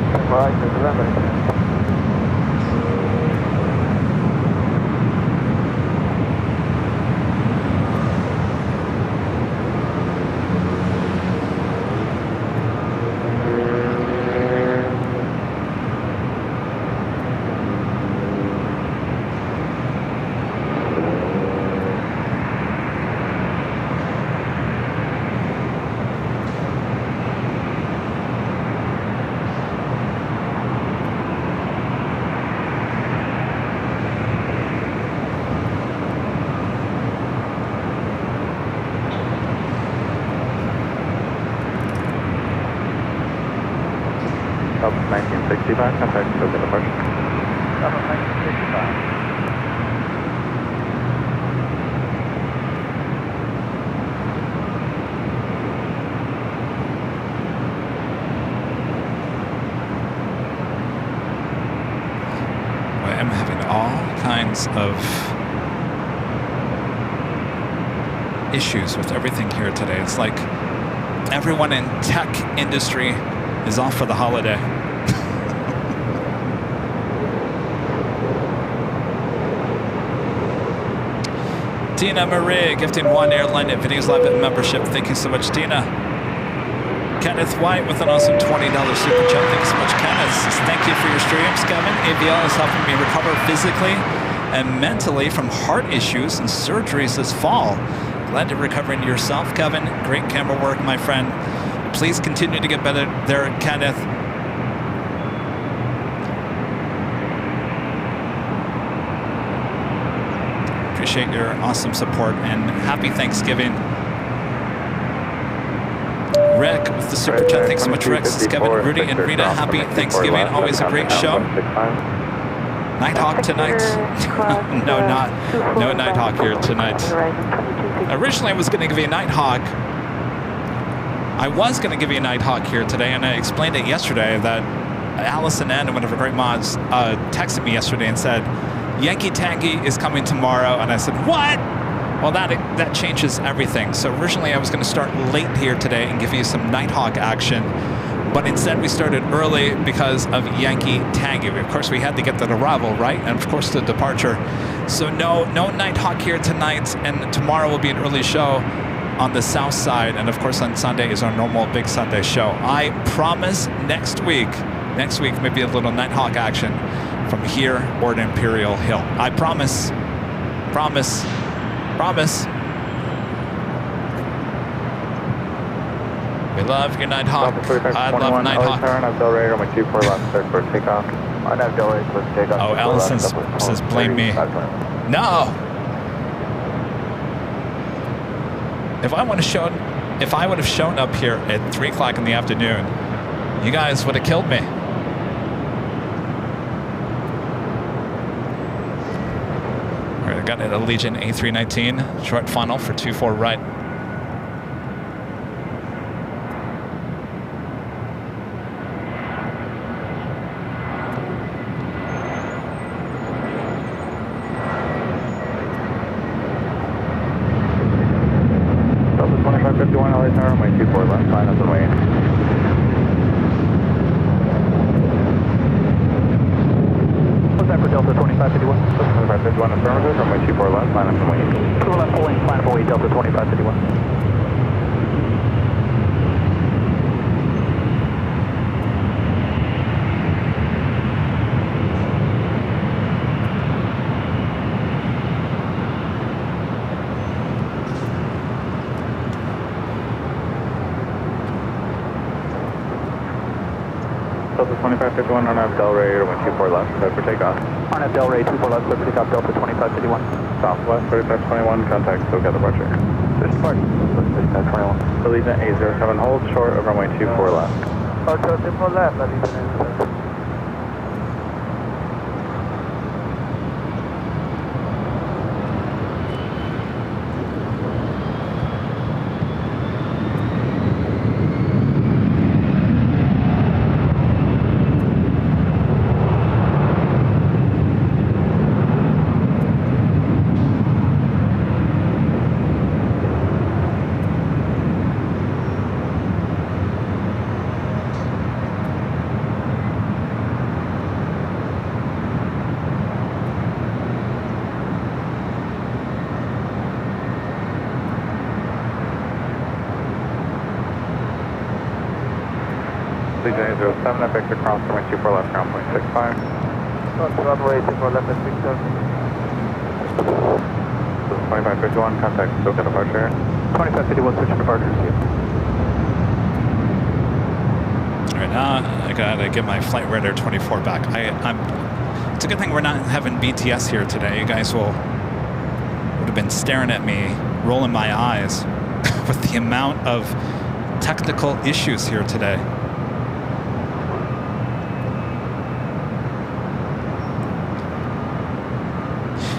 1965, contact SoCal departure. Southwest 1965. I'm having all kinds of issues with everything here today. It's like everyone in tech industry is off for the holiday. Tina Marie gifting 1 Airline Videos Live membership. Thank you so much, Tina. Kenneth White with an awesome $20 super chat. Thanks so much, Kenneth. Says, thank you for your streams, Kevin. AVL is helping me recover physically and mentally from heart issues and surgeries this fall. Glad you're recovering yourself, Kevin. Great camera work, my friend. Please continue to get better there, Kenneth. Appreciate your awesome support and happy Thanksgiving. Rick with the super chat. Thanks so much, Rick. This is Kevin, Rudy, and Rita. Happy Thanksgiving. Always a great show. Nighthawk tonight. No Nighthawk here tonight. Originally, I was going to give you a Nighthawk. I was going to give you a Nighthawk here today, and I explained it yesterday that Allison and one of her great mods texted me yesterday and said, Yankee Tangy is coming tomorrow. And I said, what? Well, that changes everything. So originally I was going to start late here today and give you some Nighthawk action, but instead we started early because of Yankee Tangy. Of course, we had to get the arrival, right? And of course the departure. So no Nighthawk here tonight, and tomorrow will be an early show on the south side, and of course on Sunday is our normal Big Sunday show. I promise next week maybe a little Nighthawk action from here or at Imperial Hill. I promise. We love your Nighthawk. I love Nighthawk. Oh, Allison says blame me. No. If I would have shown up here at 3 o'clock in the afternoon, you guys would have killed me. All right, I got an Allegiant A319 short funnel for 24 right. Southwest 3521, contact SoCal departure. Dispatch 21. Allegiant A07, hold short of runway 24 left. Hotel 24 left, Allegiant A07. Allegiant 07, effect across runway 24 left, ground point 65. Runway 24 left at 67. 2551, contact SoCal departure. 2551, switch departure. All right, now I gotta get my Flight Radar 24 back. It's a good thing we're not having BTS here today. You guys would have been staring at me, rolling my eyes with the amount of technical issues here today.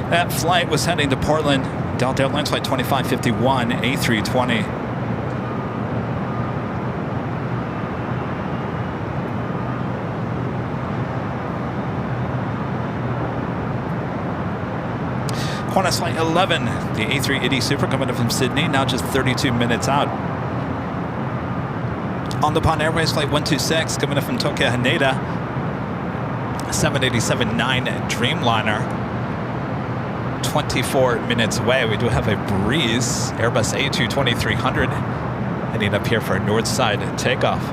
That flight was heading to Portland. Delta Airlines flight 2551, A320. Qantas flight 11, the A380 Super coming up from Sydney, now just 32 minutes out. On the Japan Airways flight 126 coming up from Tokyo Haneda, 787-9 Dreamliner, 24 minutes away. We do have a breeze, Airbus A220-300 heading up here for a north side takeoff.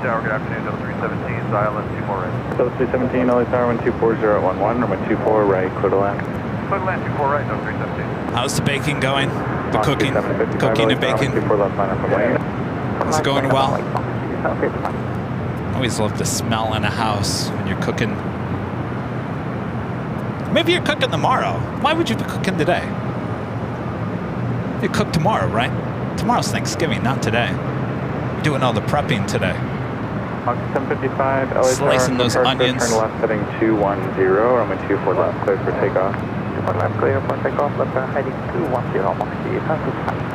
Tower, good afternoon, 0317, Island 24 right. 0317, LA Tower 124011, runway 24 right, clear to land. Clear to land 24 right, 0317. How's the baking going? The cooking and baking? Is it going well? Always love the smell in a house when you're cooking. Maybe you're cooking tomorrow. Why would you be cooking today? You cook tomorrow, right? Tomorrow's Thanksgiving, not today. You're doing all the prepping today. 755, LA Slicing those onions. Turn left heading 210, runway 24 left, clear for takeoff. 24 left, clear for takeoff, left heading 210, Mach 8.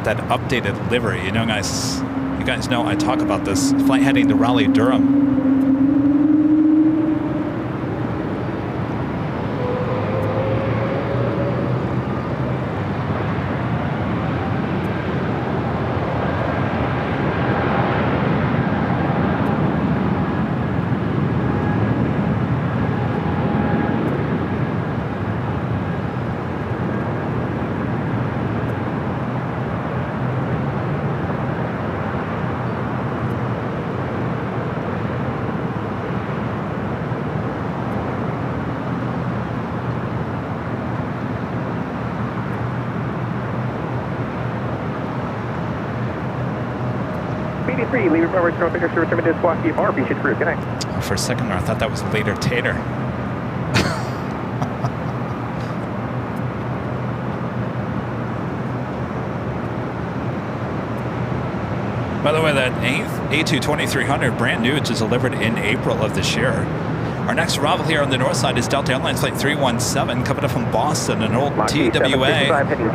That updated livery, you guys know I talk about this. Flight heading to Raleigh, Durham. Leaving forward, North Figure Service, Terminus, Squawky, Bar, Beach Crew. Good night. Oh, for a second there, I thought that was later Tater. By the way, that A220-300, brand new, which is delivered in April of this year. Our next arrival here on the north side is Delta Airlines Flight 317, coming up from Boston, an old TWA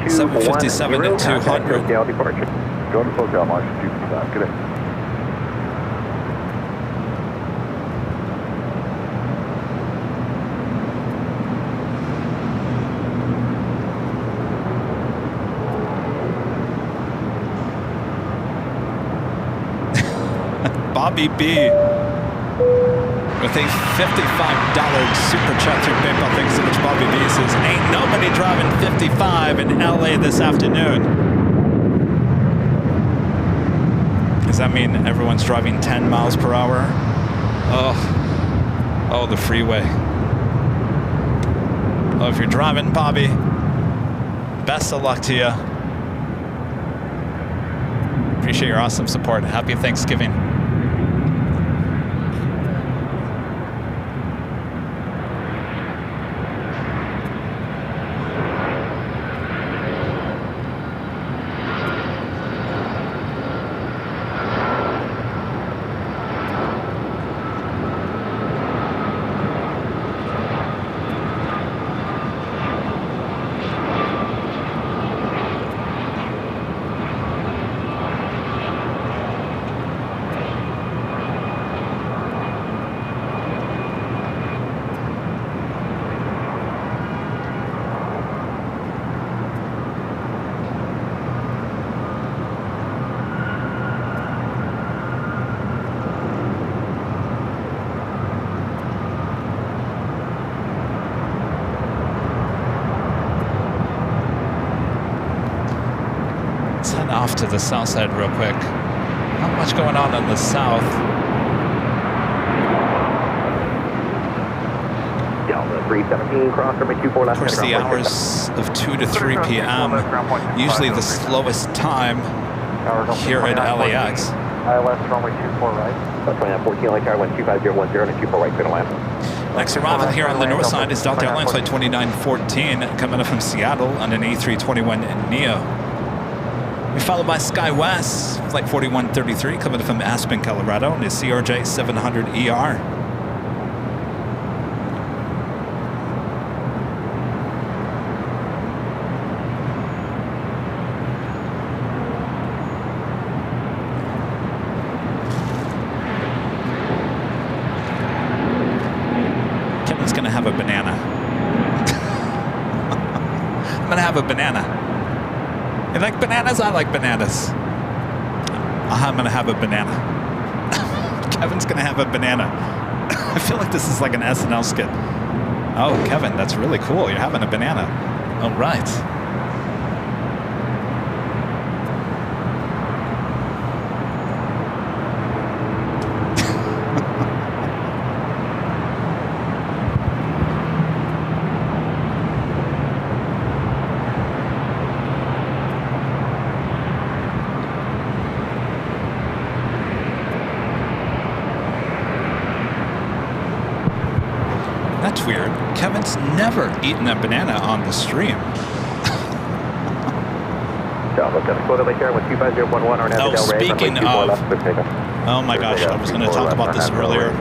757-200. Going to SoCal, March 255. Good day. Bobby B with a $55 super chat through PayPal. Thanks so much, Bobby B. Says, ain't nobody driving 55 in LA this afternoon. Does that mean everyone's driving 10 miles per hour? Oh, the freeway. Oh, if you're driving, Bobby, best of luck to you. Appreciate your awesome support. Happy Thanksgiving. off to the south side real quick. Not much going on the south. Delta 317, cross runway 24 left. Of course, the hours of 2 to 3 p.m. usually the slowest time here at LAX. ILS runway 24 right. That's 14 LA tower 12510 and 24 right, clear to land. Next arrival here on the north side is Delta Airlines flight 2914 coming up from Seattle on an A321 Neo. We're followed by SkyWest flight 4133 coming up from Aspen, Colorado on the CRJ 700ER. Have a banana. I'm gonna have a banana. You like bananas? I like bananas. I'm gonna have a banana. Kevin's gonna have a banana. I feel like this is like an SNL skit. Oh, Kevin, that's really cool. You're having a banana. All right. That's weird. Kevin's never eaten a banana on the stream. Oh, speaking of... Oh my gosh, I was going to talk about this earlier.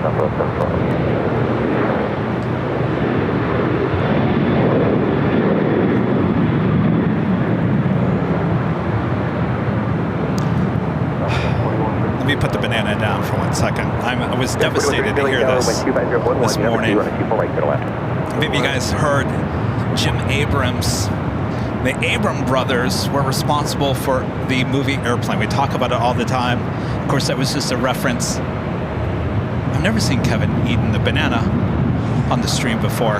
Let me put the banana down for 1 second. I was devastated to hear this morning. Maybe you guys heard Jim Abrams. The Abram brothers were responsible for the movie Airplane. We talk about it all the time. Of course, that was just a reference. I've never seen Kevin eating the banana on the stream before.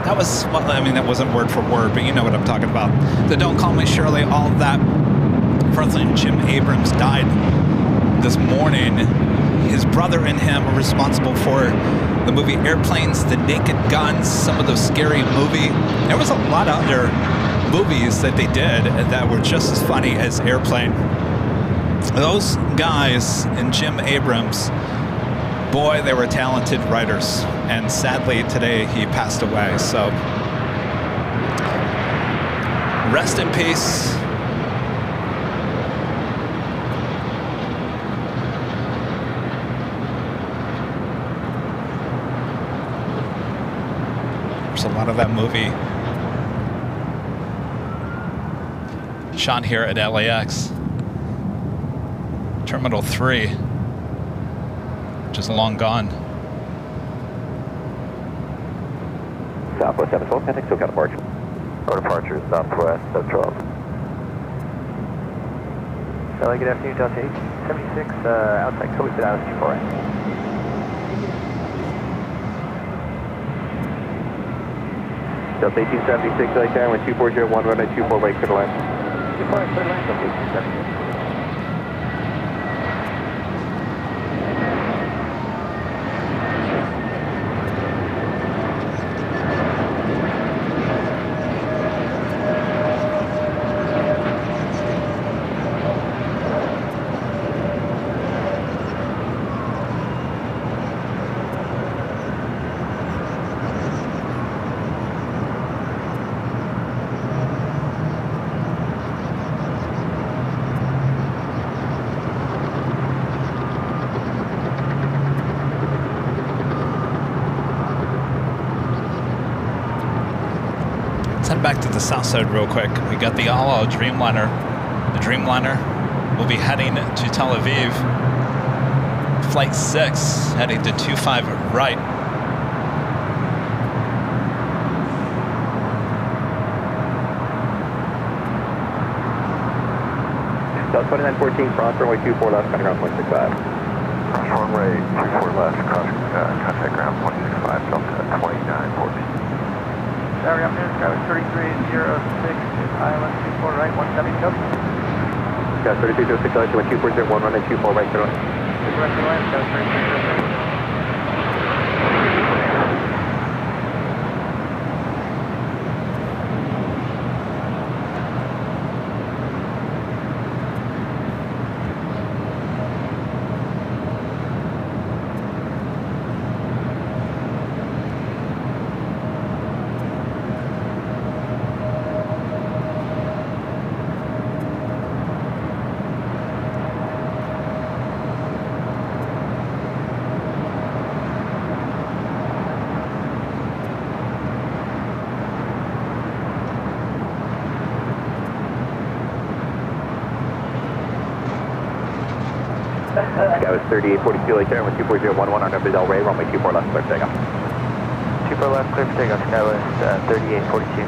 That was, well, I mean, that wasn't word for word, but you know what I'm talking about. The Don't Call Me Shirley, all of that. Unfortunately, Jim Abrams died this morning. His brother and him were responsible for the movie Airplanes, The Naked Guns, some of those scary movie. There was a lot of other movies that they did that were just as funny as Airplane. Those guys and Jim Abrams, boy, they were talented writers. And sadly, today he passed away. So rest in peace. There's a lot of that movie shot here at LAX. Terminal 3, which is long gone. Southwest 712, contact SoCal departure. Our departure is Southwest 712. Sally, good afternoon, Delta 876, outside code, sit out of 24 right. Delta 1876, LA Tower, 2401, runway 24 right, clear to land. 24 right, clear to land, Delta 1876. Back to the south side real quick. We got the all Dreamliner. The Dreamliner will be heading to Tel Aviv. Flight 6 heading to 25 right. Delta 2914, cross runway 24 left, contact ground 165. Cross runway 24 left, contact ground 165, Delta 2914. Sorry, I'm near Skyway 3306, ILS 24 right, 170 copy. Got 3306, LAX, 12401, runway 24 right, clear to land. Direct to land, got 3306. That was 3842, LAX, 12401, our number is Del Rey, runway 24 left, clear for takeoff. 24 left, clear for takeoff, Skywest 3842.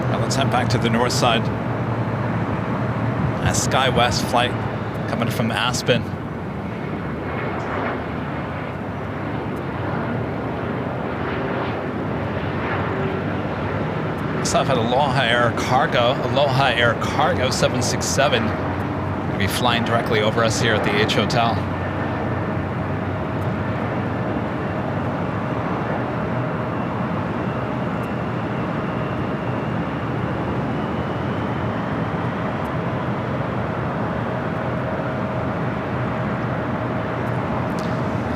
Now let's head back to the north side. A SkyWest flight coming from Aspen. So I've had Aloha Air Cargo 767 will be flying directly over us here at the H Hotel.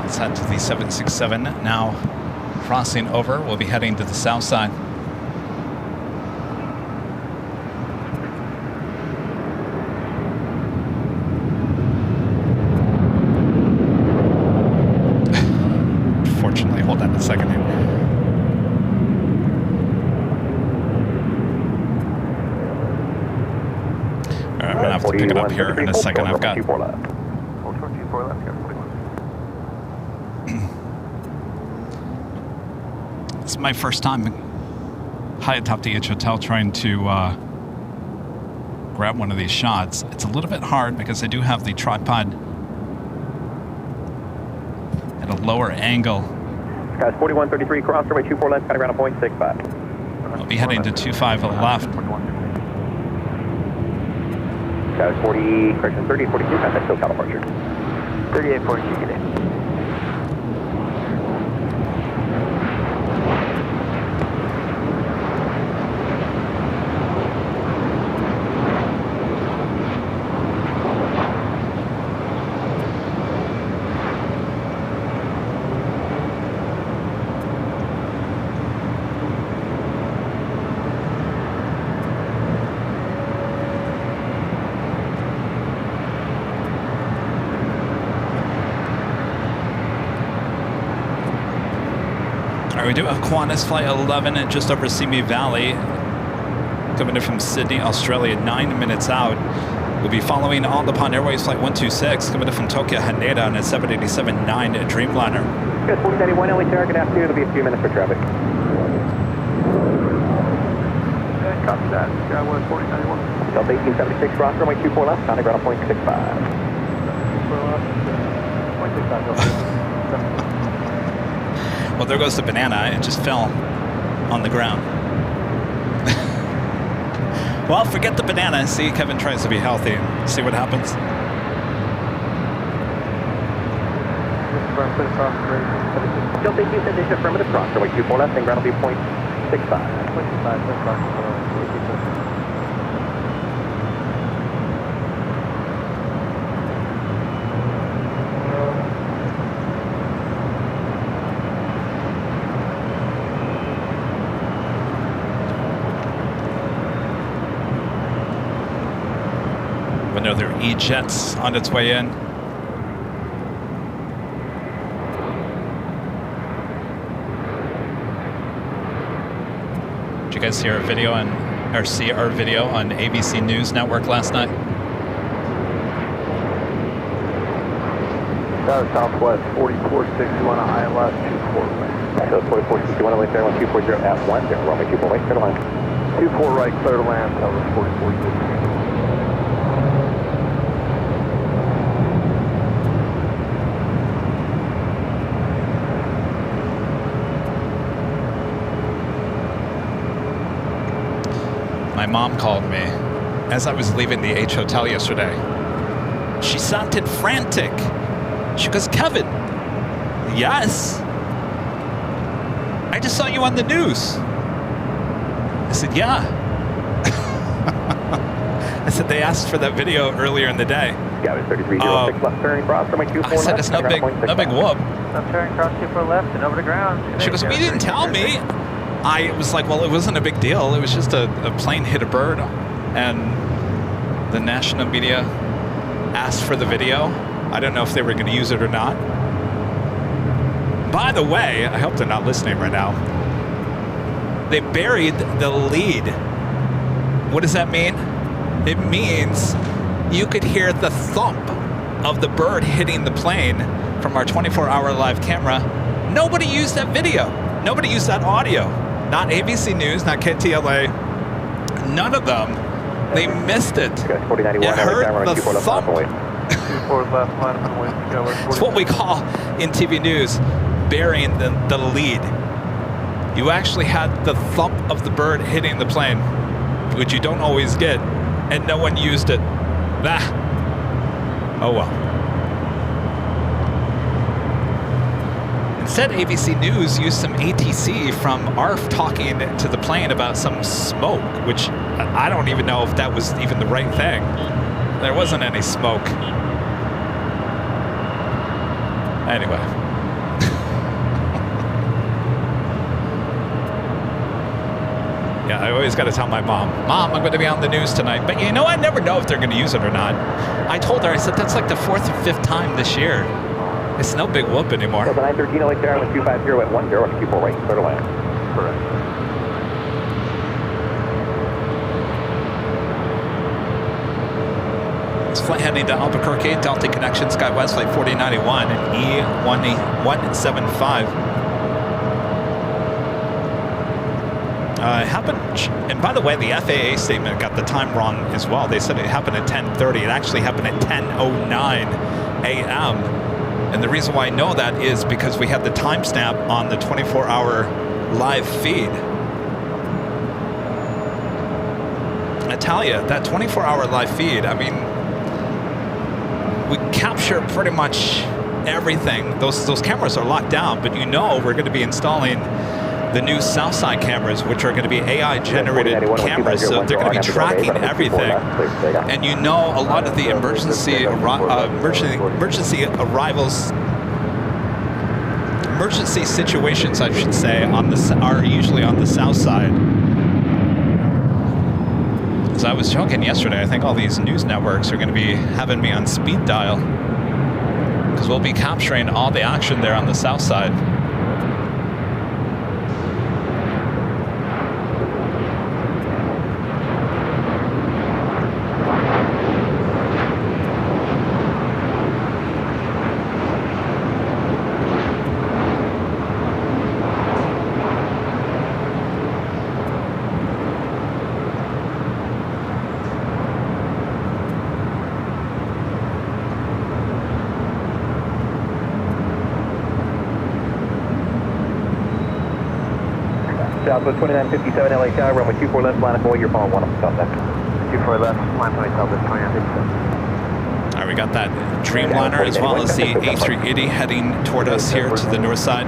Let's head to the 767 now. Crossing over, we'll be heading to the south side. Fortunately, hold on a second here. All right, I'm gonna have to pick it up here in a second. I've got 24 left, got 41. It's my first time high atop the H Hotel trying to grab one of these shots. It's a little bit hard because I do have the tripod at a lower angle. Guys, 4133, cross runway 24 left, cutting around a 0.65. I'll be heading to 25 left. Guys, 40, correction, 3842, contact SoCal departure. 3842, good day. We do have Qantas Flight 11 at just over Simi Valley, coming in from Sydney, Australia, 9 minutes out. We'll be following All Nippon Airways Flight 126, coming in from Tokyo Haneda on a 787-9 Dreamliner. Guys, 4091, LA target afternoon, it'll be a few minutes for traffic. Copy that, Skywest 4091. Delta 1876, cross runway 24 left, contact ground 0.65. 24 left, 0.65. Well, there goes the banana. It just fell on the ground. Well, forget the banana. See, Kevin tries to be healthy and see what happens. Delta 1876, affirmative, cross runway 24 left, and ground will be 0.65. Another E-Jets on its way in. Did you guys hear a video on, or see our video on ABC News Network last night? Southwest 4461 ILS 24 right. So 4461, LA Fairline 240 at 10, runway 24 right, clear to land. 24 right, clear to land, Southwest 4461. My mom called me as I was leaving the H Hotel yesterday. She sounded frantic. She goes, Kevin, yes? I just saw you on the news. I said, yeah. I said, they asked for that video earlier in the day. Got it, 3306 left turn cross for my 24 I said, it's no big whoop. Left turn, cross 24 left and over the ground. She goes, we didn't tell me. I was like, well, it wasn't a big deal. It was just a plane hit a bird, and the national media asked for the video. I don't know if they were going to use it or not. By the way, I hope they're not listening right now. They buried the lead. What does that mean? It means you could hear the thump of the bird hitting the plane from our 24-hour live camera. Nobody used that video. Nobody used that audio. Not ABC News, not KTLA. None of them. They missed it. You heard the thump. 24 left, line up and wait. It's what we call in TV news burying the lead. You actually had the thump of the bird hitting the plane, which you don't always get, and no one used it. Oh well. Instead, ABC News used some ATC from ARF talking to the plane about some smoke, which I don't even know if that was even the right thing. There wasn't any smoke. Anyway. Yeah, I always got to tell my mom, I'm going to be on the news tonight. But you know, I never know if they're going to use it or not. I told her, I said, that's like the 4th or 5th time this year. It's no big whoop anymore. 913 LAX Airline 250 at 10, 24 right, clear to land. Correct. It's flight heading to Albuquerque, Delta Connection, SkyWest Flight 4091 and E175. Happened, and by the way, the FAA statement got the time wrong as well. They said it happened at 10:30. It actually happened at 10:09 a.m. And the reason why I know that is because we had the timestamp on the 24-hour live feed. I tell you, that 24-hour live feed, I mean, we capture pretty much everything. Those cameras are locked down, but you know we're going to be installing the new Southside cameras, which are going to be AI-generated cameras, so they're going to be tracking everything. And you know, a lot of the emergency situations, I should say, are usually on the south side. As I was joking yesterday, I think all these news networks are going to be having me on speed dial because we'll be capturing all the action there on the south side. Southwest 2957 LA Tower, runway 24 left, line up, you're following 1 up, contact. 24 left, line 20 Southwest 2957. All right, we got that Dreamliner as well as the A380 heading toward us here to the north side.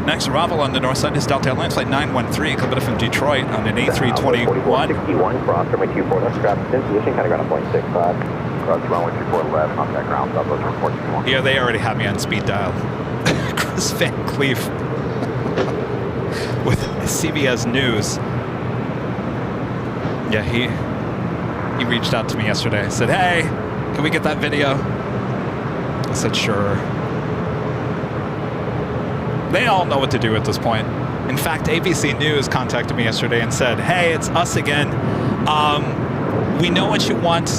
Next arrival on the north side is Delta Airlines Flight 913, coming from Detroit on an A321. 4161, cross runway 24 left, traffic in position, kind of ground 0.65. Cross runway 24 left, contact ground, Southwest 421. Yeah, they already have me on speed dial. Chris Van Cleef with CBS News. Yeah, he reached out to me yesterday. Said, hey, can we get that video? I said, sure. They all know what to do at this point. In fact, ABC News contacted me yesterday and said, hey, it's us again. We know what you want.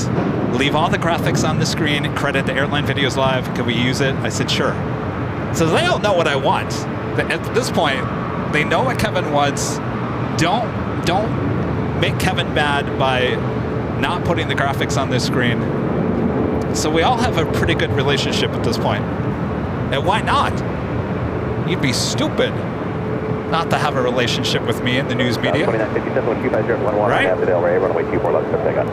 Leave all the graphics on the screen. Credit the Airline Videos Live. Can we use it? I said, sure. So they all know what I want. At this point, they know what Kevin wants. Don't make Kevin mad by not putting the graphics on this screen. So we all have a pretty good relationship at this point. And why not? You'd be stupid not to have a relationship with me in the news media. 2957, 250, Right? after Delray, runway 24 left, clear takeoff.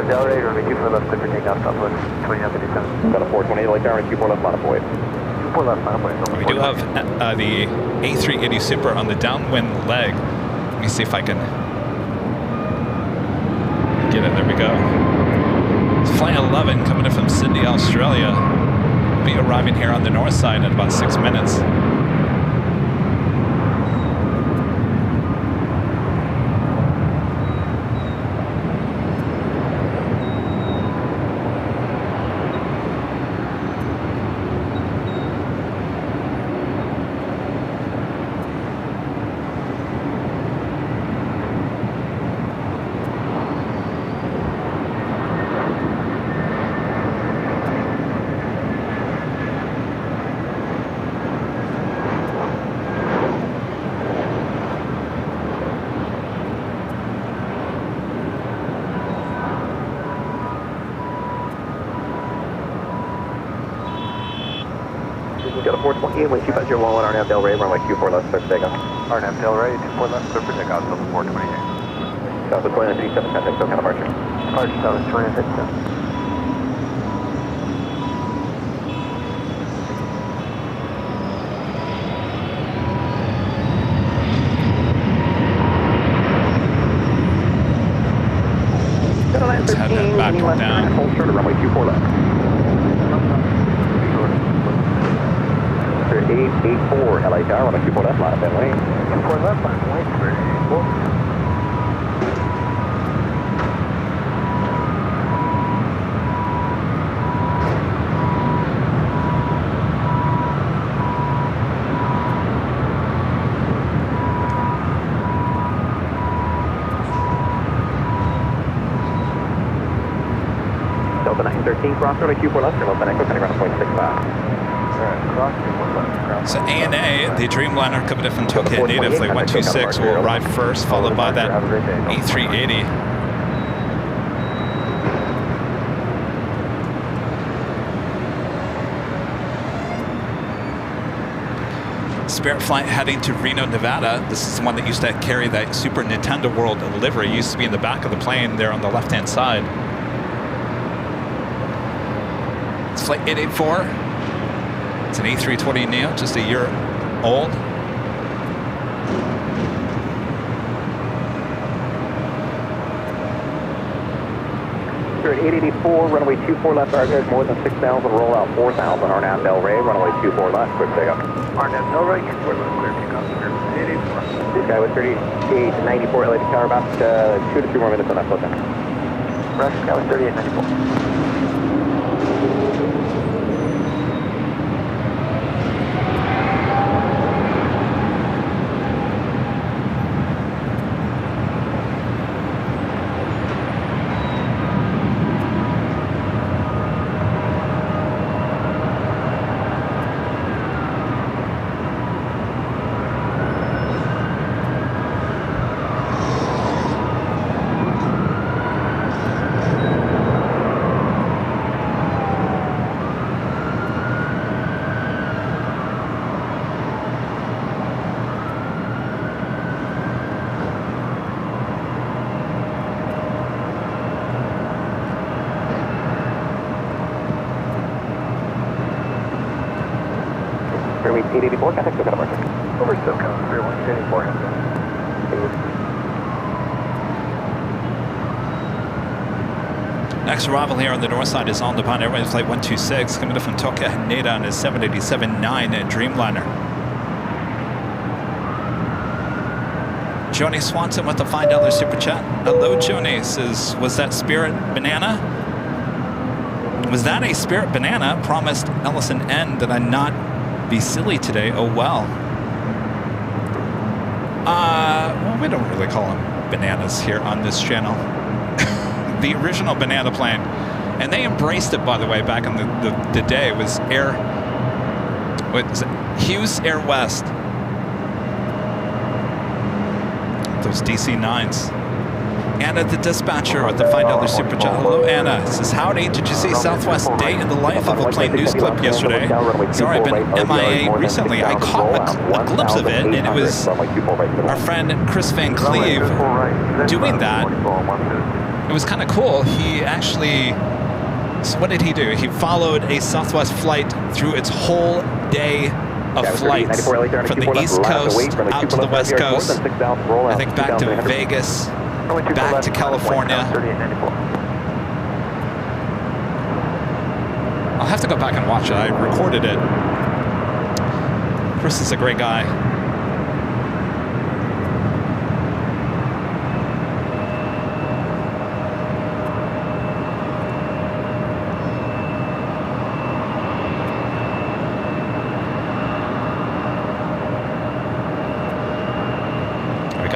Delray, runway 24 left, clear for takeoff, Southwest 2957. Got a 420 late tower, 24 left, line of void. 24 left, line of void. We do have the A380 Super on the downwind leg. Let me see if I can get it. There we go. It's flight 11 coming in from Sydney, Australia. We'll be arriving here on the north side in about 6 minutes. Got a 428, wind 250, 11, RNAV Delray, runway 24 left, clear for takeoff. RNAV Delray, 24 left, clear for takeoff, Southwest 428. Southwest 2957, contact SoCal departure. Departure, Southwest 2957. Let's head that back down. Hold short of runway 24 left. 884, LA Tower, runway 24 left, line of lane. 24 left, line of lane, clear 84. Delta 913, cross runway 24 left, Delta Echo, turning around 0.65. So ANA, the Dreamliner coming in from Tokyo native flight 126 will arrive first, followed by that A380. Spirit flight heading to Reno, Nevada. This is the one that used to carry that Super Nintendo World livery. It used to be in the back of the plane there on the left-hand side. It's flight 884. It's an A320neo, just a year old. Spirit 884, runway 24 left, RNAV more than 6,000, roll out 4,000, RNAV Delray, runway 24 left, quick takeoff. RNAV Delray, 24 left, clear takeoff, Spirit 884. This guy was 3894, LA Tower, about 2 to 3 more minutes on that float down. Roger, guy was 3894. Runway 884, contact SoCal departure. Over SoCal, 3184. Next arrival here on the north side is on the Japan Airlines flight 126, coming in from Tokyo Haneda on his 787-9 Dreamliner. Joni Swanson with the $5 super chat. Hello, Joni. Says, was that Spirit Banana? Was that a Spirit Banana? Promised Ellison N that I not be silly today. Oh, well. Well, we don't really call them bananas here on this channel. The original banana plane. And they embraced it, by the way, back in the day. It was Hughes Air West. Those DC-9s. Anna, the dispatcher with the $5 super chat. Hello, Anna. Says, howdy. Did you see Southwest Day in the Life of a Plane news clip yesterday? Sorry, I've been MIA recently. I caught a glimpse of it, and it was our friend Chris Van Cleve doing that. It was kind of cool. He actually, so what did he do? He followed a Southwest flight through its whole day of flights from the East Coast out to the West Coast, I think back to Vegas, back to California. I'll have to go back and watch it. I recorded it. Chris is a great guy.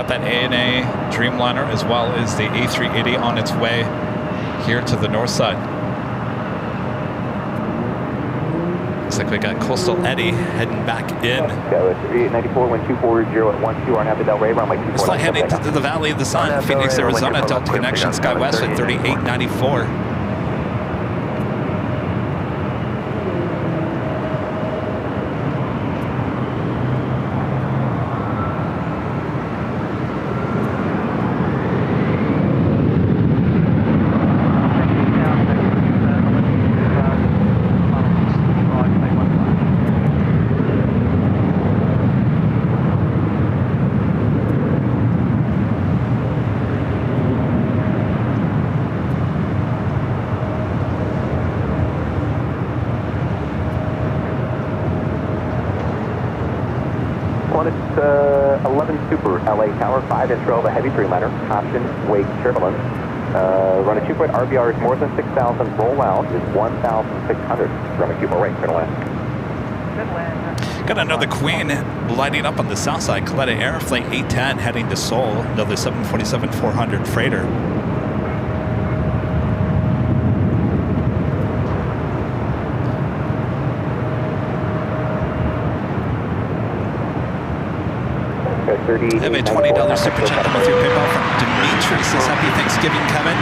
That ANA Dreamliner as well as the A380 on its way here to the north side. Looks like we got Coastal Eddie heading back in. This flight heading to the Valley of the Sun, Phoenix, Arizona, Delta Connection, SkyWest at 3894. LA Tower, 5 intro of a heavy Dreamliner, option, wake, turbulence. Run a 2-foot RBR is more than 6,000, roll out is 1,600. Run a cubo rate, turn left. Got another Queen lighting up on the south side, Coletta Air, Flight 810 heading to Seoul, another 747-400 freighter. I have a $20 super chat coming through PayPal from Dimitri. Says, happy Thanksgiving, Kevin.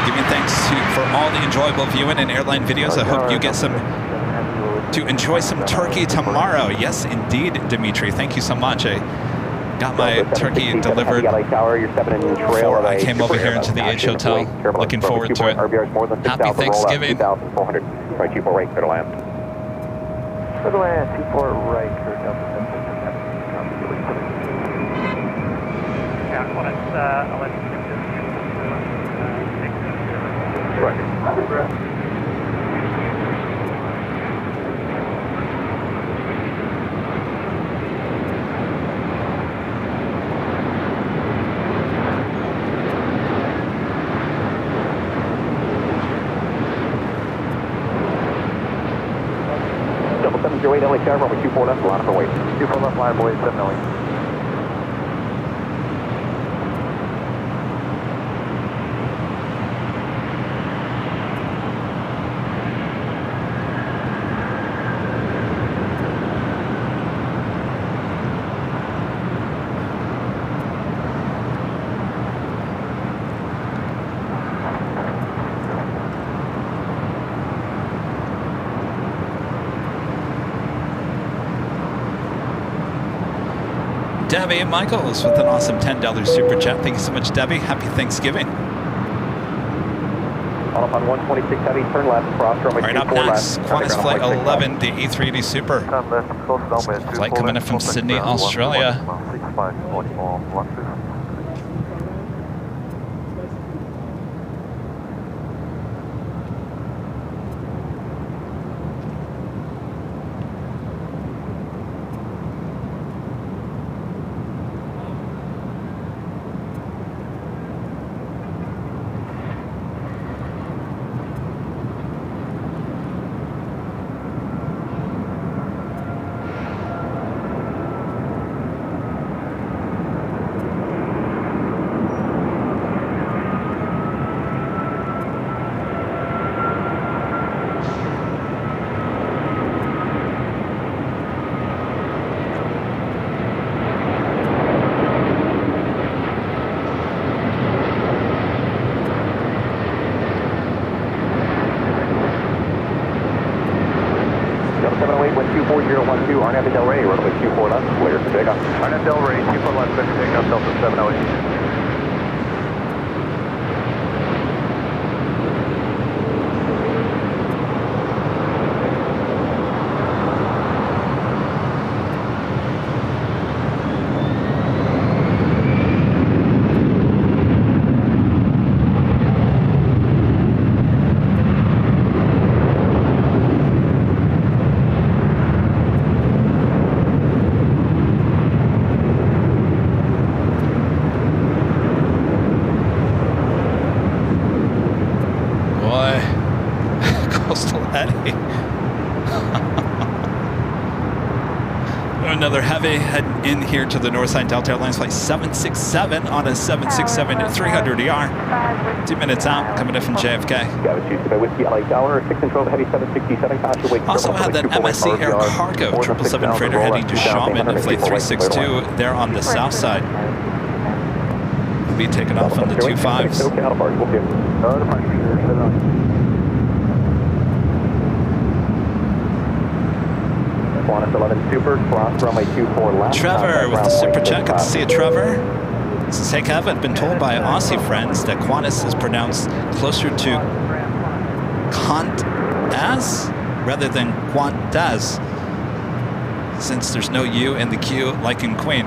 Giving thanks for all the enjoyable viewing and airline videos. I hope you get to enjoy some turkey tomorrow. Yes, indeed, Dimitri. Thank you so much. I got my turkey delivered before I came over here into the H Hotel. Looking forward to it. Happy Thanksgiving. 2,400. Right, 24 right, clear to land. Clear to land, 24 right, clear to land. Double 708 LA Tower, runway 24 left, line up and wait. 24 left, line boys, 708. Debbie Michaels with an awesome $10 super chat. Thank you so much, Debbie. Happy Thanksgiving. On 126 heavy, turn left, cross runway 24 left. All right, up next, Qantas Flight 11, the A380 Super. Flight coming in from Sydney, Australia. 24012, Arnett Del Rey, runway 24 left, clear for takeoff. Arnett Del Rey, 24 left, clear for takeoff, Delta 708. Another heavy heading in here to the north side. Delta Airlines flight 767 on a 767 at 300 ER. 2 minutes out, coming in from JFK. Whiskey LA Tower, 6 and 12 heavy 767. Caution wake. Also have that MSC Air Cargo 777 freighter heading to Xiamen at flight 362 there on the south side. We'll be taking off on the 25s. Qantas 11 Super, cross runway 24 left. Trevor with the super chat. Good to see you, Trevor. Says, hey, Kevin, been told by Aussie friends that Qantas is pronounced closer to Qantas rather than Qantas, since there's no U in the Q like in Queen.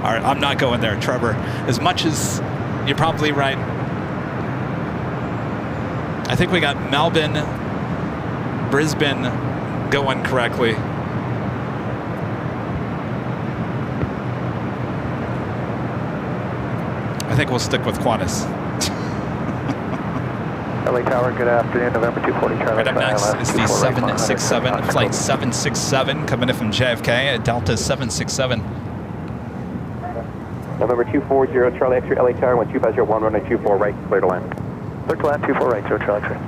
All right, I'm not going there, Trevor. As much as you're probably right. I think we got Melbourne, Brisbane going correctly. I think we'll stick with Qantas. LA Tower, good afternoon, November 240 Charlie. Right up next is the 767, flight 767, coming in from JFK at Delta 767. November 240 Charlie X-ray LA Tower, 12501, runway 24 right, clear to land. Clear to land, 24 right, 0 Charlie X-ray.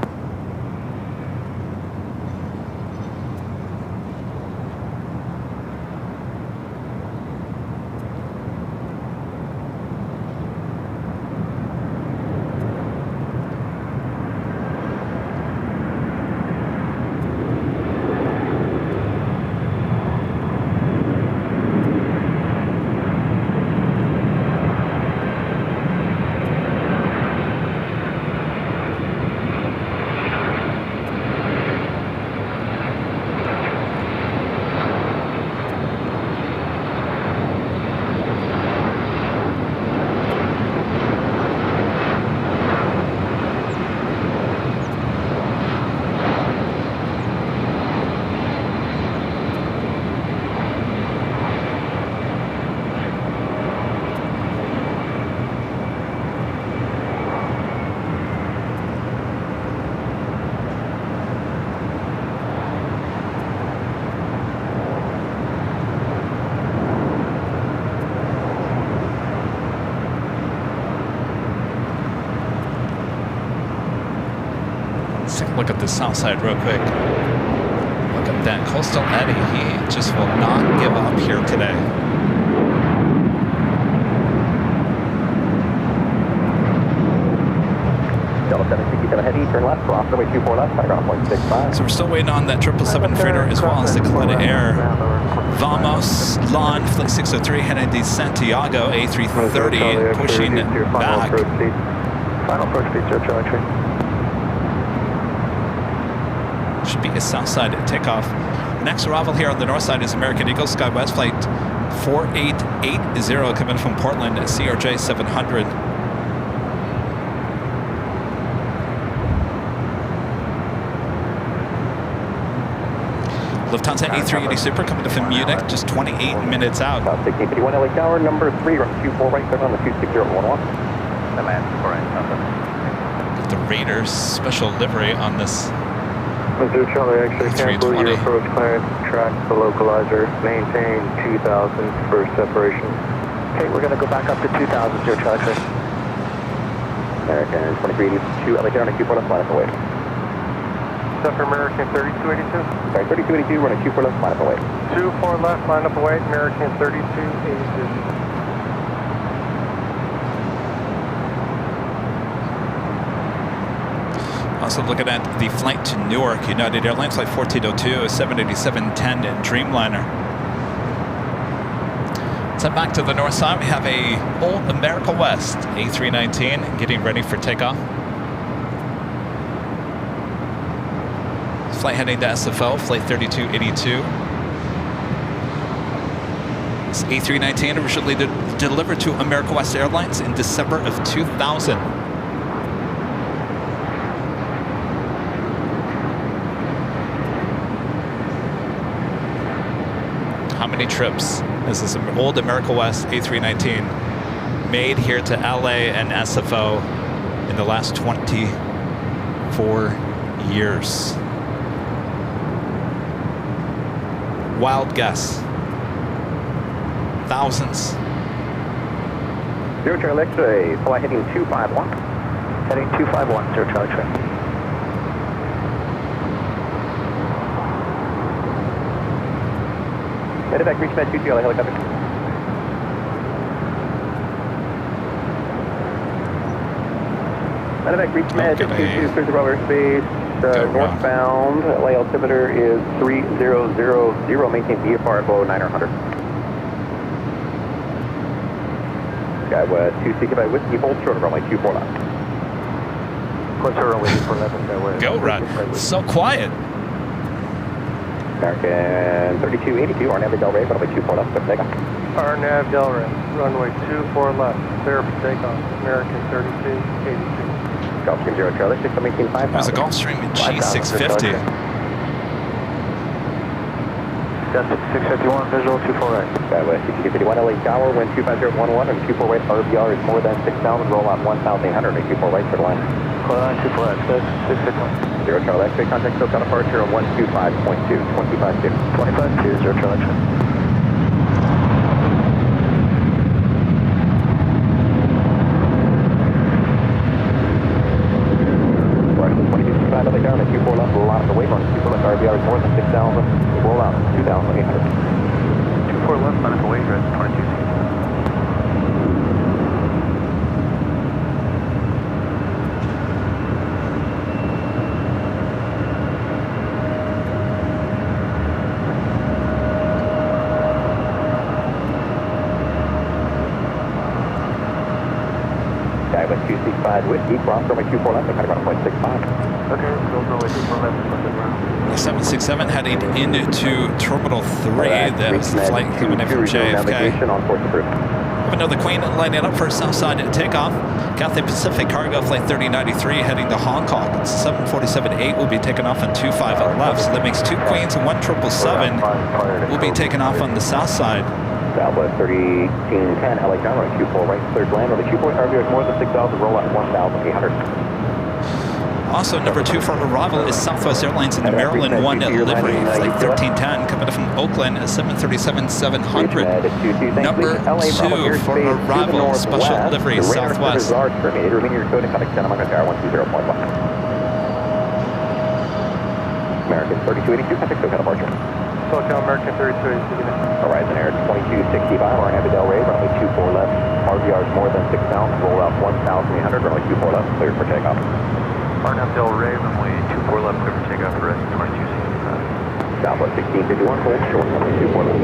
Look at the south side real quick. Look at that. Coastal Eddie, he just will not give up here today. Delta 767 heavy, turn left, cross runway 24 left, background 165. So we're still waiting on that 777 freighter as well as the Caleta Air. Vamos, Lon, flight 603, heading to Santiago, A330, pushing back. Final approach speed, 0 Charlie X-ray. Should be a south side takeoff. Next arrival here on the north side is American Eagle SkyWest flight 4880 coming from Portland, CRJ 700. Lufthansa A380 Super coming in from Munich, just 28 minutes out. 1651 LA Tower, number 3, run 24 right, clear on the 26011. The land 24 right, The Raiders special livery on this. Mr. Charlie X-ray, cancel your approach clearance, track the localizer, maintain 2000 for separation. Okay, we're going to go back up to 2000, 0 Charlie X-ray. American 2382, LA Tower, 24 left, line up away. Is that for American 3282? Sorry, 3282, running 24 left, line up away. 24 left, line up away, American 3282. Also looking at the flight to Newark, United Airlines flight 1402, a 787-10 Dreamliner. So back to the north side, we have a old America West A319 getting ready for takeoff. Flight heading to SFO, flight 3282. This A319 originally delivered to America West Airlines in December of 2000. How many trips has this old America West A319 made here to LA and SFO in the last 24 years? Wild guess. Thousands. 0 Charlie X-ray, flight heading 251. Heading 251, 0 Charlie X-ray. Medevac reach med 2 helicopter. Medevac reach med 22 clear the Bravo airspace. Northbound, LA altimeter is 3000, maintain VFR below 900. Skywest 2 by Whiskey, hold short of runway 24 left. Close to runway 24 left, Skywest. Go, Rod. So quiet. American 3282, RNAV Del Rey, runway 24 left, clear for takeoff. RNAV Del Rey, runway 24 left, clear for takeoff. American 3282. Gulfstream 0 Charlie, 6 maintain 5,000. There's a Gulfstream G650. That's 651, visual 24 right. Skywest 6251, LA Tower, wind 25011, and 24 right, RBR is more than 6,000, roll out 1,800, and 24 right for the line. Clear line 24 right, 651. 0 Charlie X-ray, contact SoCal departure on 125.2, 252. 252, 0 Charlie X-ray. LA down at 24 left, roll out the waypoint. 24 left RBR is more than 6,000, roll out 2,800. 24 left, minus the wave, 22. Skywest 265 Whiskey, cross runway 24 left, and runway 0.65. Okay, go runway 24 left, The 767 heading into Terminal 3. That's the flight coming in from JFK. Have another Queen lining up for Southside takeoff. Cathay Pacific Cargo Flight 3093 heading to Hong Kong. 747-8 will be taken off on 25 at left. So that makes 2 Queens and 1 777 will be taken off on the south side. Southwest 1310, LA Tower, 24 right, cleared land. On the 2 RBR is more than 6,000, roll out 1,800. Also, number 2 for arrival is Southwest Airlines in the Maryland 1 livery, flight 1310, coming from Oakland at 737-700. Number 2 for arrival, special livery, Southwest. Remaining your code and contact Santa Monica Tower 120.1. American 3282, contact SoCal departure. SoCal American 3282. Horizon Air 2265, RNAV Del Rey, runway 24 left. RVR is more than 6,000, roll out 1,800, runway 24 left, cleared for takeoff. RNAV Del Rey, runway 24 left, clear for takeoff, rest 2265. Southwest 1651, hold short, runway 24 left.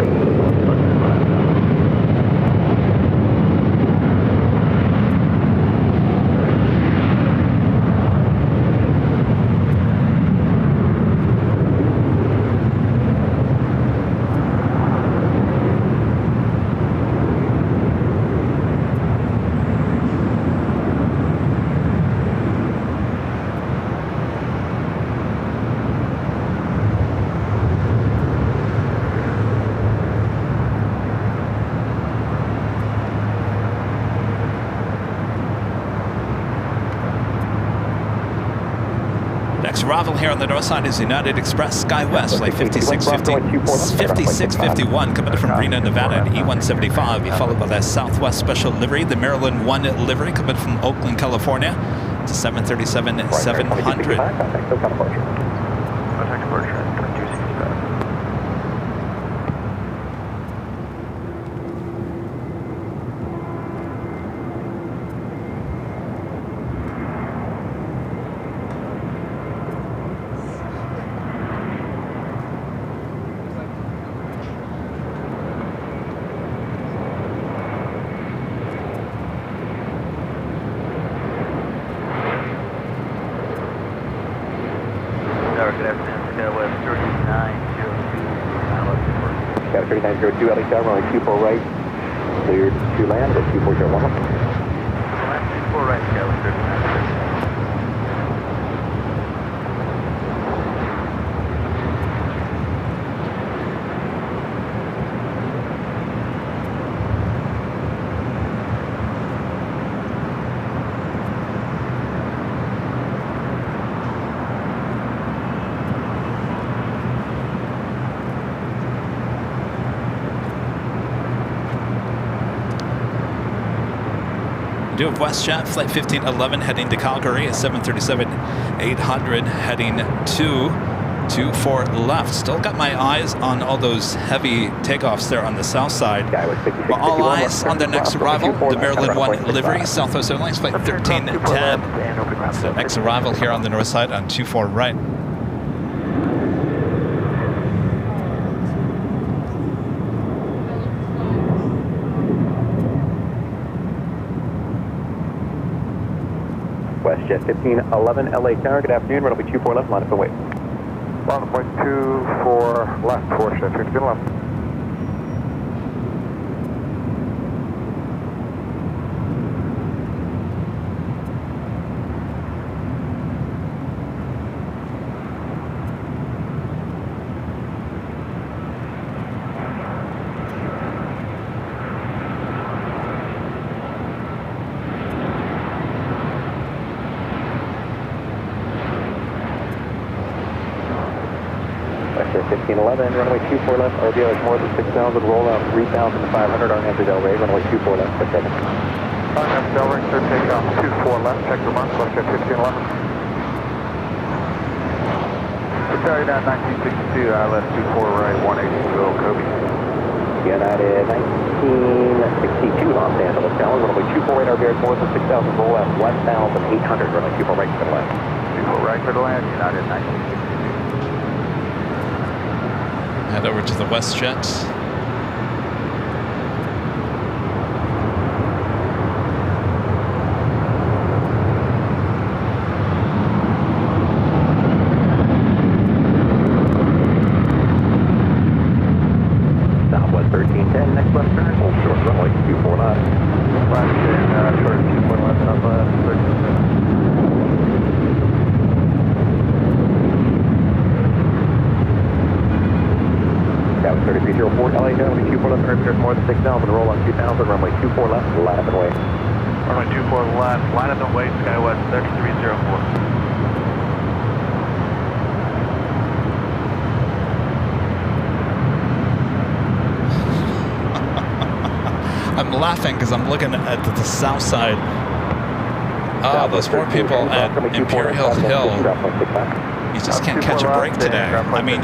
Arrival here on the north side is United Express SkyWest, flight 5651, coming from Reno, Nevada at E175. Followed by that Southwest special livery, the Maryland 1 livery, coming from Oakland, California, to 737-700. Contact departure, 2265. Got 3902 LA Tower, runway 24 right, cleared to land at 2401. Land 24 right, Skyline 39. Do have WestJet, flight 1511 heading to Calgary, a 737-800 heading 224 left. Still got my eyes on all those heavy takeoffs there on the south side. But all eyes on the next arrival, the Maryland 1 livery, Southwest Airlines, flight 1310. It's the next arrival here on the north side on 24 right. WestJet 1511 LA Tower, good afternoon, runway 24 left, line up and wait. Line point 24 left, 4 left. WestJet 1511, runway 24 left, RBO is more than 6,000, roll out 3,500, RNAV to Delray, runway 24 left, for 7. RNAV Delray, clear takeoff 24 left, check the mark, WestJet 1511. Carry down 1962, ILS 24 right, 180 Kobe. United 1962, Los Angeles, Dallas, runway 24 right, RBO is more than 6,000, roll out 1,800, runway 24 right, for the left. 24 right for the land, United 1962. Head over to the WestJet. Southwest 1310, next left turn, hold short runway 24 left. Left and short 24 left, southwest 1310. That was 3304 LA Tower, runway 24 left, RBO is more than 6,000, roll on 2,000, runway 24 left, line up and wait. Runway 24 left, line up and wait, SkyWest 3304. I'm laughing because I'm looking at the south side. Oh, those poor people at Imperial Hill. You just can't catch a break today. I mean,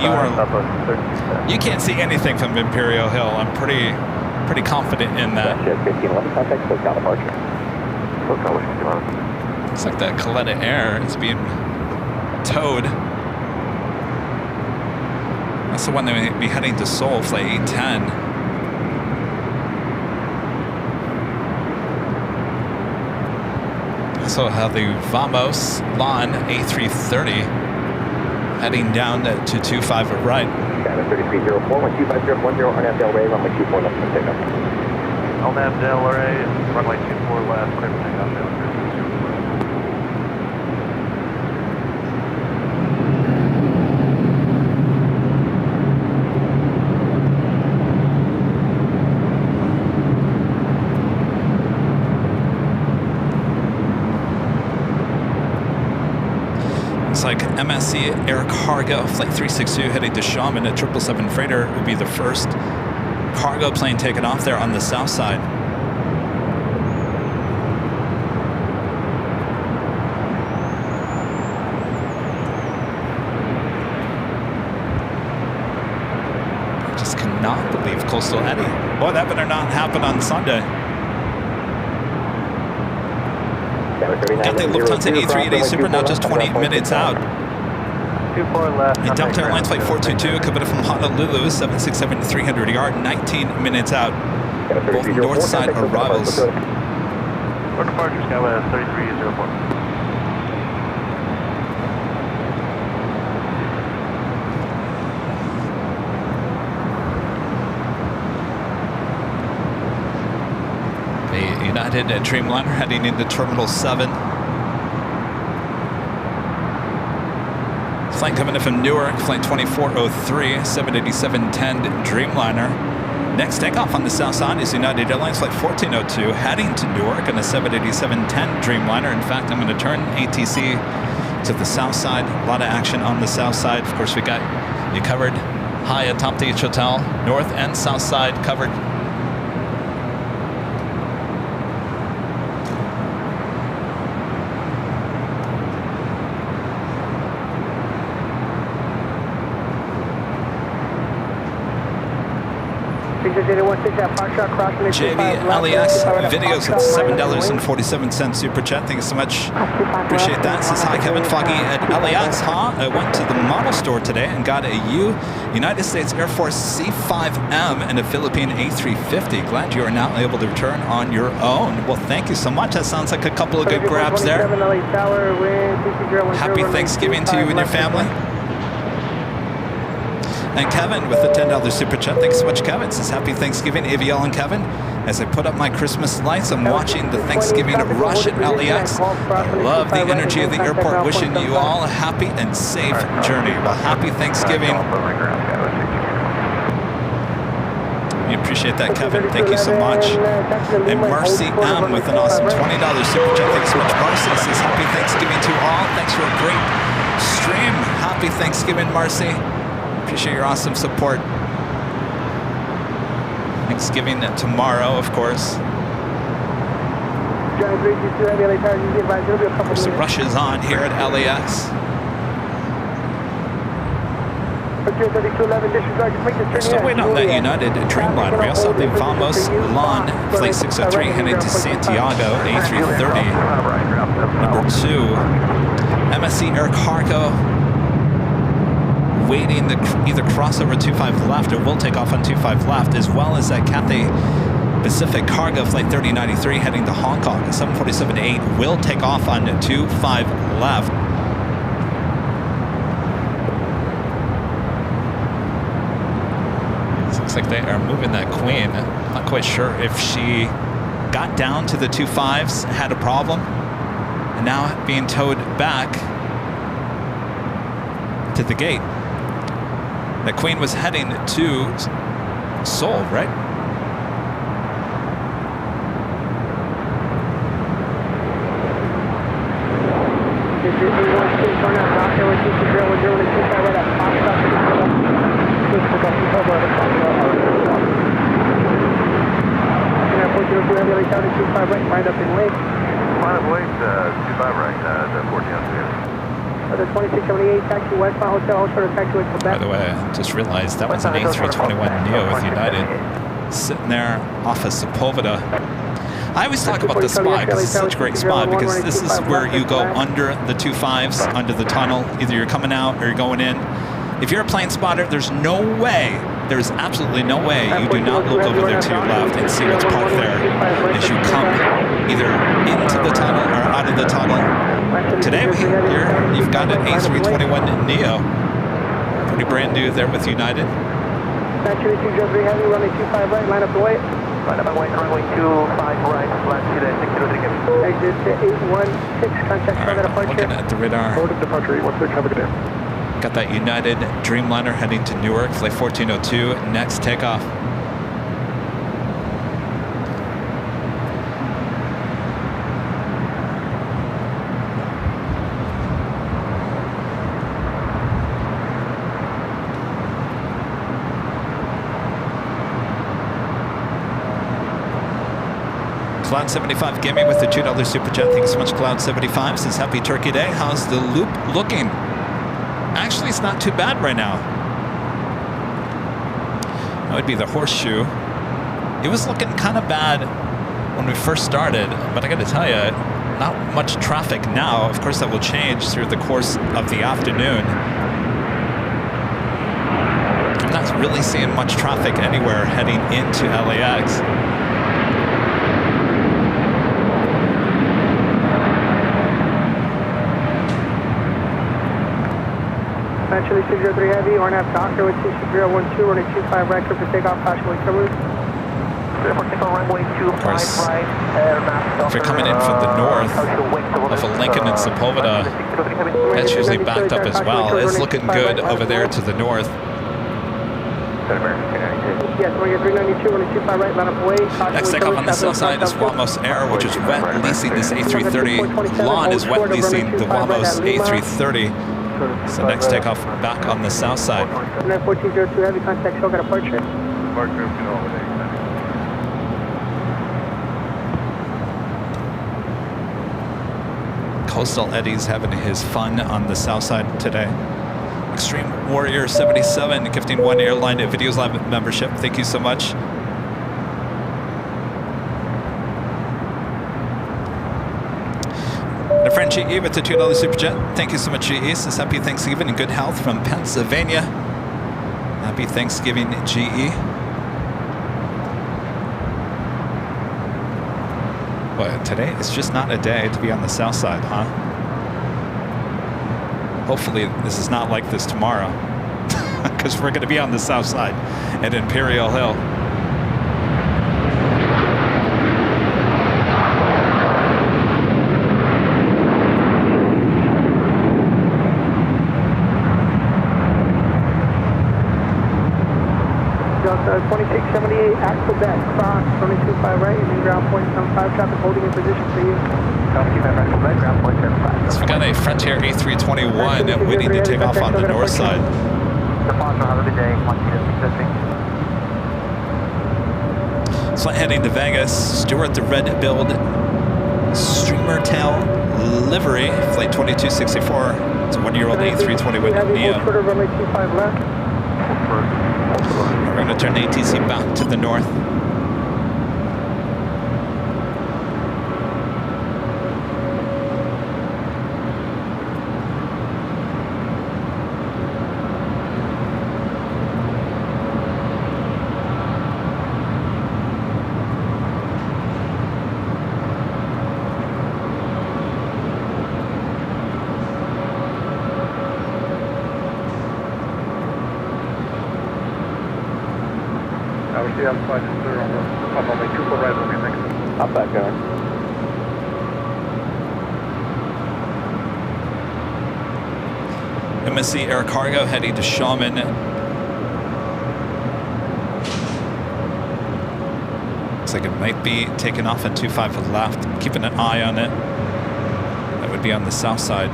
you can't see anything from Imperial Hill. I'm pretty confident in that. Looks like that Coletta Air is being towed. That's the one that may be heading to Seoul, flight 810. Also have the Vamos LAN A330 heading down to 25 right. Skyline 3304, 125, 10, RNAV Delray, runway 24 left, for takeoff. LNAV Delray, runway 24 left, clear for takeoff, Delray. Looks like MSC Air Cargo Flight 362 heading to Shaman, a 777 freighter would be the first cargo plane taken off there on the south side. I just cannot believe Coastal Eddie. Boy, that better not happen on Sunday. Got the Lufthansa A380 Super now just 20 minutes out. 24 left. And Delta Airlines Flight 422 coming from Honolulu, 767-300 yard, 19 minutes out. Both north side arrivals. For departure, SkyWest 3304. United Dreamliner heading into Terminal 7. Flight coming in from Newark, flight 2403, 787-10 Dreamliner. Next takeoff on the south side is United Airlines flight 1402, heading to Newark on a 787-10 Dreamliner. In fact, I'm going to turn ATC to the south side. A lot of action on the south side. Of course, we got you covered high atop the H Hotel, north and south side covered. JV LAX videos at $7.47 super chat. Thank you so much. Appreciate that. Says hi Kevin Foggy at LAX. I went to the model store today and got a United States Air Force C5M and a Philippine A350. Glad you are now able to return on your own. Well, thank you so much. That sounds like a couple of good grabs there. Happy Thanksgiving to you and your family. And Kevin with the $10 super chat. Thanks so much, Kevin. Says happy Thanksgiving, AVL and Kevin. As I put up my Christmas lights, I'm watching the Thanksgiving rush at LAX. I love the energy of the airport. Wishing you all a happy and safe journey. Well, happy Thanksgiving. We appreciate that, Kevin. Thank you so much. And Marcy M with an awesome $20 super chat. Thanks so much, Marcy. Says happy Thanksgiving to all. Thanks for a great stream. Happy Thanksgiving, Marcy. Appreciate your awesome support. Thanksgiving tomorrow, of course. The rush is on here at LAX. We're still waiting on that United Dreamliner. We also have the Vamos LAN flight 603 heading to Santiago, A330. Number 2, MSC Air Cargo. Waiting to either cross over 25 left or will take off on 25 left, as well as that Cathay Pacific Cargo flight 3093 heading to Hong Kong. 747-8 will take off on 25 left. It looks like they are moving that Queen. I'm not quite sure if she got down to the 25s, had a problem, and now being towed back to the gate. The Queen was heading to Seoul, right? Right up in Lake. Line of Lake, 25 right, 1402. 2678, taxi westbound hotel, short of taxi Quebec. By the way, I just realized that was an A321neo with United sitting there off of Sepulveda. I always talk about this spot because it's such a great spot, because this is where you go under the 25s, under the tunnel. Either you're coming out or you're going in. If you're a plane spotter, there's no way, there's absolutely no way you do not look over there to your left and see what's parked there as you come either into the tunnel or out of the tunnel. Today, you've got an A321neo. Pretty brand new there with United. Actually, 203 heavy, running 25 right, line up the white. Line up the white, runway 25 right, flat to the 603 Kevin. Exit 816, contact target departure. Looking at the radar. Order departure, 816, have a good day. Got that United Dreamliner heading to Newark, flight 1402, next takeoff. Cloud75 Gimme with the $2 super chat. Thank you so much, Cloud75. Says happy Turkey Day. How's the loop looking? Actually, it's not too bad right now. That would be the horseshoe. It was looking kind of bad when we first started, but I got to tell you, not much traffic now. Of course, that will change through the course of the afternoon. I'm not really seeing much traffic anywhere heading into LAX. Actually, 203 heavy, RNAV doctor with 26012, running 25 right, for takeoff, caution with coverage. Of course, if you're coming in from the north of Lincoln and Sepulveda, that's usually backed up as well. It's looking good over there to the north. Next takeoff on the south side is Wamos Air, which is wet leasing this A330. Lon is wet leasing the Wamos A330. So next takeoff back on the south side. 1402, heavy contact, show got a departure. Coastal Eddie's having his fun on the south side today. Extreme Warrior 77 gifting one Airline Videos Live membership. Thank you so much. And a friend GE with the $2 super chat. Thank you so much, GE. Says happy Thanksgiving and good health from Pennsylvania. Happy Thanksgiving, GE. But today it's just not a day to be on the south side, huh? Hopefully this is not like this tomorrow, because we're going to be on the south side at Imperial Hill. Delta 2678, axle back, cross, 225 right, and ground point 75, traffic holding in position for you. So we got a Frontier A321 waiting to take off on the north side. So heading to Vegas, Stuart the red build, streamer tail livery, flight 2264. It's a 1-year-old A320 with NEO. We're going to turn ATC back to the north. Hop back going. MSC Air Cargo heading to Shaman. Looks like it might be taking off at 25 left. I'm keeping an eye on it. That would be on the south side.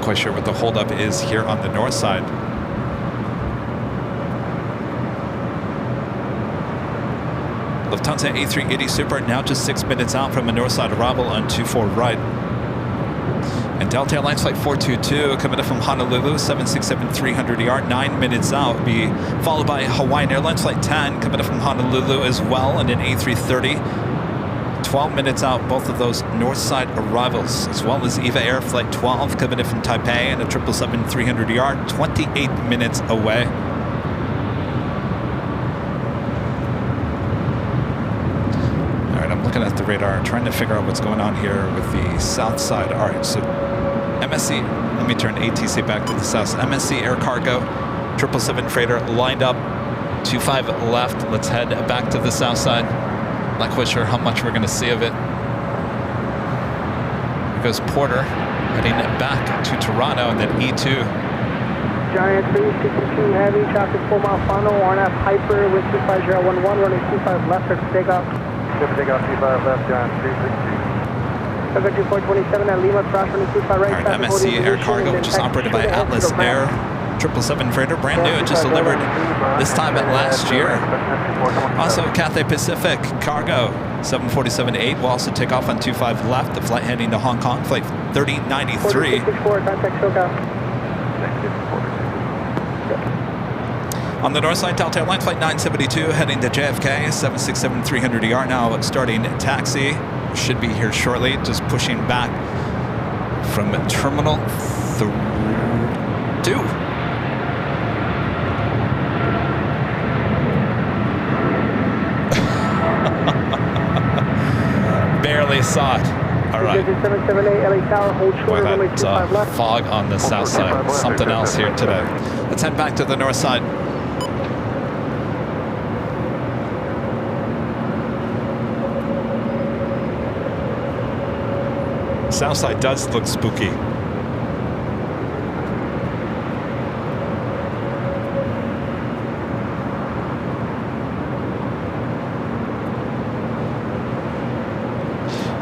Quite sure what the holdup is here on the north side. Lufthansa A380 Super now just 6 minutes out from a north side arrival on 24 right. And Delta Airlines Flight 422 coming in from Honolulu, 767-300ER, 9 minutes out. Will be followed by Hawaiian Airlines Flight 10 coming in from Honolulu as well, and an A330. 12 minutes out, both of those north side arrivals, as well as EVA Air Flight 12 coming in from Taipei and a 777-300ER, 28 minutes away. All right, I'm looking at the radar, trying to figure out what's going on here with the south side. All right, so MSC, let me turn ATC back to the south. MSC Air Cargo, 777 freighter lined up, 25 left. Let's head back to the south side. Not quite sure how much we're going to see of it. Here goes Porter, heading back to Toronto, and then E2. Giant 362 heavy, traffic 4 mile final, RNAV Hyper with 25011, running 25 left for takeoff. Takeoff 25 left, Giant 362. 2427 at Lima, cross running 25 right. All right, MSC Air Cargo, which is operated by Atlas Air. 777 freighter, brand new, just delivered this time at last year. Also, Cathay Pacific Cargo 747-8 will also take off on 25 left. The flight heading to Hong Kong, flight 3093. On the north side, Delta Airlines flight 972 heading to JFK, 767-300ER now starting taxi. Should be here shortly, just pushing back from Terminal 2. Barely saw it. All right. 778 LA Tower, hold Boy, short, runway 25 that left. fog on the south side. Something else here today. Let's head back to the north side. South side does look spooky.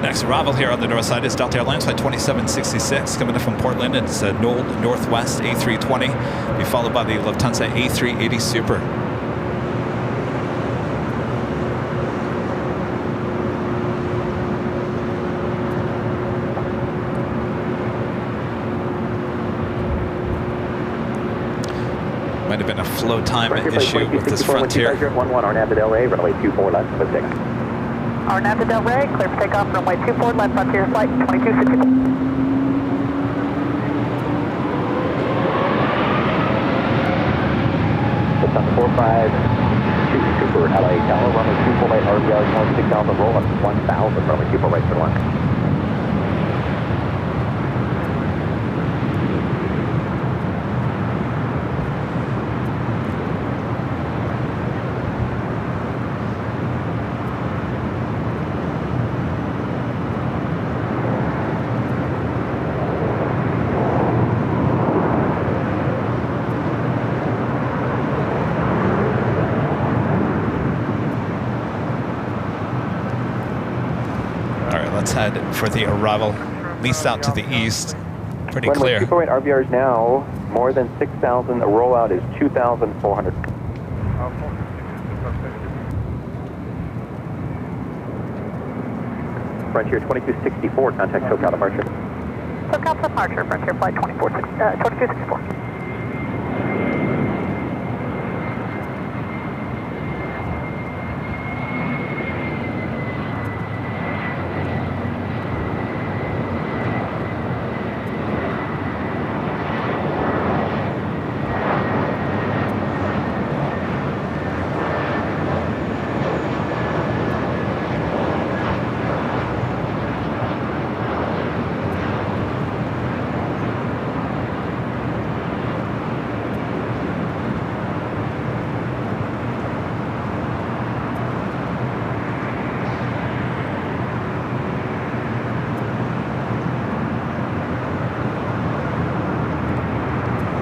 Next arrival here on the north side is Delta Airlines flight 2766 coming in from Portland. It's a Northwest A320, be followed by the Lufthansa A380 Super. Might have been a flow time issue with this Frontier. 11 RNAV to Delray, runway 24 left, mistake. RNAV to Delray, clear for takeoff, runway 24 left, Frontier flight 2264. Lufthansa 452 Super, LA Tower, runway 24 right, RBR, 6000, roll up 1000, runway 24 right, clear line. Let's head for the arrival, least out to the east. Pretty clear. Runway 24 right, RBR is now more than 6,000. The rollout is 2,400. Frontier 2264, contact SoCal departure. SoCal departure, Frontier flight 2264.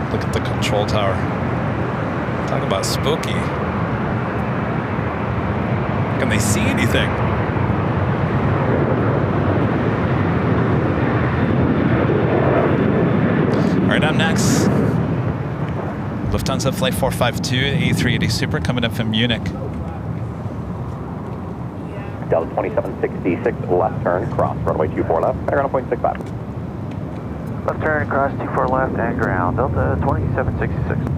Look at the control tower. Talk about spooky. Can they see anything? All right, up next, Lufthansa Flight 452, A380 Super coming up from Munich. Delta 2766, left turn, cross, runway 24 left, ground 0.65. Left turn, cross 24 left and ground, Delta 2766.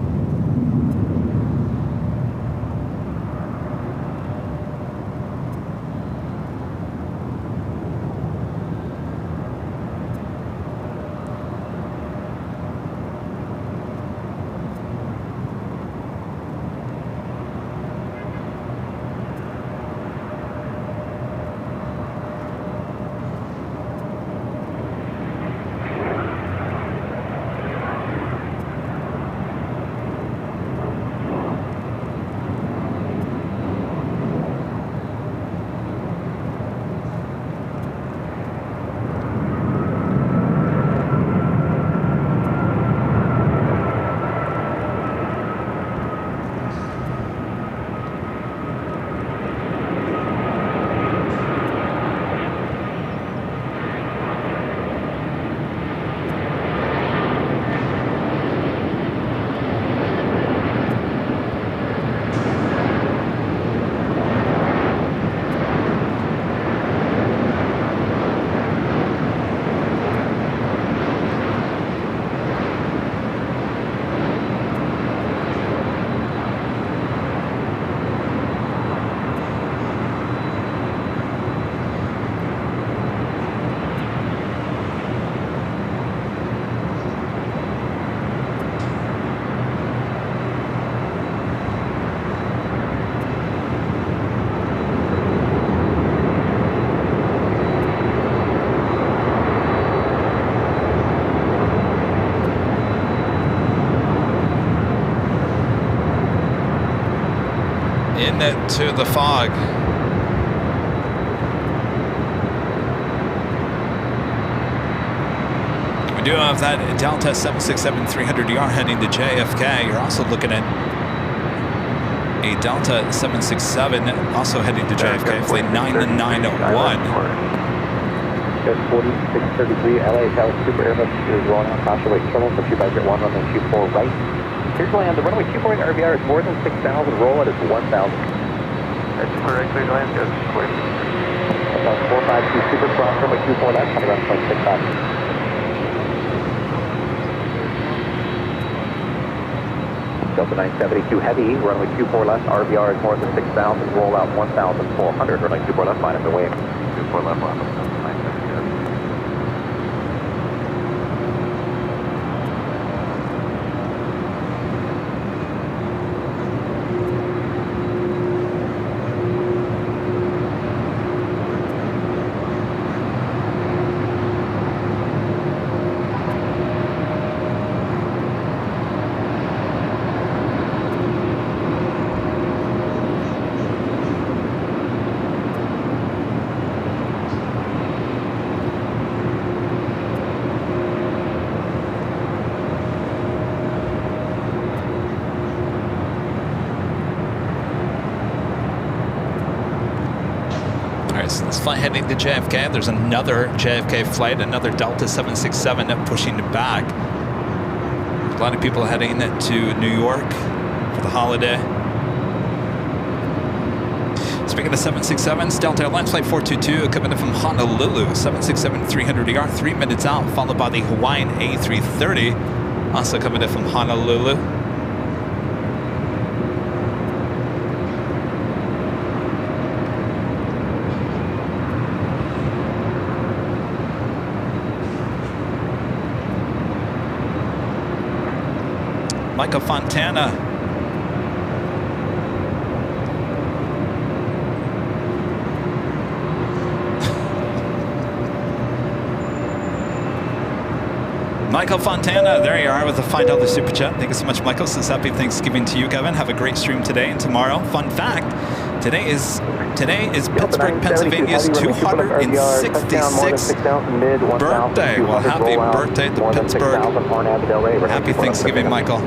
into the fog. We do have that Delta 767 300ER heading to JFK. You're also looking at a Delta 767 also heading to JFK, flight 9901. Just 4633 LA Tower Super Airbus is rolling on caution weight turbulence for 2501, runway 24 right. Here's land. The runway 24 right RVR is more than 6,000. Roll it is 1,000. That's super right, clear to land, goes square. 452 Super cross runway 24 left, coming around 0.65. Delta 972 Heavy, runway 24 left, RVR is more than 6,000, roll out 1,400, runway 24 left, line up the wing. 24 left, line up 972. So this flight heading to JFK. There's another JFK flight, another Delta 767 pushing back. A lot of people heading to New York for the holiday. Speaking of 767s, Delta Airlines Flight 422 coming in from Honolulu, 767-300ER, 3 minutes out, followed by the Hawaiian A330, also coming in from Honolulu. Michael Fontana. Michael Fontana, there you are with a $5 super chat. Thank you so much, Michael. Says happy Thanksgiving to you, Kevin. Have a great stream today and tomorrow. Fun fact, today is Pittsburgh, Pennsylvania's 266th birthday. Well, happy birthday to Pittsburgh. Happy Thanksgiving, Michael.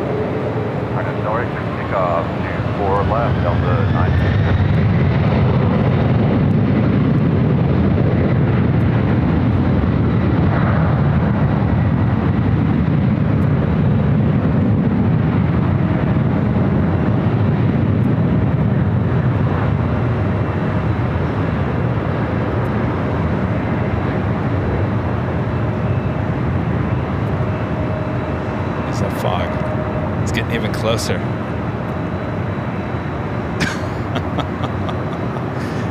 Norwich, pick off 24 left, Delta 9. There's that fog. It's getting even closer.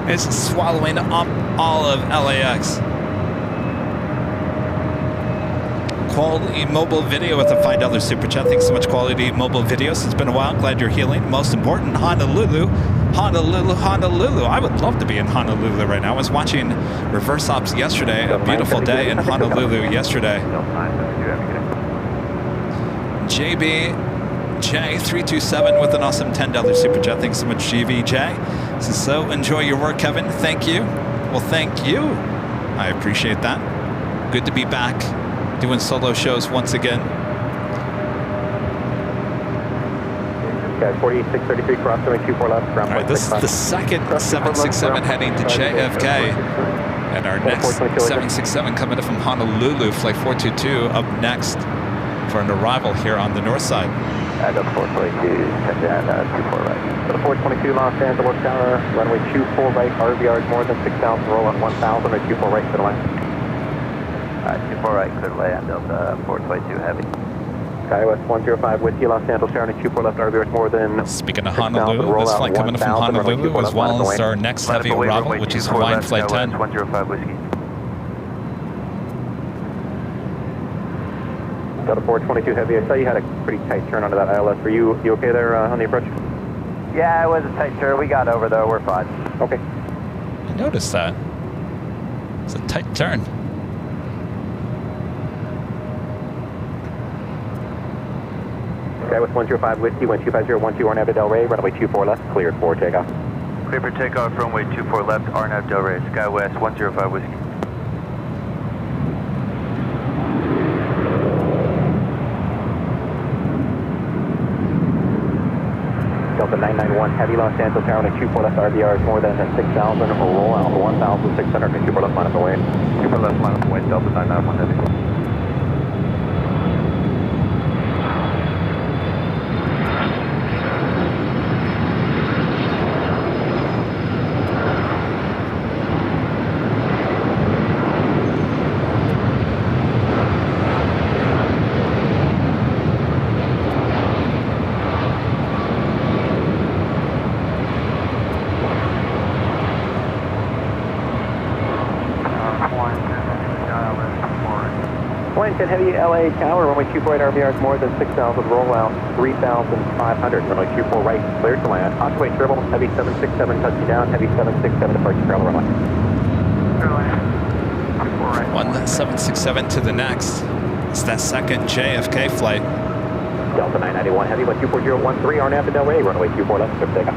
It's swallowing up all of LAX. Quality Mobile Video with a $5 super chat. Thanks so much, Quality Mobile Videos. It's been a while. Glad you're healing. Most important, Honolulu. Honolulu, Honolulu. I would love to be in Honolulu right now. I was watching Reverse Ops yesterday. A beautiful day in Honolulu yesterday. JBJ327 with an awesome $10 super chat. Thanks so much, GVJ. So enjoy your work, Kevin. Thank you. Well, thank you. I appreciate that. Good to be back doing solo shows once again. Okay, 4633 cross runway 24 left. All right, this is the second 767 heading to JFK. And our next 767 coming in from Honolulu, flight 422, up next for an arrival here on the north side. Delta 422, check that, 24 right. Delta 422, Los Angeles Tower, runway 24 right, RVR is more than 6,000, roll on 1,000, or 24 right, clear to land. 24 right, clear to land, Delta 422 heavy. SkyWest 105 Whiskey, Los Angeles Tower, 24 left, RVR is more than Speaking of Honolulu, this flight coming in from Honolulu, as well as our next heavy arrival, which is Hawaiian Flight 10. 105 Whiskey. Delta 422 Heavy, I saw you had a pretty tight turn onto that ILS. Were you okay there on the approach? Yeah, it was a tight turn. We got over though. We're fine. Okay. I noticed that. It's a tight turn. SkyWest 105 Whiskey, 1250, 12 on Abbott Del Rey, runway 24 left, cleared for takeoff. Paper takeoff, runway 24 left, RNAV Del Rey, SkyWest 105 Whiskey. Delta 991 Heavy, Los Angeles Tower, 24 left RBR is more than 6,000, roll out 1,600, 24 left minus away. 24 left minus away, Delta 991 Heavy. Plane Heavy, LA Tower, runway 24 right RBR is more than 6,000, roll out 3,500, runway 24 right, clear to land. Osprey Triple, Heavy 767, touching down, Heavy 767, departure travel runway. 1767 to the next. It's that second JFK flight. Delta 991 Heavy, 24013, RNAV to Del Rey, runway 24 left, clear for takeoff.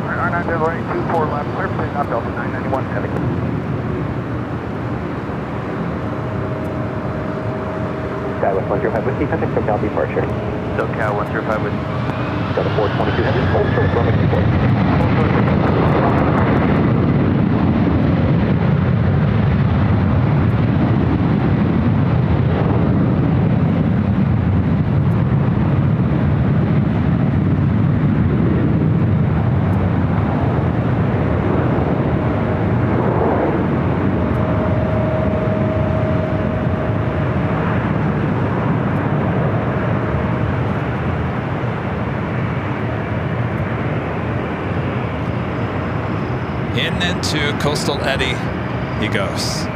RNAV Del Rey, 24 left, clear for takeoff, Delta 991 Heavy. SkyWest 105 Whiskey, contact SoCal departure. SoCal 105 Whiskey. Delta 422 Heavy, full short, runway 24. In into Coastal Eddy he goes.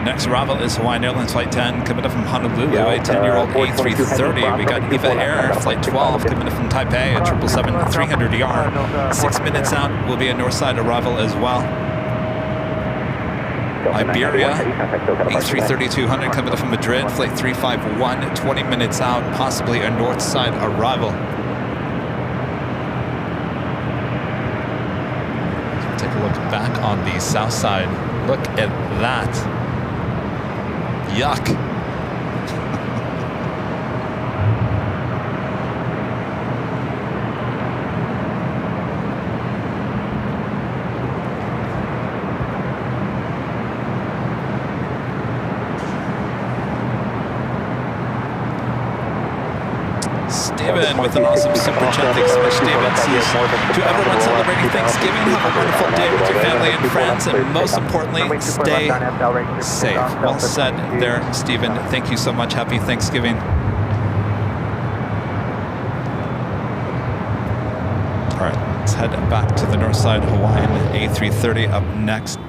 Next arrival is Hawaiian Airlines Flight 10 coming up from Honolulu, a 10-year-old A330. We got EVA Air Flight 12 coming up from Taipei, a 777-300ER. 6 minutes out will be a Northside arrival as well. Iberia, A330-200 coming up from Madrid, Flight 351, 20 minutes out, possibly a Northside arrival. So take a look back on the south side. Look at that. Yuck. Steven with an awesome super chat. Thanks so much, Steven. Says, to everyone celebrating Thanksgiving, have a wonderful day with your family and friends, and most importantly, stay safe. Well said there, Steven. Thank you so much. Happy Thanksgiving. All right, let's head back to the north side. Hawaiian A330 up next.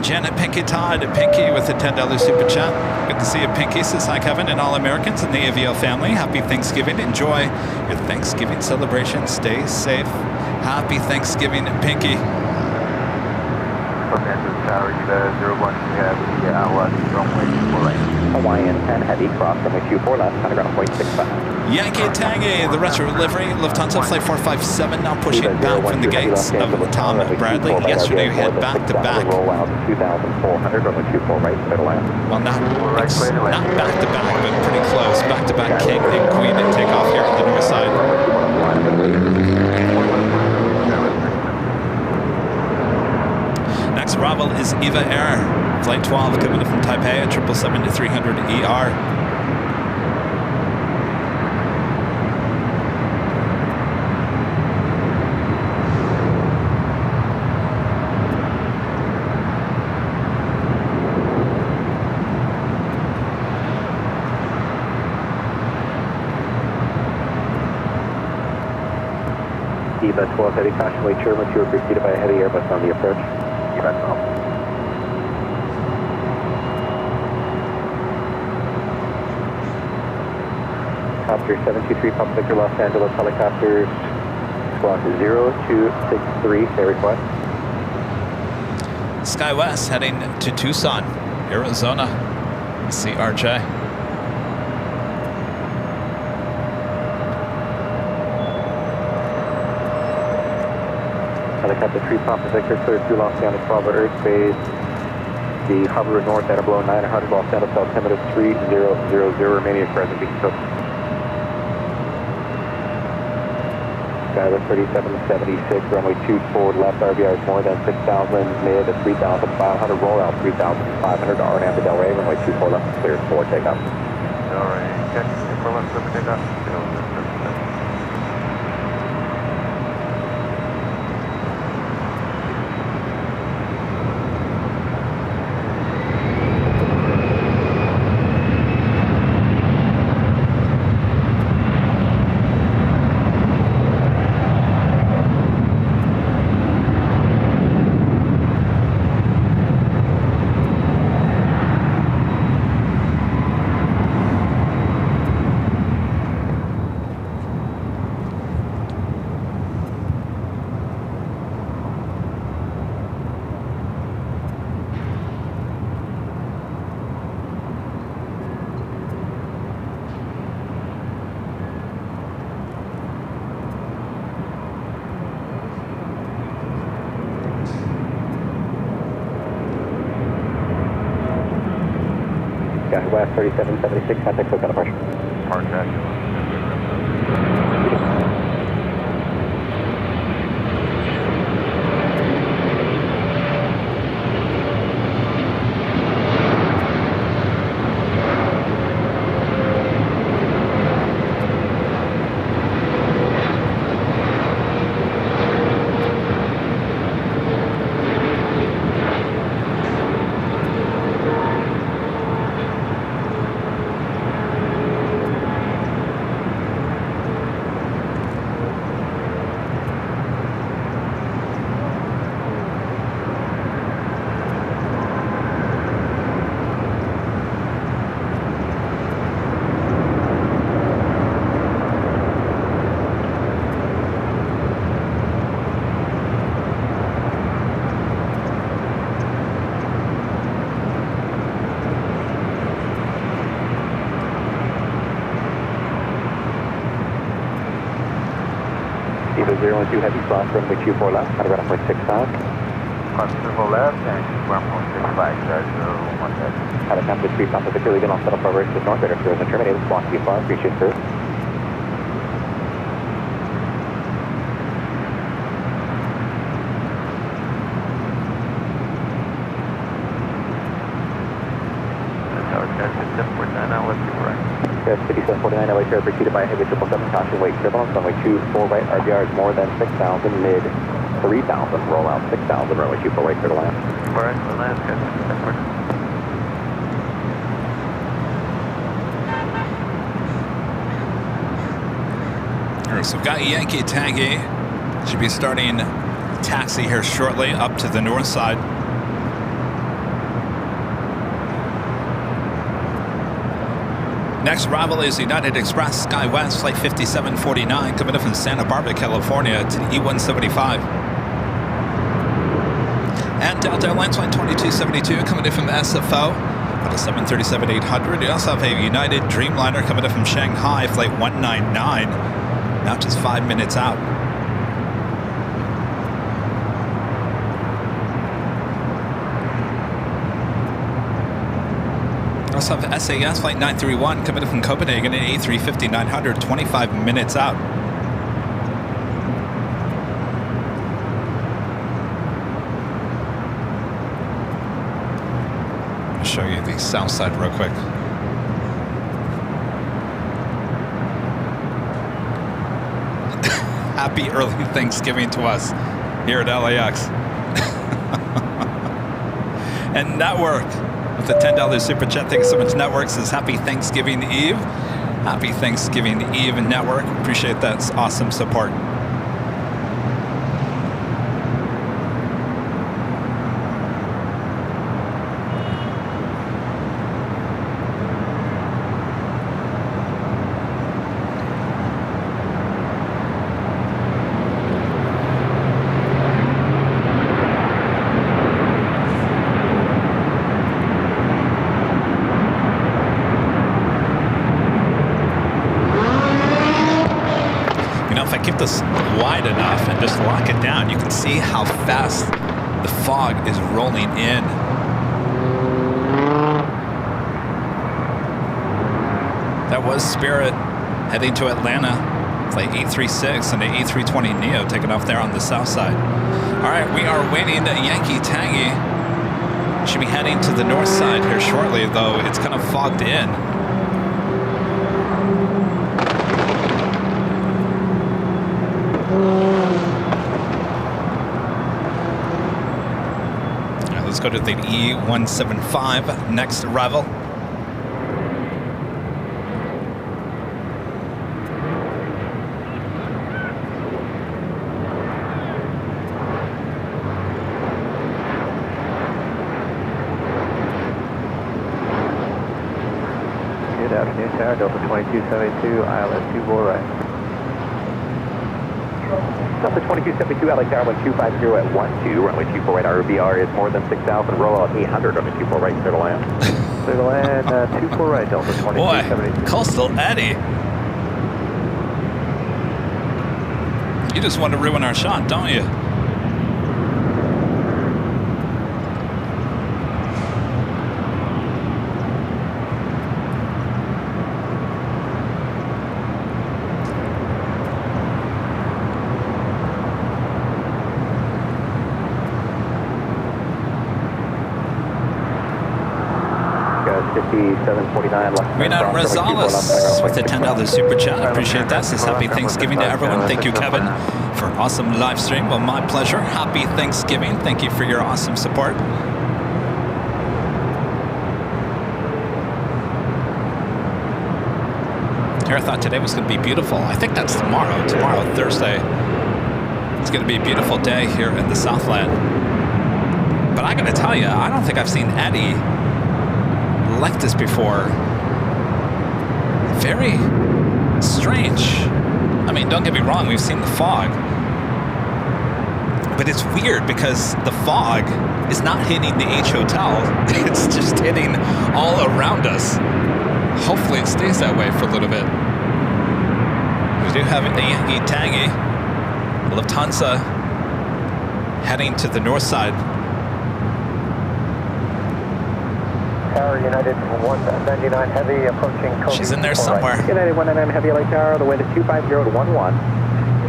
Janet Pinky Todd, Pinky with a $10 super chat. Good to see you, Pinky. Says hi, Kevin, and all Americans in the AVL family. Happy Thanksgiving. Enjoy your Thanksgiving celebration. Stay safe. Happy Thanksgiving, Pinky. from Andrews Tower, Eva 01, we have the LAX runway 24 right. Hawaiian 10 heavy, cross runway 24 left, on the ground point 65. Yankee Tangy, the retro livery, Lufthansa Flight 457 now pushing back from the gates of Tom Bradley. Yesterday we had back-to-back. Roll out 2,400, runway 24 right, middle land. Well, not back-to-back, but pretty close. Back-to-back King and Queen and take off here at the north side. Next arrival is Eva Air, Flight 12, coming in from Taipei at 777-300ER. Eva 12 heavy, caution wait Sherman, you are preceded by a heavy Airbus on the approach. Eva 12. Helicopter 723, Papa Victor, Los Angeles, helicopters, squawk 0263, say request. SkyWest heading to Tucson, Arizona, CRJ. Helicopter 3, Papa Victor, cleared through Los Angeles, Bravo airspace. The hover north at below 900, Los Angeles, altimeter 3000, remaining at present being took. Skywest 3776, runway 24 left, RVR is more than 6,000, mid at 3,500, roll out 3,500, RNAV to Delray, runway 24 left, cleared for takeoff. Alright, catch 24 left, clear for takeoff. West 3776, contact close out of pressure. Park that. Eva 012 heavy, cross runway 24 left, at around 0.65. Cross 24 left and ground point 65, guys, so 1 head. Helicopter 3, Papa Victor, leaving on settle for race to north, radar clear and terminated, squawk VFR, appreciate sir. Tower Test 749, now let's be correct. Yes, 5749, LA Air preceded by a heavy 777, caution wait turbulence, runway 24 right, RVR is more than 6,000, mid 3,000, roll out 6,000, runway 24 right, clear to land. Alright, so land, catch 749. So we've got Yankee Tangy. Should be starting taxi here shortly up to the north side. Next arrival is United Express SkyWest Flight 5749 coming in from Santa Barbara, California to the E175. And Delta Airlines flight 2272 coming in from SFO on a 737-800. You also have a United Dreamliner coming in from Shanghai, flight 199, now just 5 minutes out. You also have SAS flight 931 coming in from Copenhagen, an A350-900, 25 minutes out. Show you the south side real quick. Happy early Thanksgiving to us here at LAX. And Network with the $10 super chat. Thank you so much. Network says happy Thanksgiving Eve. Happy Thanksgiving Eve, Network. Appreciate that awesome support. This wide enough and just lock it down, you can see how fast the fog is rolling in. That was Spirit heading to Atlanta, flight 836 and the A320neo taking off there on the south side. All right, we are waiting. Yankee Tangy should be heading to the north side here shortly, though it's kind of fogged in. Let's go to the E175 next arrival. Good afternoon, Tower Delta 2272, ILS 24 right. Delta 2272, LA Tower 1250 at 12, runway 24 right, RBR is more than 6,000, roll out 800, runway 24 right, clear to land. Clear to land, 24 right, Delta 2272. Boy, Coastal Eddie. You just want to ruin our shot, don't you? Rena Rosales with a $10 super chat. Appreciate that. Says happy Thanksgiving to everyone. Thank you, Kevin, for an awesome live stream. Well, my pleasure. Happy Thanksgiving. Thank you for your awesome support. Here, I thought today was going to be beautiful. I think that's tomorrow. Tomorrow, Thursday. It's going to be a beautiful day here in the Southland. But I got to tell you, I don't think I've seen Eddie like this before. Very strange. I mean, don't get me wrong, we've seen the fog, but it's weird because the fog is not hitting the H Hotel. It's just hitting all around us. Hopefully it stays that way for a little bit. We do have a Yankee Tangy, Lufthansa heading to the north side. Tower United 199 Heavy approaching Kobe. She's in there somewhere. Right. United 199 Heavy LA Tower, the wind is 250 to 11.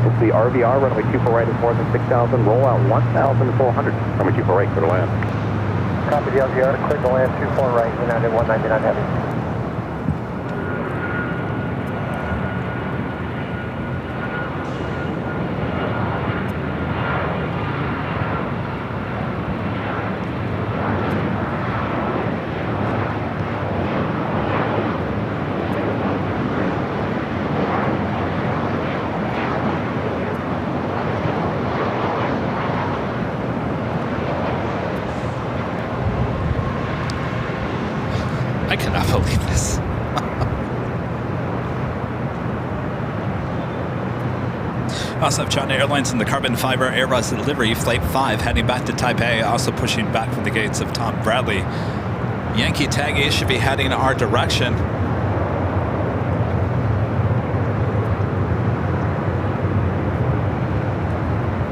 It's the RVR, runway 24 right is more than 6,000, roll out 1,400, runway 24 right, clear to land. Copy the LVR, clear to land 24 right, United 199 Heavy. I cannot believe this. Also have China Airlines in the carbon fiber Airbus delivery, Flight 5 heading back to Taipei, also pushing back from the gates of Tom Bradley. Yankee Taggy should be heading in our direction.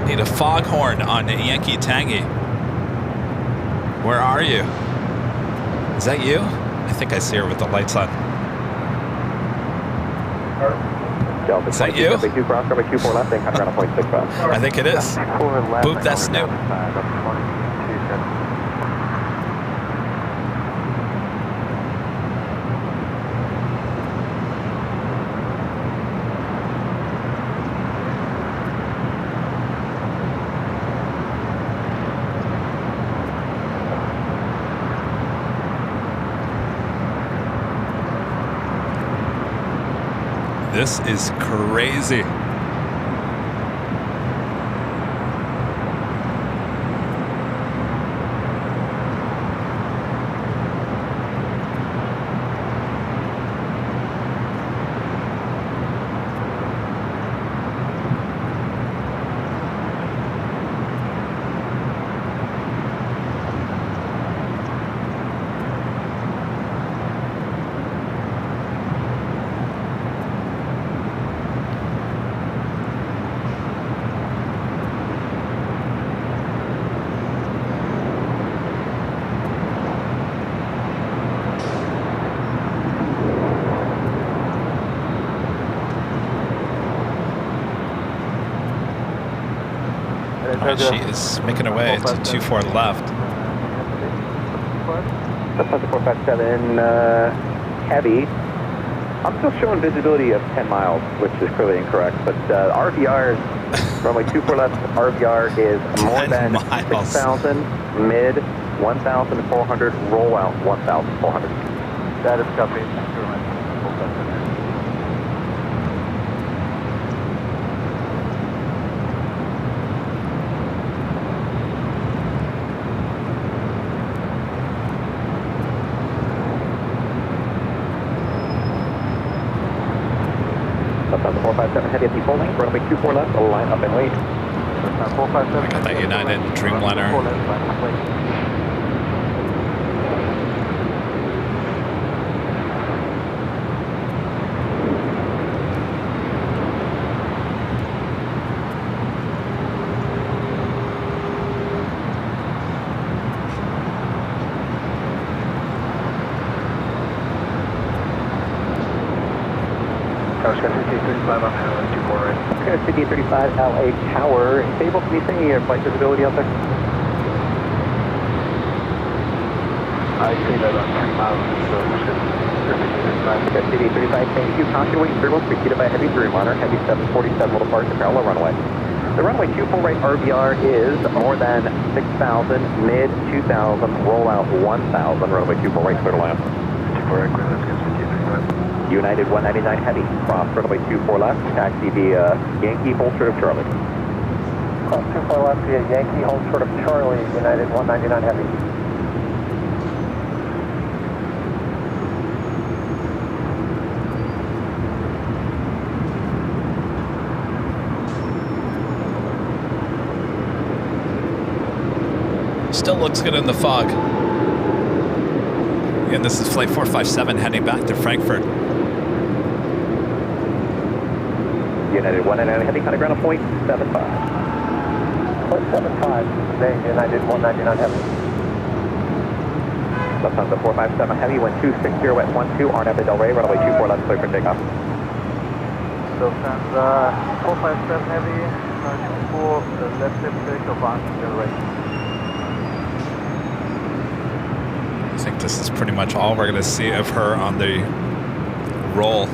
Need a foghorn on Yankee Taggy. Where are you? Is that you? I think I see her with the lights on. Is that you? I think it is. Boop that snoop. This is crazy. She is making her way to 24 left. That's 457 heavy. I'm still showing visibility of 10 miles, which is clearly incorrect. But RVR, runway 24 left, RVR is more than 6,000, mid 1,400, roll out 1,400. That is copy. Lufthansa 457 heavy at the full length, runway 24 left, line up and wait. Lufthansa 457. Got that United Dreamliner. CD 35 LA Tower. Stable, can you see your flight visibility out there? I see that on 3 miles, so CD 35, thank you. Caution waiting thermals preceded by heavy Dreamliner, heavy 747 will depart the parallel runway. The runway 24 right RVR is more than 6,000, mid 2,000, roll out 1,000, runway 24 right, clear to land. 24 right, clear, let's get CD 35. United 199 heavy, cross runway 24 left, taxi via Yankee, hold short of Charlie. Cross 24 left via Yankee, hold short of Charlie, United 199 heavy. Still looks good in the fog. And this is Flight 457 heading back to Frankfurt. United 199 heavy, kind of ground at point 75. Point 75, United 199 heavy. Lufthansa 457 heavy, wind 260 at 12, RNF to Del Rey, runway 24 left, clear for takeoff. Lufthansa 457 heavy, 24, left takeoff on Del Rey. I think this is pretty much all we're going to see of her on the roll.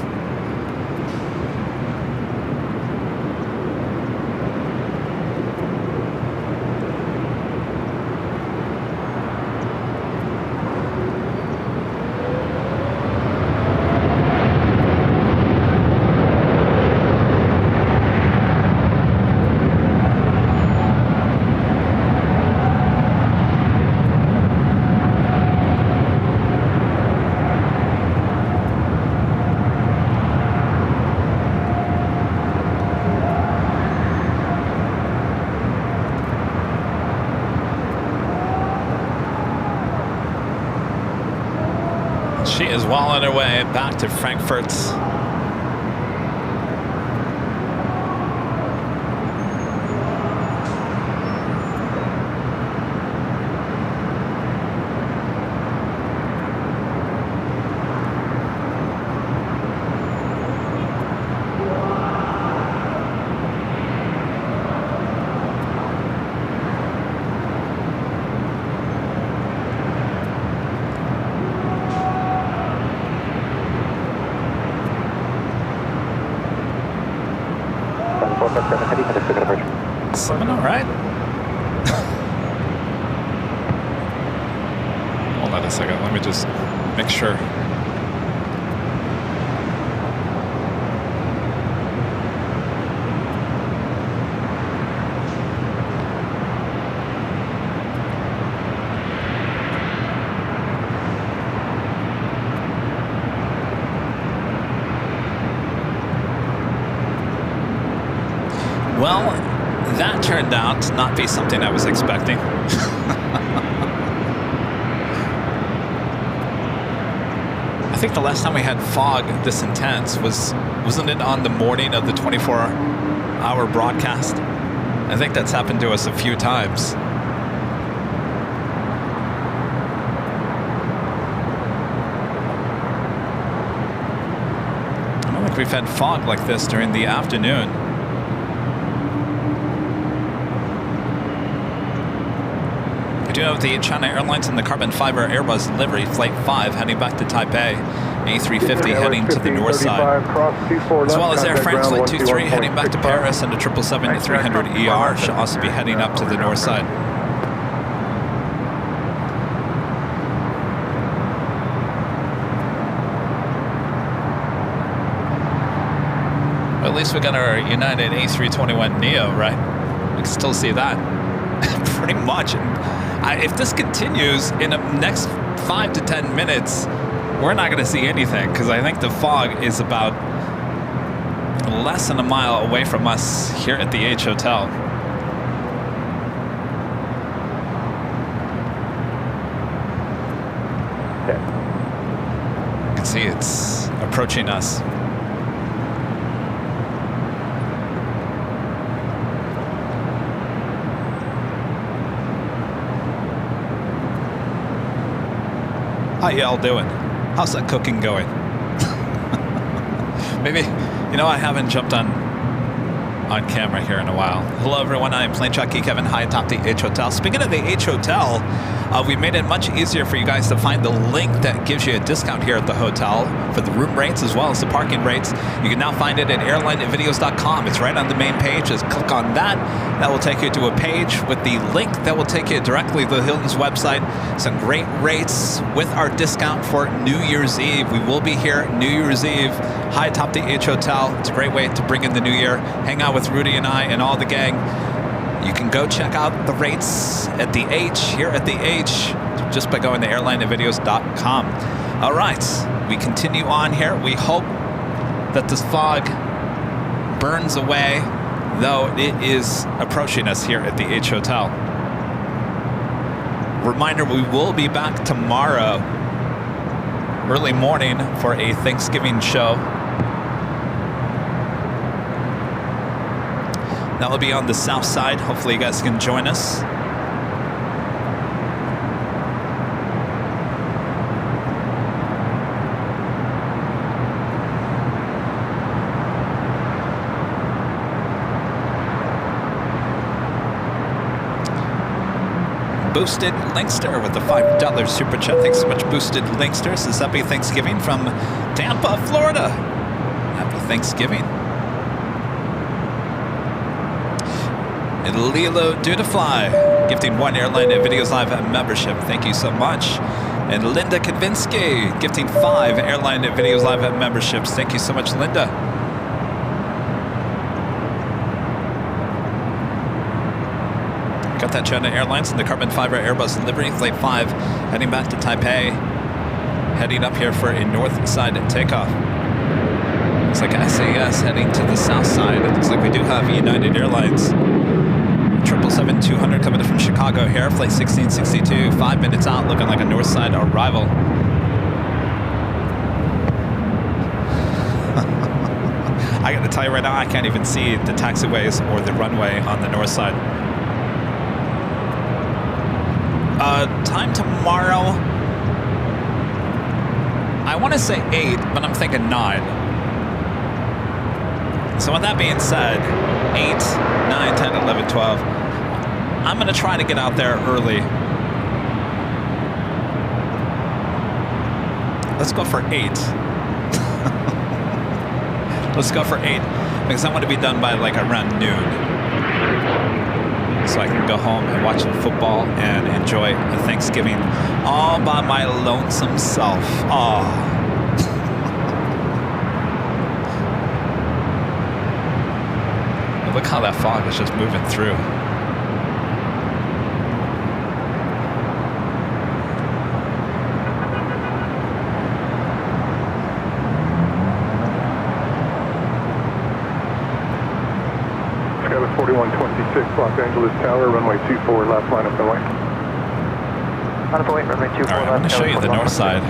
She is well on her way back to Frankfurt. Seven, all right. Hold on a second. Let me just make sure. Well, that turned out to not be something I was expecting. I think the last time we had fog this intense wasn't it on the morning of the 24-hour broadcast? I think that's happened to us a few times. I don't think we've had fog like this during the afternoon. We do have the China Airlines and the carbon fiber Airbus livery flight 5 heading back to Taipei, A350 heading to the north side, as well as Air France flight 23 heading back to Paris, and the 777-300ER should also be heading up to the north side. At least we got our United A321neo, right? We can still see that. Pretty much. If this continues in the next 5 to 10 minutes, we're not going to see anything, because I think the fog is about less than a mile away from us here at the H Hotel. You can see it's approaching us. How y'all doing? How's that cooking going? Maybe, I haven't jumped on camera here in a while. Hello everyone, I'm Plane Jockey Kevin, high atop the H Hotel. Speaking of the H Hotel, we made it much easier for you guys to find the link that gives you a discount here at the hotel for the room rates as well as the parking rates. You can now find it at airlinevideos.com. It's right on the main page. Just click on that. That will take you to a page with the link that will take you directly to the Hilton's website. Some great rates with our discount for New Year's Eve. We will be here New Year's Eve, high atop the H Hotel. It's a great way to bring in the new year, hang out with Rudy and I and all the gang. You can go check out the rates at the H, here at the H, just by going to airlinevideos.com. All right, we continue on here. We hope that this fog burns away, though it is approaching us here at the H Hotel. Reminder, we will be back tomorrow, early morning, for a Thanksgiving show. That will be on the south side. Hopefully you guys can join us. Boosted Linkster with the $5 super chat. Thanks so much, Boosted Linkster. Says happy Thanksgiving from Tampa, Florida. Happy Thanksgiving. And Lilo Dudafly gifting 1 Airline and Videos Live membership. Thank you so much. And Linda Kavinsky gifting 5 Airline and Videos Live memberships. Thank you so much, Linda. Got that China Airlines and the carbon fiber Airbus livery flight 5 heading back to Taipei, heading up here for a north side takeoff. Looks like SAS heading to the south side. It looks like we do have United Airlines 777-200 coming in from Chicago here, flight 1662, 5 minutes out, looking like a north side arrival. got to tell you right now, I can't even see the taxiways or the runway on the north side. Time tomorrow, I want to say 8, but I'm thinking 9. So with that being said, 8, 9, 10, 11, 12, I'm going to try to get out there early. Let's go for 8. Let's go for 8, because I want to be done by like around noon. So I can go home and watch some football and enjoy a Thanksgiving all by my lonesome self. Oh. Look how that fog is just moving through. Skyline 4126, Los Angeles Tower, runway 24, left line of the way. Line of the way, runway 24, All right, I'm going to show you the north side.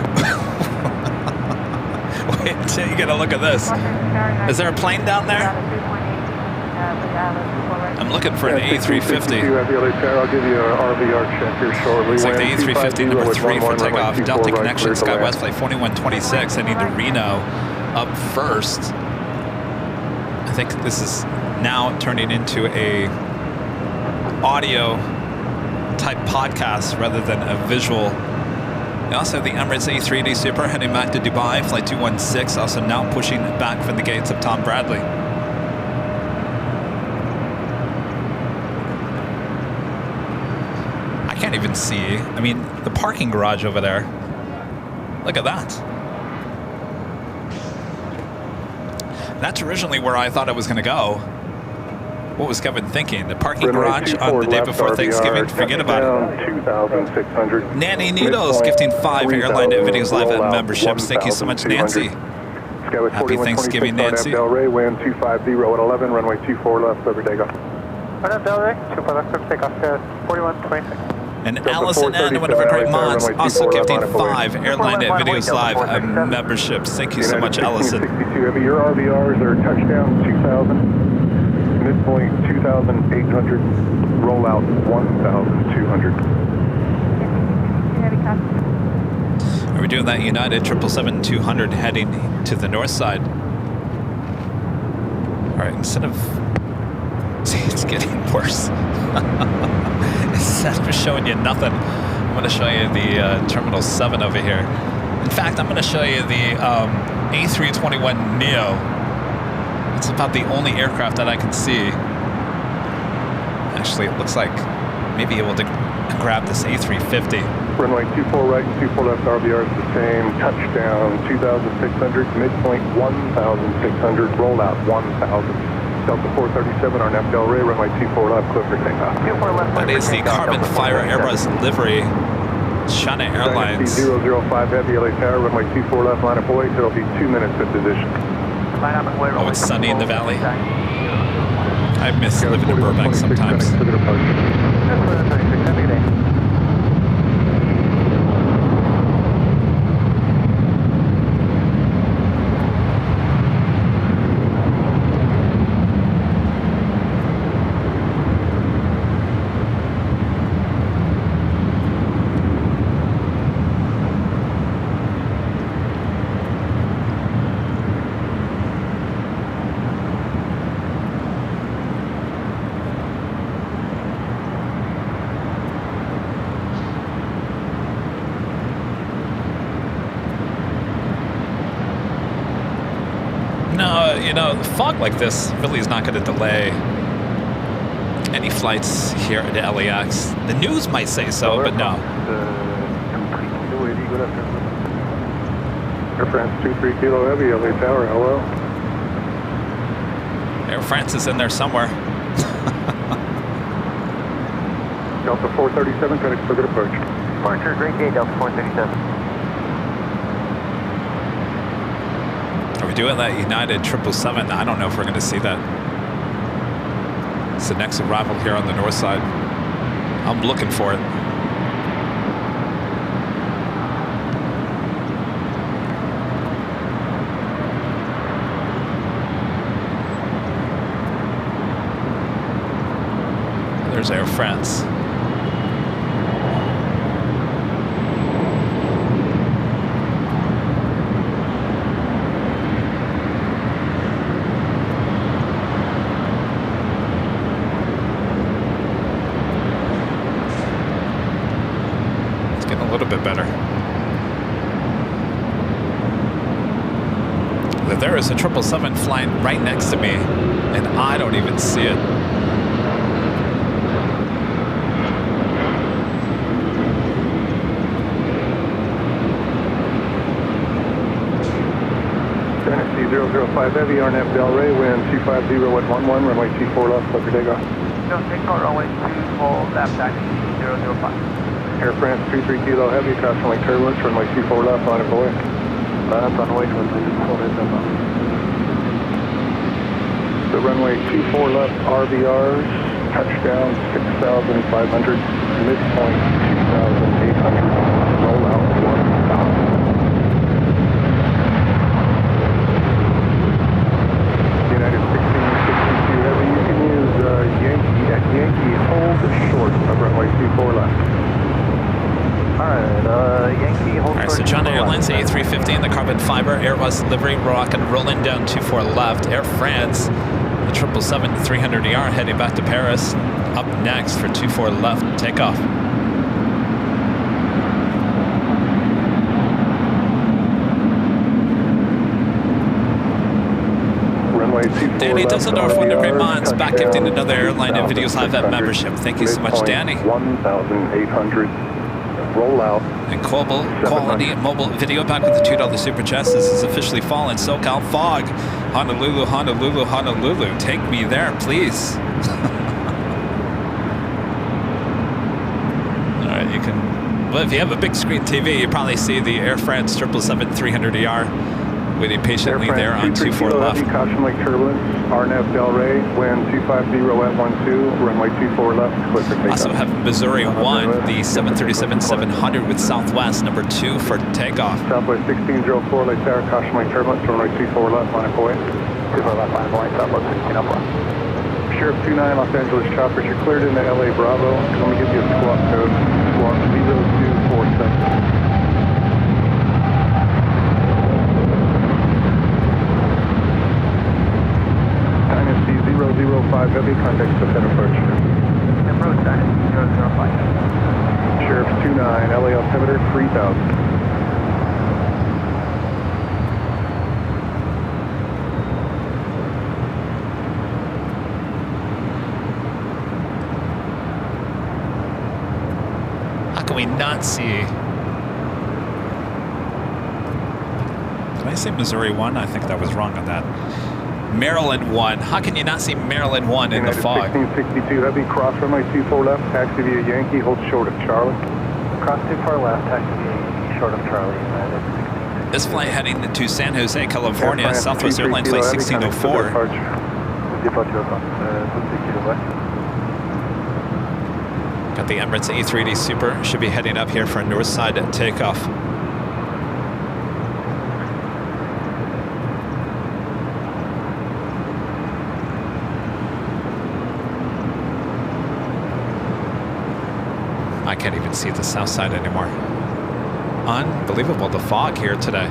Wait until you get a look at this. Is there a plane down there? I'm looking for an A350. I'll give you an RVR check here shortly. It's like the A350 number 3 for takeoff. Delta Connection, SkyWest Flight 4126, heading to Reno up first. I think this is now turning into a audio type podcast rather than a visual. We also have the Emirates A380 Super heading back to Dubai, Flight 216, also now pushing back from the gates of Tom Bradley. I can't even see. I mean, the parking garage over there. Look at that. That's originally where I thought I was going to go. What was Kevin thinking? The parking garage on the day before Thanksgiving? Forget about it. 2,600. Nanny Needles gifting 5 Airline Videos Live memberships. Thank you so much, Nancy. Happy Thanksgiving, Nancy. Del Rey, wind 250 at 11, runway 24 left, over day go. Del Rey, 24 left, takeoff, 4126. And Allison N, one of our great mods, also gifting 5 Airline Videos Live memberships. Thank you so much, Allison. 62 heavy, your RVRs are touchdown 2,000. Midpoint 2,800, rollout 1,200. Are we doing that United 777-200 heading to the north side? All right, instead of... See, it's getting worse. Instead of showing you nothing, I'm going to show you the Terminal 7 over here. In fact, I'm going to show you the A321neo. It's about the only aircraft that I can see. Actually, it looks like maybe able to grab this A350. Runway 24 right and 24 left, RVR is the same. Touchdown 2,600, midpoint 1,600, rollout 1,000. Delta 437, our nav Del Rey, runway 24 left, clear for takeoff. That is the Carbon Fire Airbus livery, China Airlines. 005 Heavy, LA Tower, runway 24 left, line of way, so it'll be 2 minutes in position. Oh, it's sunny in the valley. I miss living in Burbank sometimes. You know, the fog like this really is not going to delay any flights here at LAX. The news might say so, but no. Air France 23 Kilo Heavy, LA Tower, hello. Air France is in there somewhere. Delta 437, cutting for good approach. Departure, great day, Delta 437. Are we doing that United 777? I don't know if we're going to see that. It's the next arrival here on the north side. I'm looking for it. There's Air France. It's getting a little bit better. There is a 777 flying right next to me, and I don't even see it. Tennessee 005 Heavy, RNAV Delray, wind 250 at 11, runway 24 left, clear for takeoff. No, takeoff, runway 24 left, taxi 005. Air France 23 Kilo Heavy, crossing link turbulence, runway 24 left, line of away. Runway 24 left. The runway 24 left RVRs, touchdown 6,500, midpoint 2,800, roll out 1,000. United 1662 Heavy, you can use Yankee at Yankee, hold short of runway 24 left. Alright, Yankee, hold. Alright, so John Airlines A350 in the carbon fiber, Airbus livery, rock and rolling down 24 left. Air France, the 777-300ER heading back to Paris. Up next for 24 left takeoff. Danny Dusseldorf, Wonderfree Mons, back gifting another Airline and Videos Live at membership. Thank you so much, Danny. 1,800. Roll out. And Quality Mobile Video back with the $2 Super Chest. This is officially fallen. SoCal Fog. Honolulu, Honolulu, Honolulu. Take me there, please. All right, you can... Well, if you have a big screen TV, you probably see the Air France 777-300ER waiting patiently there on 24 left. Caution lake turbulence. RNAV Delray, wind 250 at 12, runway 24 left, clear for takeoff. Also have Missouri 1, the 737-700 with Southwest number 2 for takeoff. Southwest 1604, Lake Tower, caution lake turbulence, runway 24 left, line of away. 24 left, line of away, Southwest 16 up left. Sheriff 29, Los Angeles choppers, you're cleared into LA Bravo. Let me give you a squawk code, squawk 0247. Dynasty 005 Heavy, contact Smith approach. Approach Dynasty 005. Sheriff 29, LA altimeter 3000. How can we not see? Did I say Missouri 1? I think that was wrong on that. Maryland 1. How can you not see Maryland 1 in the fog? 1662 Heavy, cross runway 24 left, taxi via Yankee, hold short of Charlie. Cross 24 left, taxi via Yankee, short of Charlie, United 1662. This flight heading to San Jose, California, Southwest Airlines flight 1604. Got the Emirates A380 Super, should be heading up here for a north side takeoff. I can't even see the south side anymore. Unbelievable, the fog here today.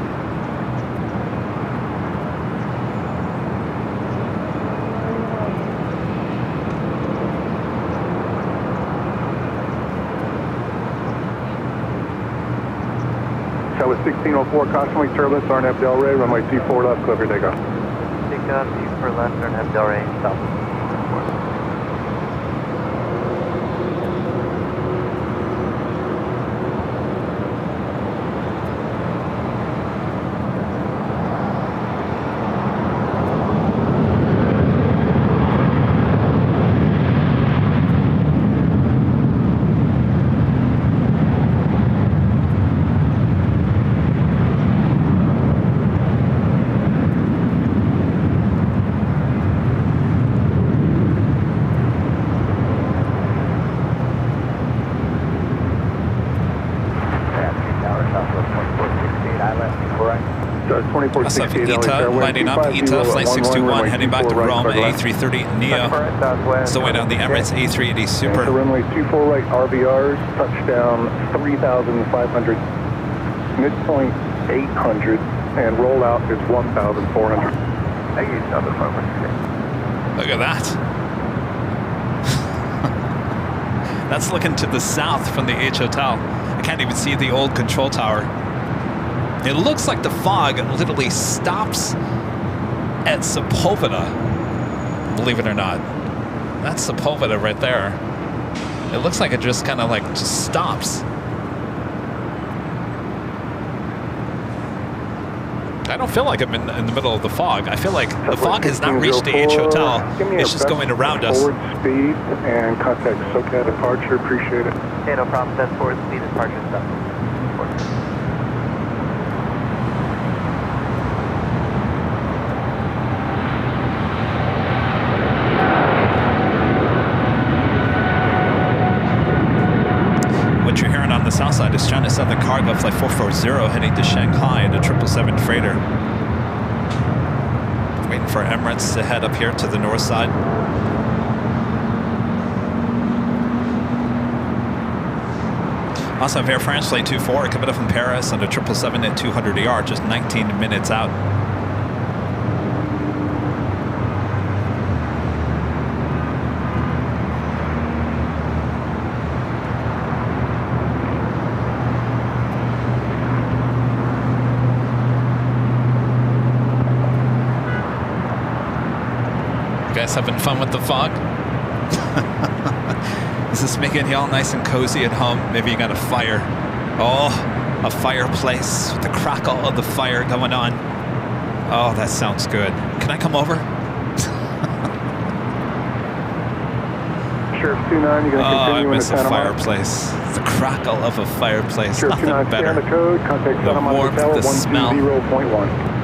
That was 1604, caution lake turbulence, RNAV Delray, runway 24 left, clear for takeoff. Takeoff, 24 left, RNAV Delray, south. What's up, ETA? Lighting up. ETA, Flight 61, heading back to Rome at A330 Neo. Still waiting on the Emirates A380 Super. Runway 24 right, RVRs, touchdown 3,500, midpoint 800, and rollout is 1,400. Look at that. That's looking to the south from the H Hotel. I can't even see the old control tower. It looks like the fog literally stops at Sepulveda, believe it or not. That's Sepulveda right there. It looks like it just kind of like just stops. I don't feel like I'm in the middle of the fog. I feel like the fog has not reached the H Hotel. It's just going around us. Forward speed and contact SoCal departure. Appreciate it. Hey, no problem. That's forward speed departure stuff. What you're hearing on the south side is China Southern Cargo Flight 440 heading to Shanghai in a 777 freighter. Waiting for Emirates to head up here to the north side. Also have Air France Flight 24 coming up from Paris on a 777 at 200 ER, just 19 minutes out. Having fun with the fog? Is this making y'all nice and cozy at home? Maybe you got a fire. Oh, a fireplace with the crackle of the fire going on. Oh, that sounds good. Can I come over? Sheriff 29, you're going to I continue miss in the a Santa Monica. fireplace. The crackle of a fireplace. Sheriff Nothing 29, better. stay on the code. Contact The Santa Monica warmth, Tower the smell. 120.1.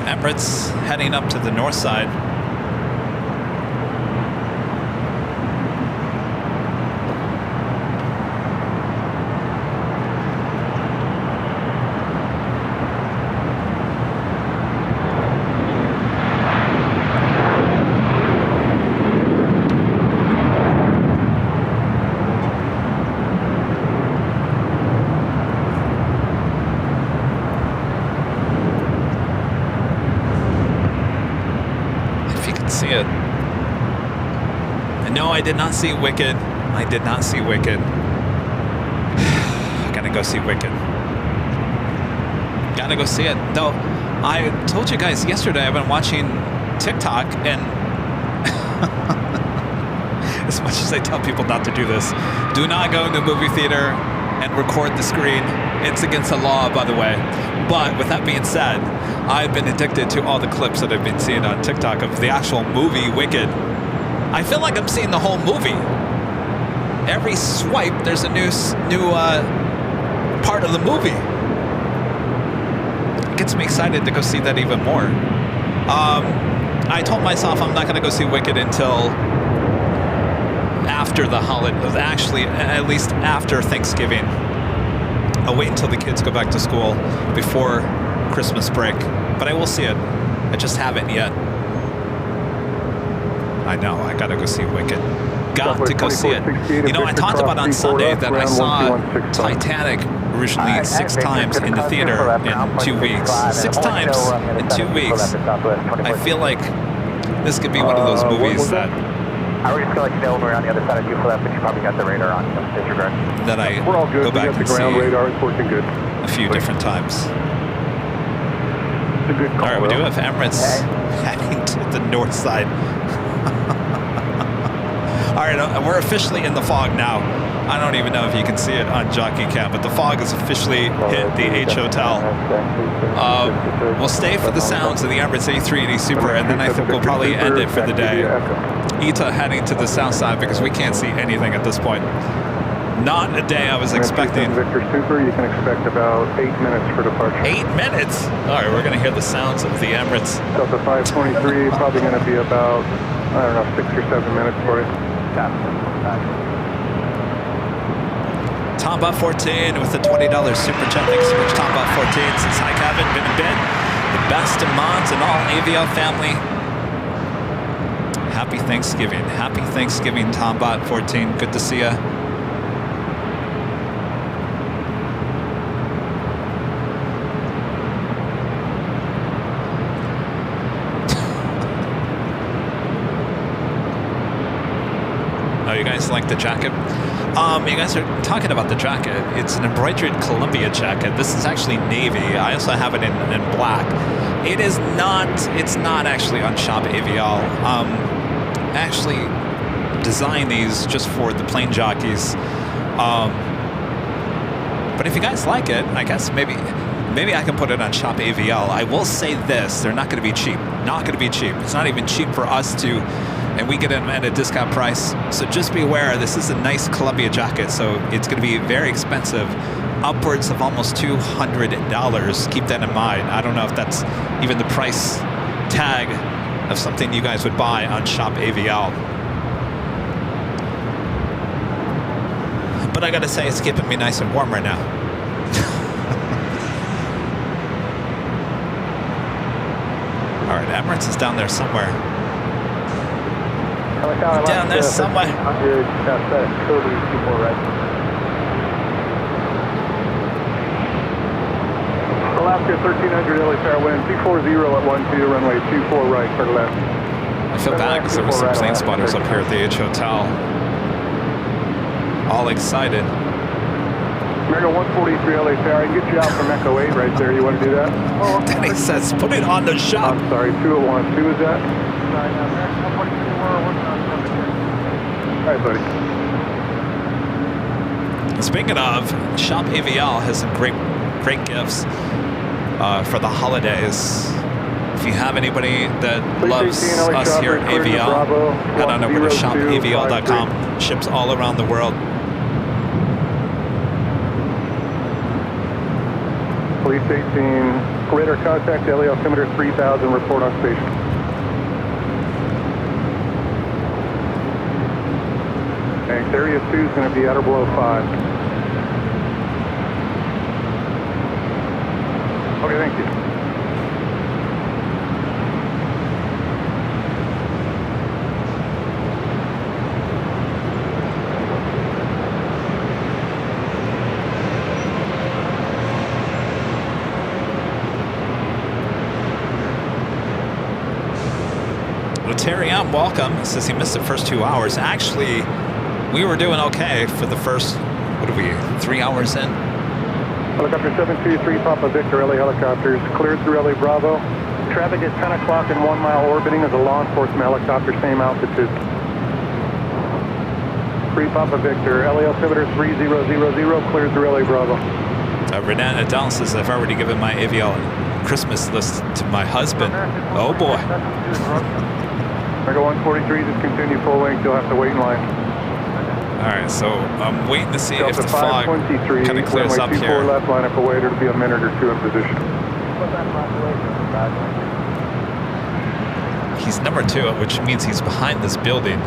Emirates heading up to the north side. I did not see Wicked. I did not see Wicked. Gotta go see Wicked. Gotta go see it. Though, I told you guys yesterday I've been watching TikTok, and as much as I tell people not to do this, do not go into a movie theater and record the screen. It's against the law, by the way. But with that being said, I've been addicted to all the clips that I've been seeing on TikTok of the actual movie Wicked. I feel like I'm seeing the whole movie. Every swipe, there's a new part of the movie. It gets me excited to go see that even more. I told myself I'm not going to go see Wicked until after the holiday, actually, at least after Thanksgiving. I'll wait until the kids go back to school before Christmas break, but I will see it. I just haven't yet. I know, I gotta go see Wicked. Got to go see it. You know, I talked about on Sunday that I saw Titanic originally 6 times in the theater in 2 weeks. 6 times in 2 weeks. I feel like this could be one of those movies that I was just going to let you know when we're on the other side of you for that, but you probably got the radar on, so disregard. That I We're all good. go back we got and the ground see radar. It's working good. a few different times. It's a good call. All right, we do have Emirates heading to the north side. All right, we're officially in the fog now. I don't even know if you can see it on Jockey Cam, but the fog has officially hit the H Hotel. We'll stay for the sounds of the Emirates A380 Super, and then I think we'll probably end it for the day. ETA heading to the south side because we can't see anything at this point. Not a day I was expecting. Victor Super, you can expect about 8 minutes for departure. 8 minutes? All right, we're going to hear the sounds of the Emirates. Delta 523, probably going to be about, I don't know, 6 or 7 minutes for you. Tom Butt 14 with the $20 super chat. Thanks so much, Tom Butt 14. Says, hi, Kevin. Been a bit. The best of mods and all AVL family. Happy Thanksgiving. Happy Thanksgiving, Tom Butt 14. Good to see ya. Oh, you guys like the jacket? You guys are talking about the jacket. It's an embroidered Columbia jacket. This is actually navy. I also have it in black. It's not actually on Shop AVL. Actually designed these just for the plane jockeys. But if you guys like it, I guess maybe I can put it on Shop AVL. I will say this, they're not going to be cheap. Not going to be cheap. It's not even cheap for us to, and we get them at a discount price. So just be aware, this is a nice Columbia jacket, so it's going to be very expensive, upwards of almost $200. Keep that in mind. I don't know if that's even the price tag of something you guys would buy on Shop AVL. But I gotta say, it's keeping me nice and warm right now. All right, Emirates is down there somewhere. Down there somewhere. Alaska 1300 LA Tower wind, 240 at 12, runway 24 right for left. I feel bad because there were some plane spotters up here at the H Hotel. All excited. America 143 LA Tower, I can get you out from Echo 8 right there. You want to do that? Then he says, put it on the shop. I'm sorry, 201. 2 is that? All right, buddy. Speaking of, Shop AVL has some great gifts for the holidays. If you have anybody that loves us here at AVL, head on over to shopavl.com. Ships all around the world. Police 18, radar contact, LA altimeter 3000, report on station. Thanks, area 2 is going to be at or below 5. Okay, thank you. Terry, welcome. Says he missed the first 2 hours. Actually, we were doing okay for the first, 3 hours in? Helicopter 723, Papa Victor, LA helicopters, cleared through LA Bravo. Traffic at 10 o'clock and 1 mile orbiting as a law enforcement helicopter, same altitude. 3 Papa Victor, LA altimeter 3000, cleared through LA Bravo. Renan Adele says, I've already given my AVL Christmas list to my husband. Oh boy. America 143, just continue full length, you'll have to wait in line. Alright, so I'm waiting to see Delta if the fog kind of clears up here. Left, line up a waiter, it'll be a minute or 2 in position. He's number 2, which means he's behind this building.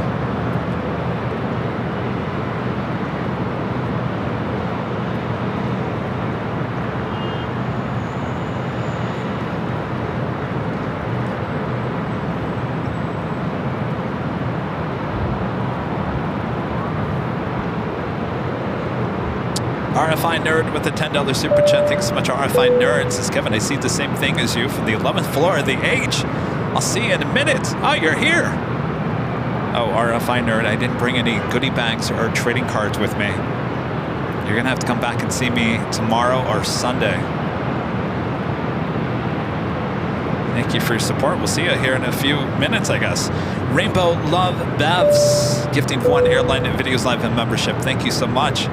RFI Nerd with the $10 super chat. Thanks so much, RFI Nerd. Says, Kevin, I see the same thing as you from the 11th floor of the H. I'll see you in a minute. Oh, you're here. Oh, RFI Nerd, I didn't bring any goodie bags or trading cards with me. You're going to have to come back and see me tomorrow or Sunday. Thank you for your support. We'll see you here in a few minutes, I guess. Rainbow Love Bevs, gifting 1 Airline Videos Live and membership. Thank you so much.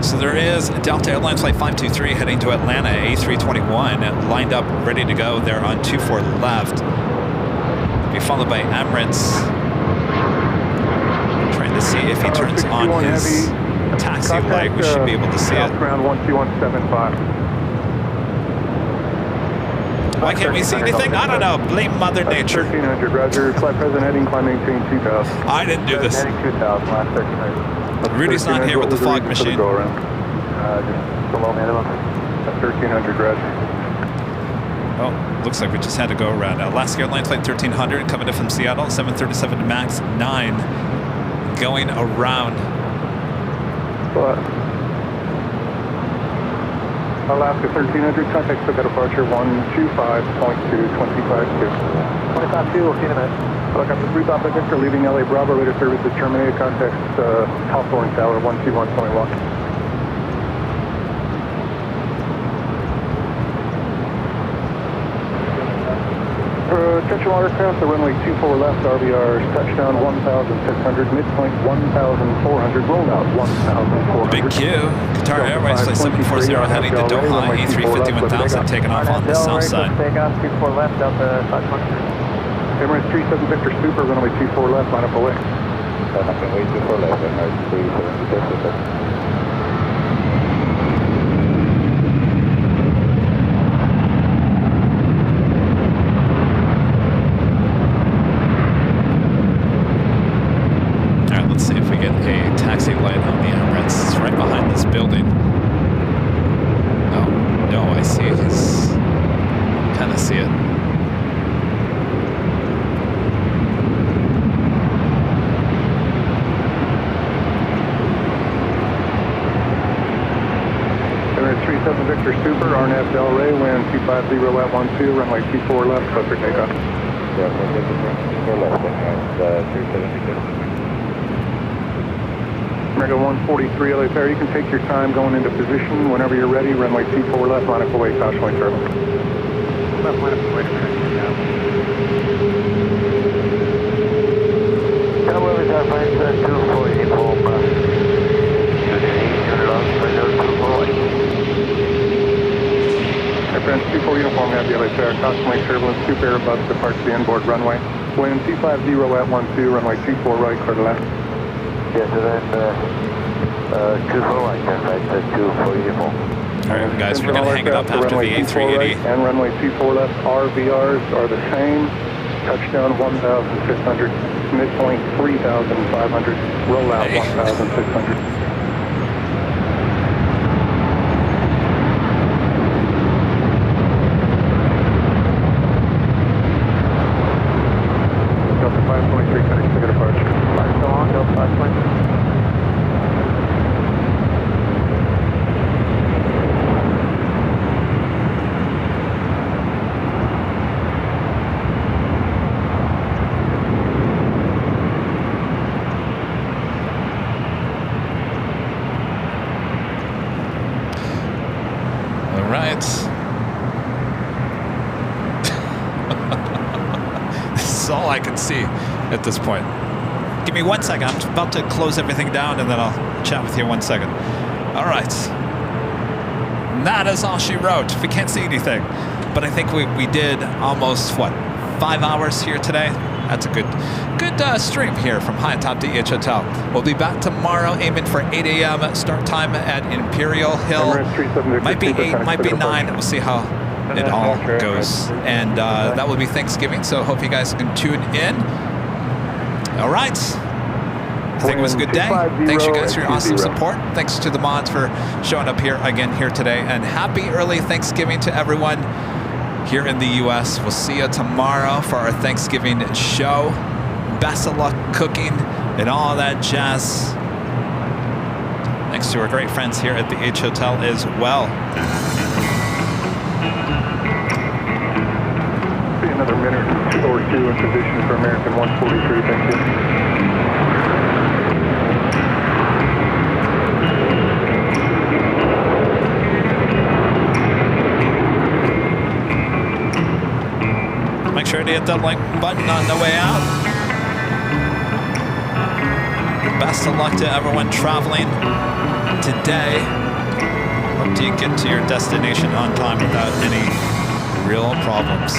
So So there is Delta Airlines Flight 523 heading to Atlanta, A321, lined up, ready to go there on 24 left. Be followed by Emirates. Trying to see if he turns on his taxi light. We should be able to see it. Ground 12175. Why can't we see anything? I don't know. Blame Mother Nature. 1300, Roger. Flight present heading, climb maintain 2000. I didn't do this. Heading 2000, last 1300. Rudy's not here with the fog machine. Just below minimum. 1300, Roger. Oh, looks like we just had to go around. Alaska Airlines Flight 1300 coming in from Seattle, 737 MAX 9 going around. What? Alaska 1300, contact for departure 125.2, 252. 252, we'll see in a minute. Helicopter 3 Papa Victor leaving LA Bravo, radar service is terminated. Contact Hawthorne Tower 121.1. Attention watercraft, the runway 24 left, RVR, touchdown 1,600, midpoint 1,400, roll out 1,400. Big Q, Qatar Airways Flight 740 heading to Doha, A350-1000 taking off on the south side. Take off 24 left, Delta 523. Emirates 37 Victor Super, runway 24 left, line up away. Runway 24 left, Emirates 37 Victor Super. At 250 at 12, runway 24 left, clear for takeoff. Yeah, runway 24 left, and 370. America 143, LA Fair, you can take your time going into position. Whenever you're ready, runway 24 left, line up away, caution light turtle. Left line up away, Hello, is our flight 240 from Friends, 24 uniform, have the LA Fair, caution light turbulence, 2 pair above, departs the inboard runway. Wind 250 at 12, runway 24 right, clear to left. Yes, and then 24 right, flight 240 uniform. All right, guys, we're going to hang it up after the A380. Right and runway 24 left, RVRs are the same. Touchdown 1,600, midpoint 3,500, rollout 1,600. At this point. Give me 1 second. I'm about to close everything down and then I'll chat with you in 1 second. All right. That is all she wrote. We can't see anything. But I think we did almost, 5 hours here today? That's a good stream here from high atop DH Hotel. We'll be back tomorrow aiming for 8 a.m. start time at Imperial Hill. Might be 8, might be 9. We'll see how it all goes. And that will be Thanksgiving, so hope you guys can tune in. All right. I think it was a good day. Thanks you guys for your awesome support. Thanks to the mods for showing up here again here today. And happy early Thanksgiving to everyone here in the U.S. We'll see you tomorrow for our Thanksgiving show. Best of luck cooking and all that jazz. Thanks to our great friends here at the H Hotel as well. Another minute or two in position for American 143, thank you. Make sure to hit that like button on the way out. Best of luck to everyone traveling today. do you get to your destination on time without any real problems?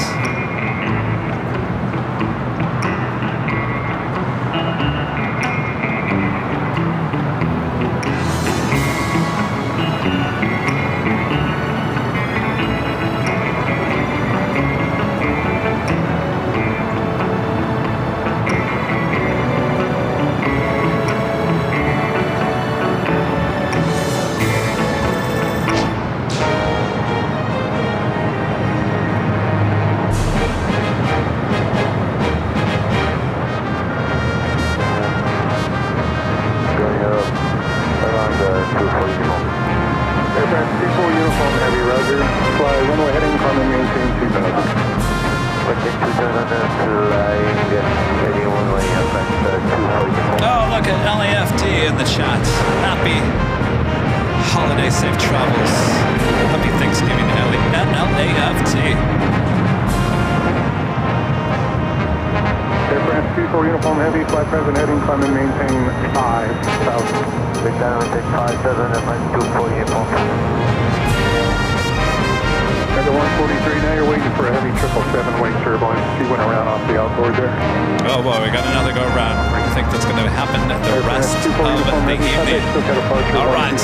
Oh, look at LAFT in the chat. Happy holiday, safe travels. Happy Thanksgiving, LAFT. Aircraft 24 Uniform Heavy, flight present heading, climb and maintain 5,000. Big down, take 57 at my 24 Uniform. At the 143, now you're waiting for a heavy 777 wing turbine. She went around off the outboard there. Oh boy, we got another go around. I think that's going to happen the rest of the evening. All right,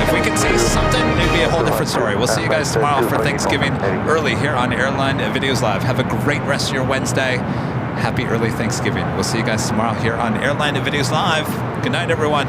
if we could see something, it'd be a whole different story. We'll see you guys tomorrow for Thanksgiving early here on Airline Videos Live. Have a great rest of your Wednesday. Happy early Thanksgiving. We'll see you guys tomorrow here on Airline Videos Live. Good night, everyone.